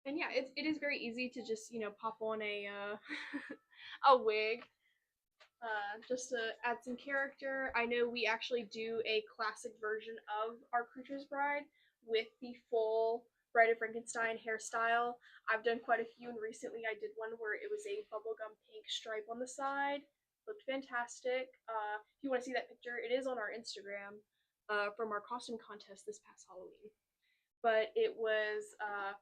And yeah, it is very easy to just, you know, pop on a a wig just to add some character. I know we actually do a classic version of our Creature's Bride with the full Bride of Frankenstein hairstyle. I've done quite a few, and recently I did one where it was a bubblegum pink stripe on the side. Looked fantastic. If you want to see that picture, it is on our Instagram from our costume contest this past Halloween. But it was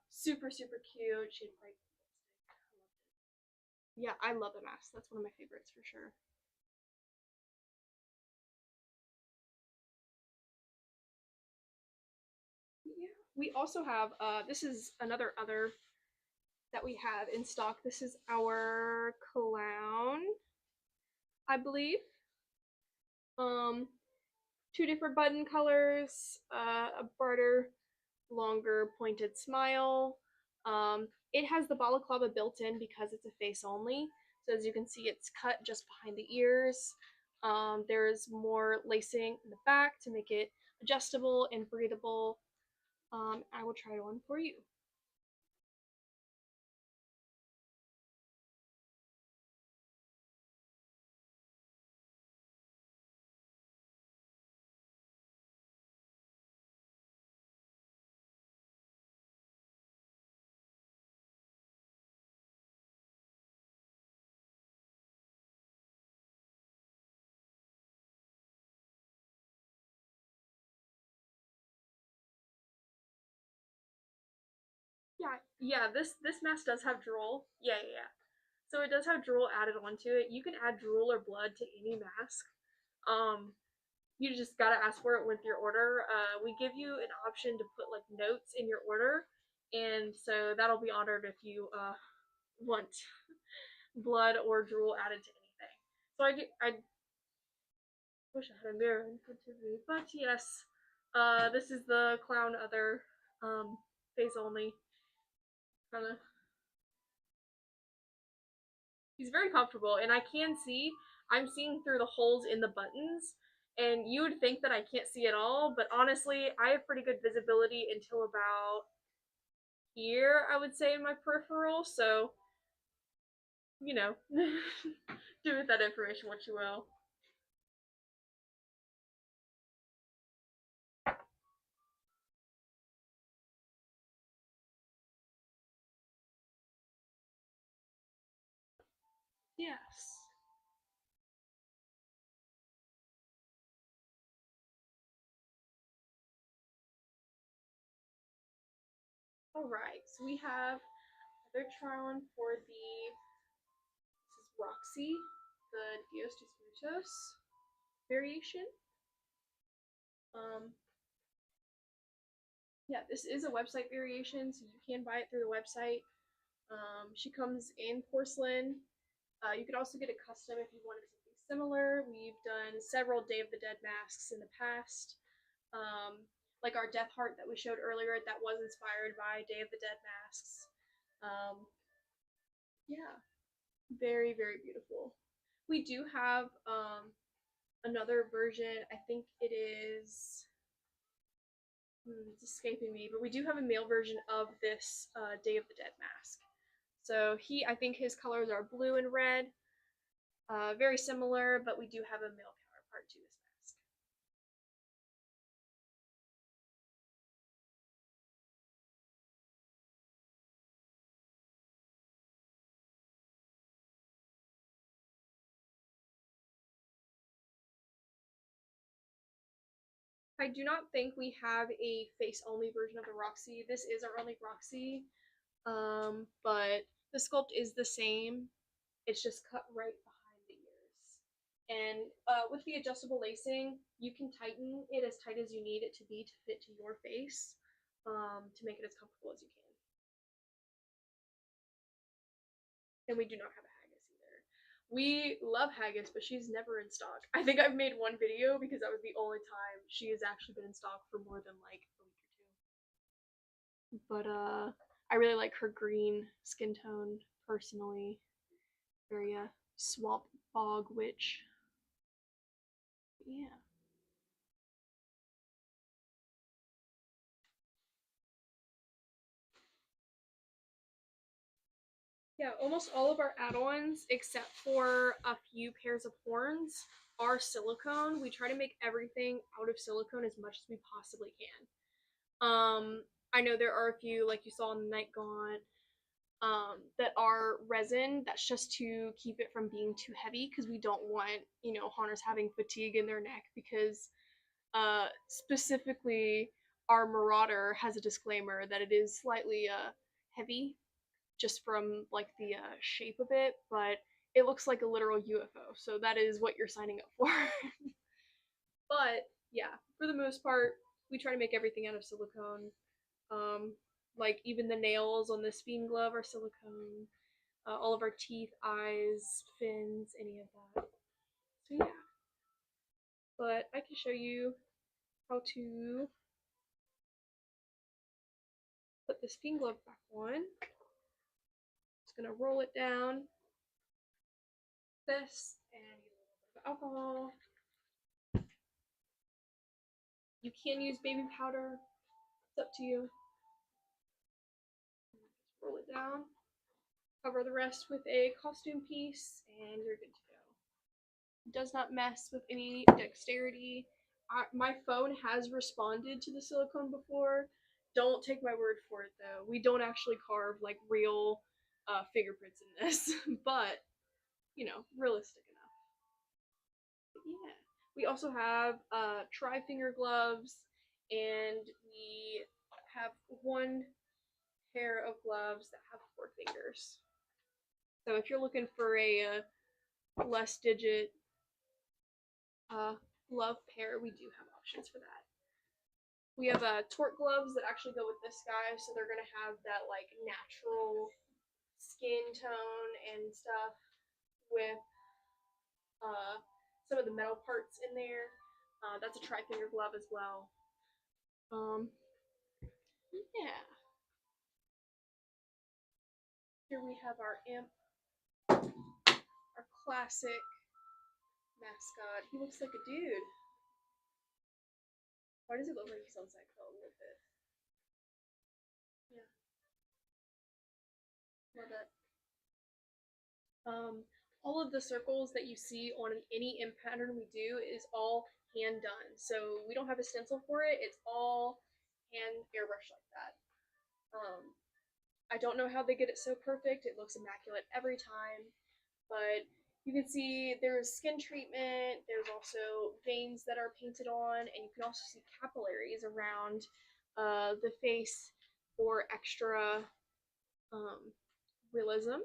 super, super cute. She had bright lipstick. I loved it. Yeah, I love the mask. That's one of my favorites for sure. Yeah. We also have this is another other that we have in stock. This is our clown, I believe. Um, two different button colors, a brighter, longer pointed smile. It has the balaclava built in because it's a face only. So as you can see, it's cut just behind the ears. There's more lacing in the back to make it adjustable and breathable. I will try one for you. Yeah. This mask does have drool. Yeah. So it does have drool added onto it. You can add drool or blood to any mask. Um, you just gotta ask for it with your order. We give you an option to put like notes in your order, and so that'll be honored if you want blood or drool added to anything. So I wish I had a mirror in front of me, but yes, this is the clown other face only kind of. He's very comfortable, and I can see. I'm seeing through the holes in the buttons, and you would think that I can't see at all, but honestly, I have pretty good visibility until about here, I would say, in my peripheral. So, you know, do with that information what you will. Yes. All right. So we have another Tron for this is Roxy, the Dios dos Muertos variation. Um, yeah, this is a website variation, so you can buy it through the website. She comes in porcelain. You could also get a custom if you wanted something similar. We've done several Day of the Dead masks in the past. Like our Death Heart that we showed earlier, that was inspired by Day of the Dead masks. Um, yeah, very, very beautiful. We do have another version. I think it is. It's escaping me, but we do have a male version of this Day of the Dead mask. So I think his colors are blue and red, very similar, but we do have a male counterpart to this mask. I do not think we have a face-only version of the Roxy. This is our only Roxy, but the sculpt is the same. It's just cut right behind the ears. And with the adjustable lacing, you can tighten it as tight as you need it to be to fit to your face, to make it as comfortable as you can. And we do not have a haggis either. We love haggis, but she's never in stock. I think I've made one video because that was the only time she has actually been in stock for more than like a week or two. But I really like her green skin tone personally. Very swamp bog witch. Yeah. Yeah, almost all of our add-ons, except for a few pairs of horns, are silicone. We try to make everything out of silicone as much as we possibly can. I know there are a few, like you saw in the Night Gaunt, that are resin. That's just to keep it from being too heavy because we don't want, hunters having fatigue in their neck because specifically our Marauder has a disclaimer that it is slightly heavy just from like the shape of it, but it looks like a literal UFO. So that is what you're signing up for. But yeah, for the most part, we try to make everything out of silicone. Um, like even the nails on the Speen glove are silicone. All of our teeth, eyes, fins, any of that. So yeah, but I can show you how to put the Speen glove back on. Just gonna roll it down. This and a little bit of alcohol. You can use baby powder. It's up to you. Just roll it down. Cover the rest with a costume piece, and you're good to go. It does not mess with any dexterity. My phone has responded to the silicone before. Don't take my word for it though. We don't actually carve like real fingerprints in this, but you know, realistic enough. But yeah. We also have tri-finger gloves, and we have one pair of gloves that have 4 fingers. So if you're looking for a less digit glove pair, we do have options for that. We have torque gloves that actually go with this guy, so they're gonna have that like natural skin tone and stuff with some of the metal parts in there. That's a tri-finger glove as well. Yeah. Here we have our imp, our classic mascot. He looks like a dude. Why does it look like he's on Seinfeld a little bit? Yeah. Love it. All of the circles that you see on any imp pattern we do is all hand done. So we don't have a stencil for it. It's all hand airbrush like that. I don't know how they get it so perfect. It looks immaculate every time. But you can see there's skin treatment. There's also veins that are painted on. And you can also see capillaries around the face for extra realism.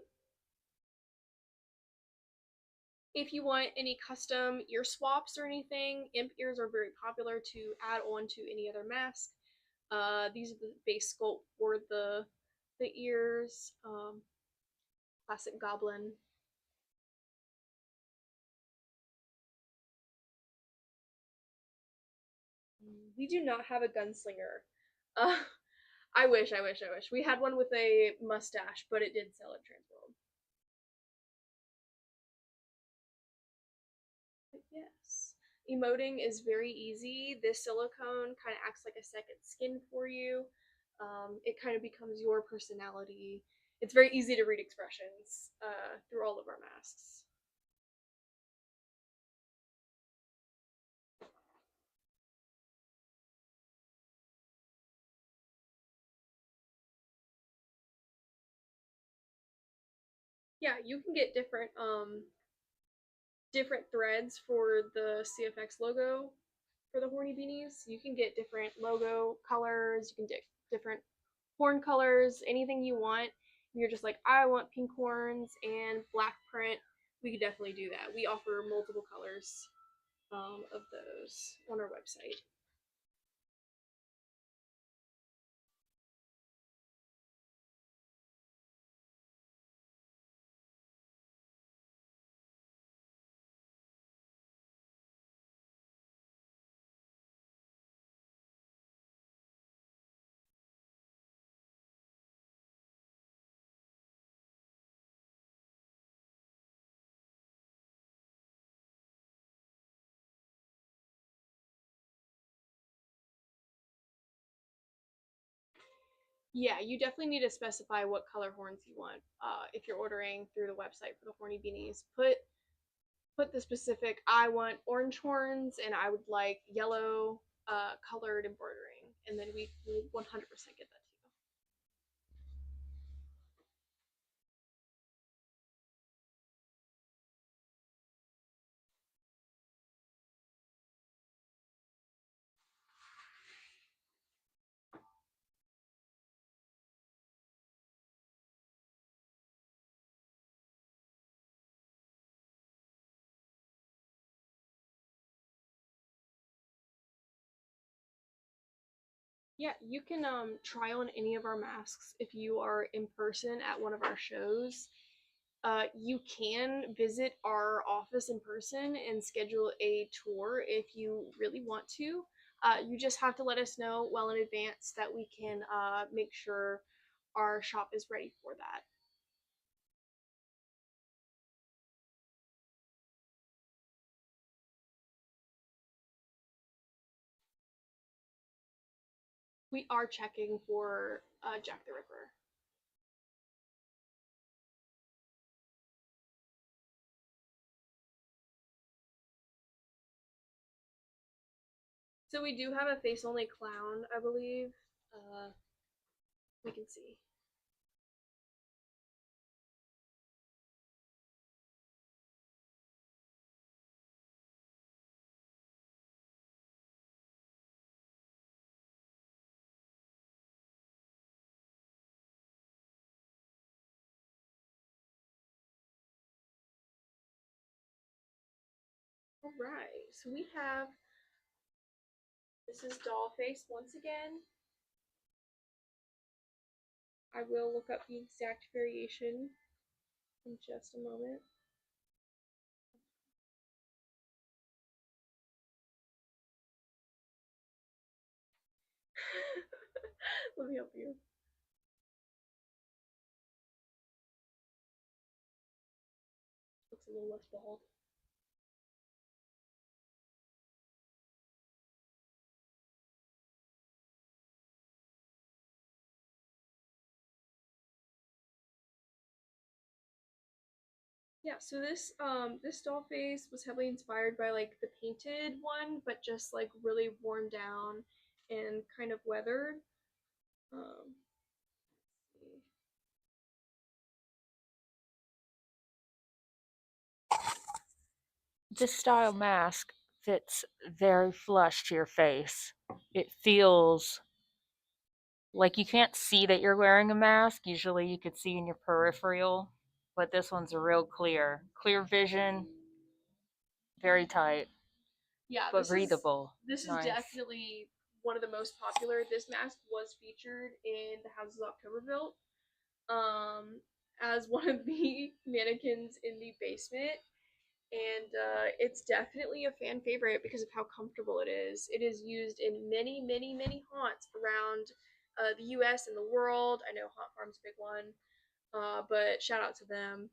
If you want any custom ear swaps or anything, imp ears are very popular to add on to any other mask. These are the base sculpt for the ears. Classic goblin. We do not have a gunslinger. Uh, I wish. We had one with a mustache, but it did sell at Transworld. But yes. Emoting is very easy. This silicone kind of acts like a second skin for you. It kind of becomes your personality. It's very easy to read expressions through all of our masks. Yeah, you can get different different threads for the CFX logo for the horny beanies. You can get different logo colors. You can get different horn colors, anything you want. If you're just like, I want pink horns and black print, we could definitely do that. We offer multiple colors of those on our website. Yeah, you definitely need to specify what color horns you want. If you're ordering through the website for the horny beanies, put the specific. I want orange horns, and I would like yellow colored embroidering, and then we will 100% get that to you. Yeah, you can try on any of our masks if you are in person at one of our shows. You can visit our office in person and schedule a tour if you really want to. You just have to let us know well in advance that we can make sure our shop is ready for that. We are checking for Jack the Ripper. So we do have a face only clown, I believe. Uh, we can see. All right, so we have this is Dollface once again. I will look up the exact variation in just a moment. Let me help you. Looks a little less bald. Yeah, so this doll face was heavily inspired by like the painted one, but just like really worn down and kind of weathered. Um, This style mask fits very flush to your face. It feels like you can't see that you're wearing a mask. Usually you could see in your peripheral, but this one's real clear. Clear vision, very tight, yeah, but breathable. this is Nice. definitely one of the most popular. This mask was featured in the Houses October as one of the mannequins in the basement. And it's definitely a fan favorite because of how comfortable it is. It is used in many, many, many haunts around the U.S. and the world. I know Haunt Farm's a big one, but shout out to them.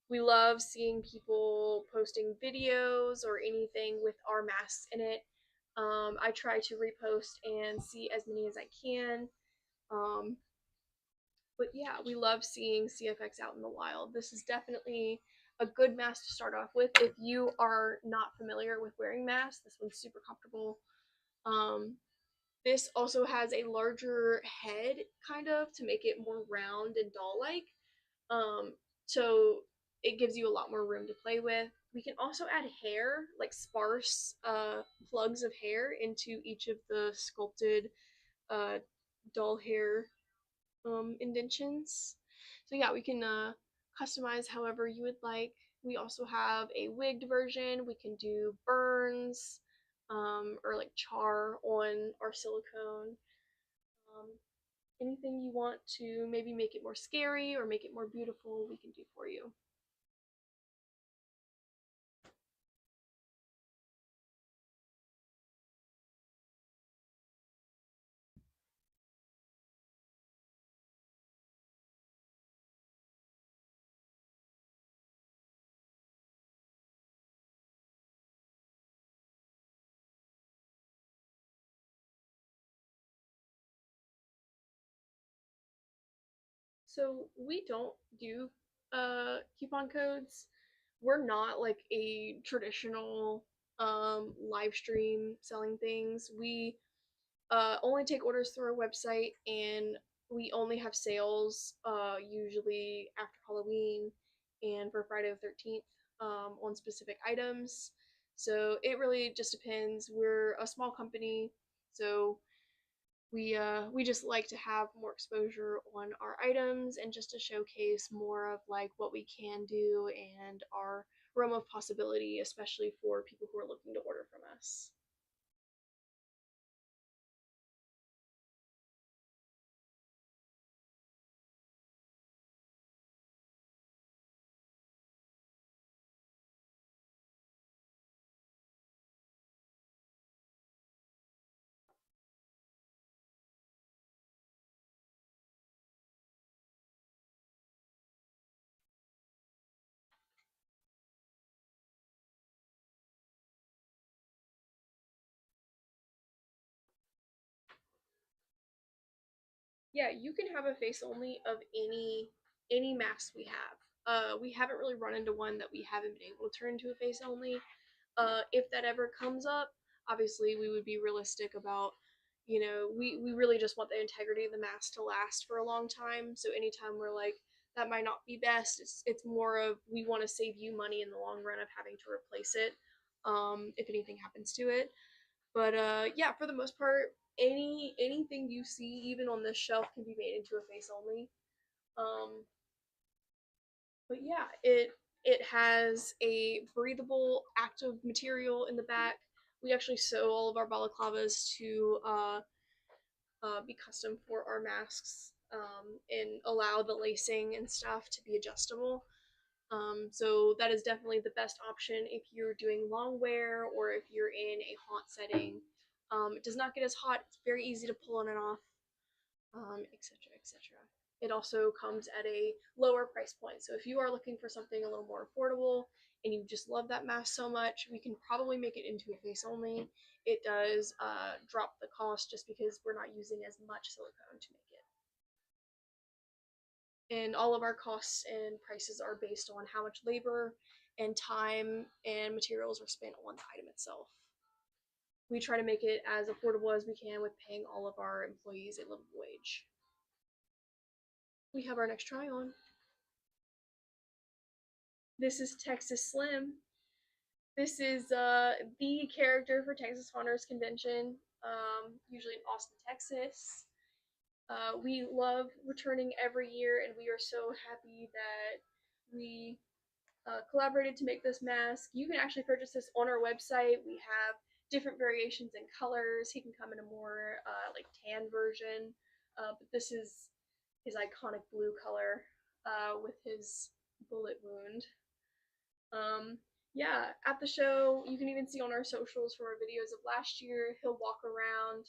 We love seeing people posting videos or anything with our masks in it. I try to repost and see as many as I can. Um, but yeah, we love seeing CFX out in the wild. This is definitely a good mask to start off with. If you are not familiar with wearing masks, this one's super comfortable. Um, this also has a larger head, kind of, to make it more round and doll-like. So it gives you a lot more room to play with. We can also add hair, like sparse plugs of hair into each of the sculpted uh, doll hair indentions. So yeah, we can customize however you would like. We also have a wigged version. We can do burns or like char on our silicone. Um, Anything you want to maybe make it more scary or make it more beautiful, we can do for you. So we don't do coupon codes. We're not like a traditional live stream selling things. We only take orders through our website, and we only have sales usually after Halloween and for Friday the 13th on specific items. So it really just depends. We're a small company, so we just like to have more exposure on our items and just to showcase more of like what we can do and our realm of possibility, especially for people who are looking to order from us. Yeah, you can have a face only of any mask we have. We haven't really run into one that we haven't been able to turn into a face only. If that ever comes up, obviously we would be realistic about, we really just want the integrity of the mask to last for a long time. So anytime we're like, that might not be best, it's more of we want to save you money in the long run of having to replace it, if anything happens to it. But yeah, for the most part, anything you see, even on this shelf, can be made into a face only. Um, but yeah, it has a breathable, active material in the back. We actually sew all of our balaclavas to be custom for our masks, and allow the lacing and stuff to be adjustable. So that is definitely the best option if you're doing long wear or if you're in a hot setting. It does not get as hot. It's very easy to pull on and off, etc., etc. It also comes at a lower price point. So if you are looking for something a little more affordable and you just love that mask so much, we can probably make it into a face only. It does drop the cost just because we're not using as much silicone to make it. And all of our costs and prices are based on how much labor and time and materials are spent on the item itself. We try to make it as affordable as we can with paying all of our employees a livable wage. We have our next try on. This is Texas Slim. This is the character for Texas Honors Convention, usually in Austin, Texas. We love returning every year, and we are so happy that we collaborated to make this mask. You can actually purchase this on our website. We have different variations in colors. He can come in a more like tan version, but this is his iconic blue color with his bullet wound. Yeah, at the show, you can even see on our socials from our videos of last year, he'll walk around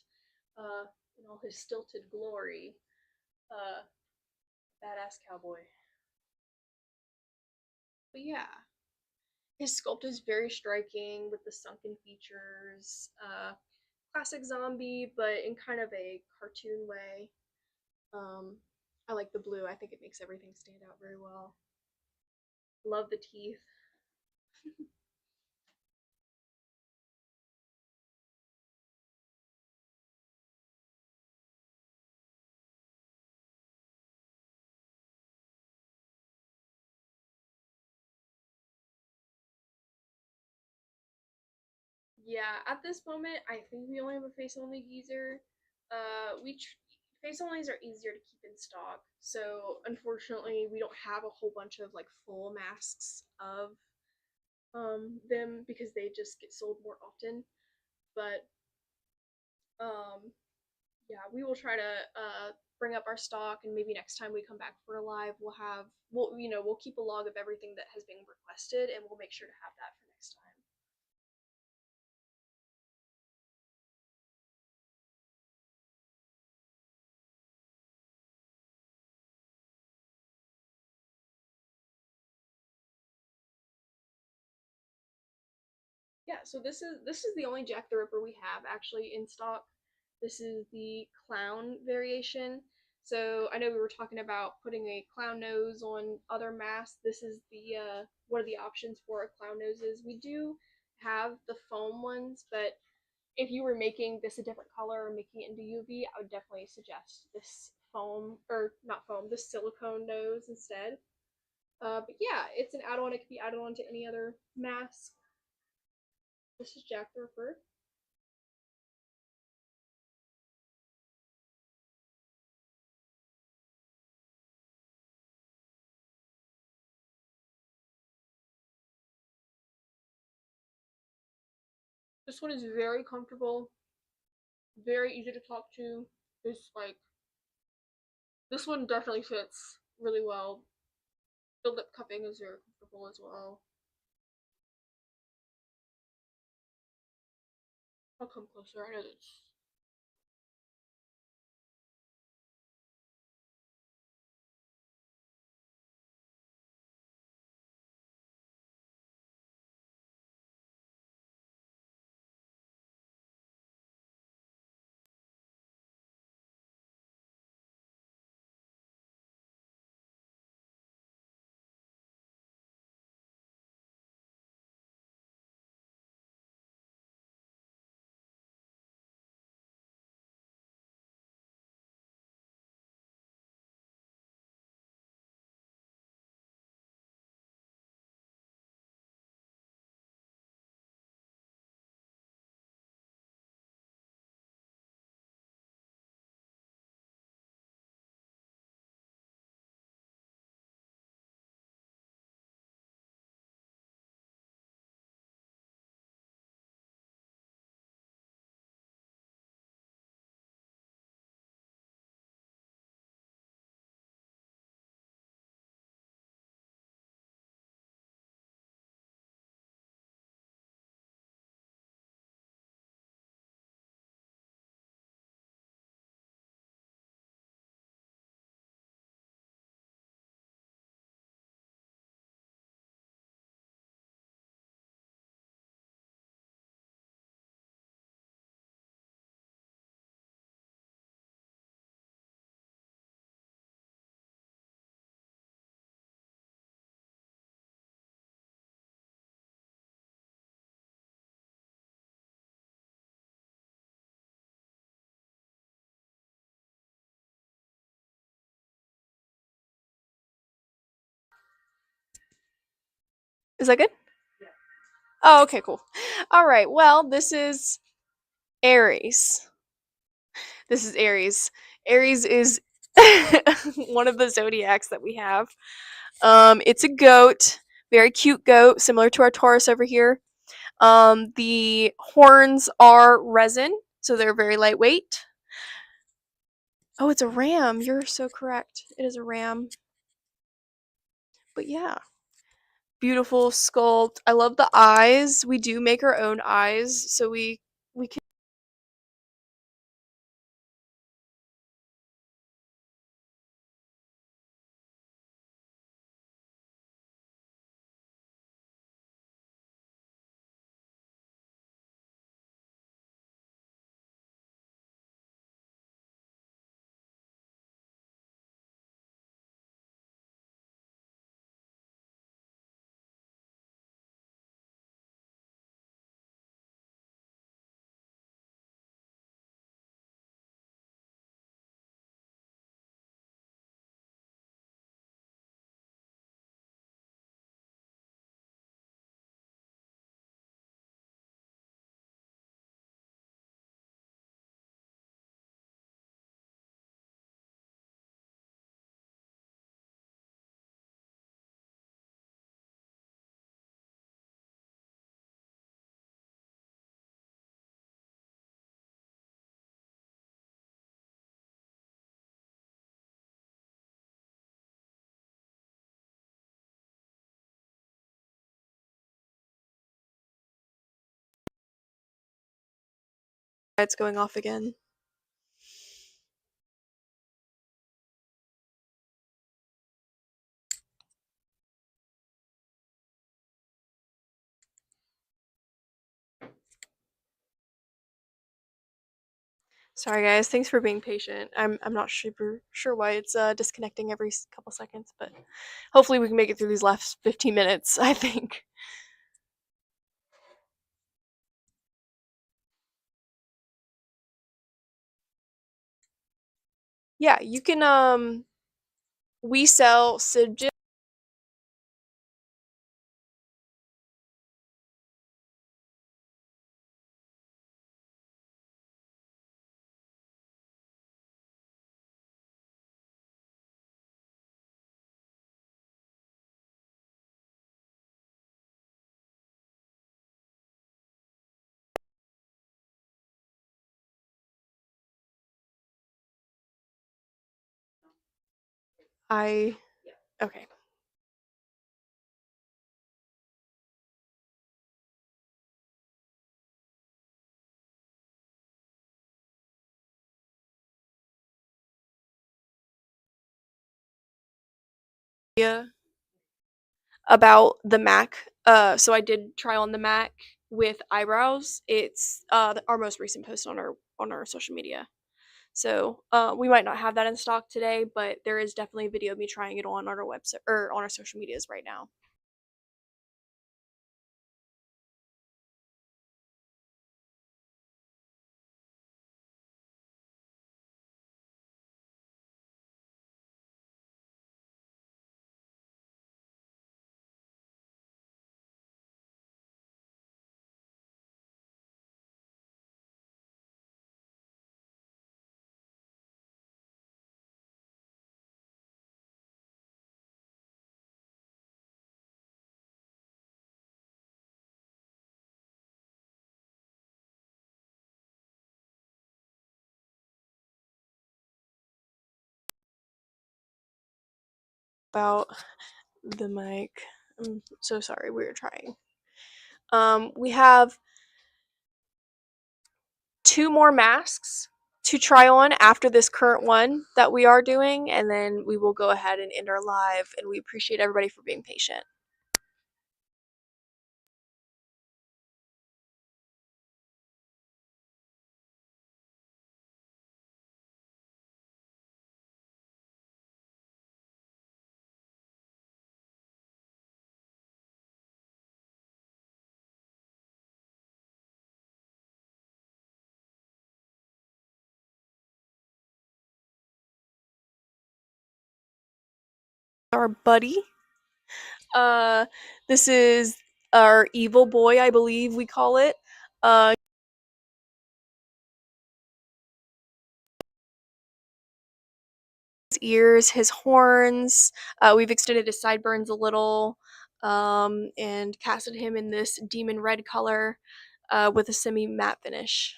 in all his stilted glory. Uh, Badass cowboy. But yeah, his sculpt is very striking with the sunken features. Classic zombie, but in kind of a cartoon way. Um, I like the blue. I think it makes everything stand out very well. Love the teeth. Yeah, at this moment, I think we only have a face only geezer. Face onlys are easier to keep in stock, so unfortunately, we don't have a whole bunch of like full masks of them because they just get sold more often. But yeah, we will try to bring up our stock, and maybe next time we come back for a live, we'll keep a log of everything that has been requested, and we'll make sure to have that for next time. Yeah, so this is the only Jack the Ripper we have actually in stock. This is the clown variation. So I know we were talking about putting a clown nose on other masks. This is the one of the options for a clown noses. We do have the foam ones, but if you were making this a different color or making it into UV, I would definitely suggest this foam, or not foam, this silicone nose instead. But yeah, it's an add-on. It can be added on to any other mask. This is Jack the Ripper. This one is very comfortable, very easy to talk to. It's like this one definitely fits really well. The lip cupping is very comfortable as well. I'll come closer. I know this. Is that good? Oh, okay, cool. All right. Well, this is Aries. This is Aries. Aries is one of the zodiacs that we have. It's a goat, very cute goat, similar to our Taurus over here. The horns are resin, so they're very lightweight. Oh, it's a ram. You're so correct. It is a ram. But yeah, beautiful sculpt. I love the eyes. We do make our own eyes, so we can. It's going off again. Sorry guys, thanks for being patient. I'm not super sure why it's disconnecting every couple seconds, but hopefully we can make it through these last 15 minutes, I think. Yeah, you can we sell sigil. I okay. Yeah, about the MAC. So I did try on the MAC with eyebrows. It's our most recent post on our social media. So we might not have that in stock today, but there is definitely a video of me trying it on our website or on our social medias right now. About the mic. I'm so sorry. We were trying. We have two more masks to try on after this current one that we are doing, and then we will go ahead and end our live. And we appreciate everybody for being patient. Our buddy. This is our evil boy, I believe we call it. His ears, his horns. We've extended his sideburns a little, and casted him in this demon red color with a semi matte finish.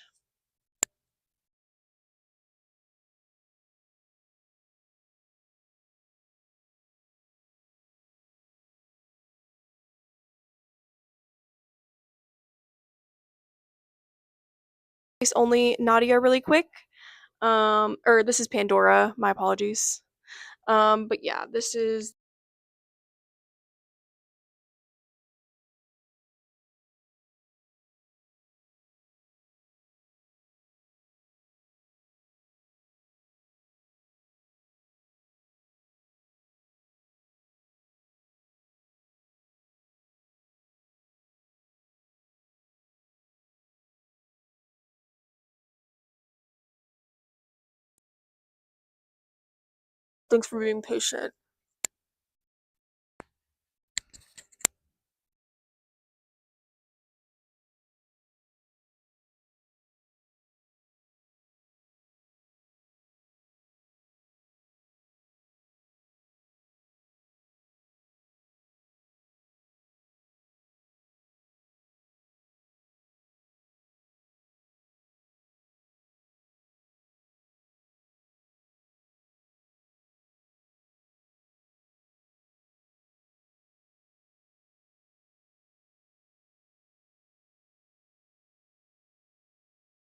Only Nadia really quick. Or this is Pandora, my apologies. But yeah, this is thanks for being patient.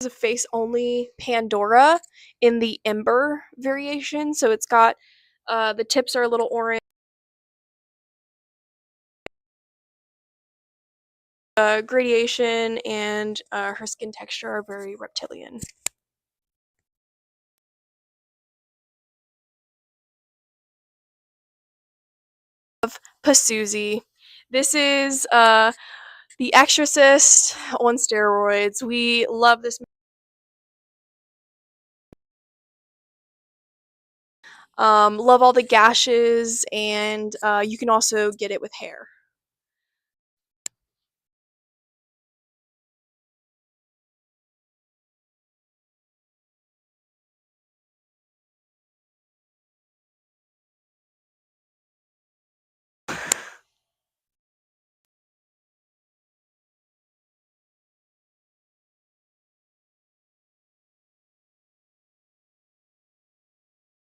A face only Pandora in the Ember variation. So it's got the tips are a little orange. Gradation and her skin texture are very reptilian. Pasuzi. This is The Exorcist on steroids. We love this. Love all the gashes, and you can also get it with hair.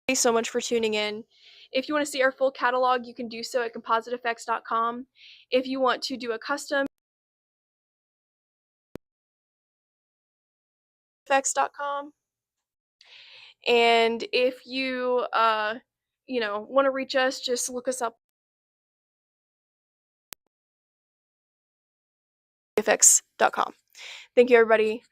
Thanks so much for tuning in. If you want to see our full catalog, you can do so at compositeffects.com. If you want to do a custom, effects.com. And if you want to reach us, just look us up effects.com. Thank you, everybody.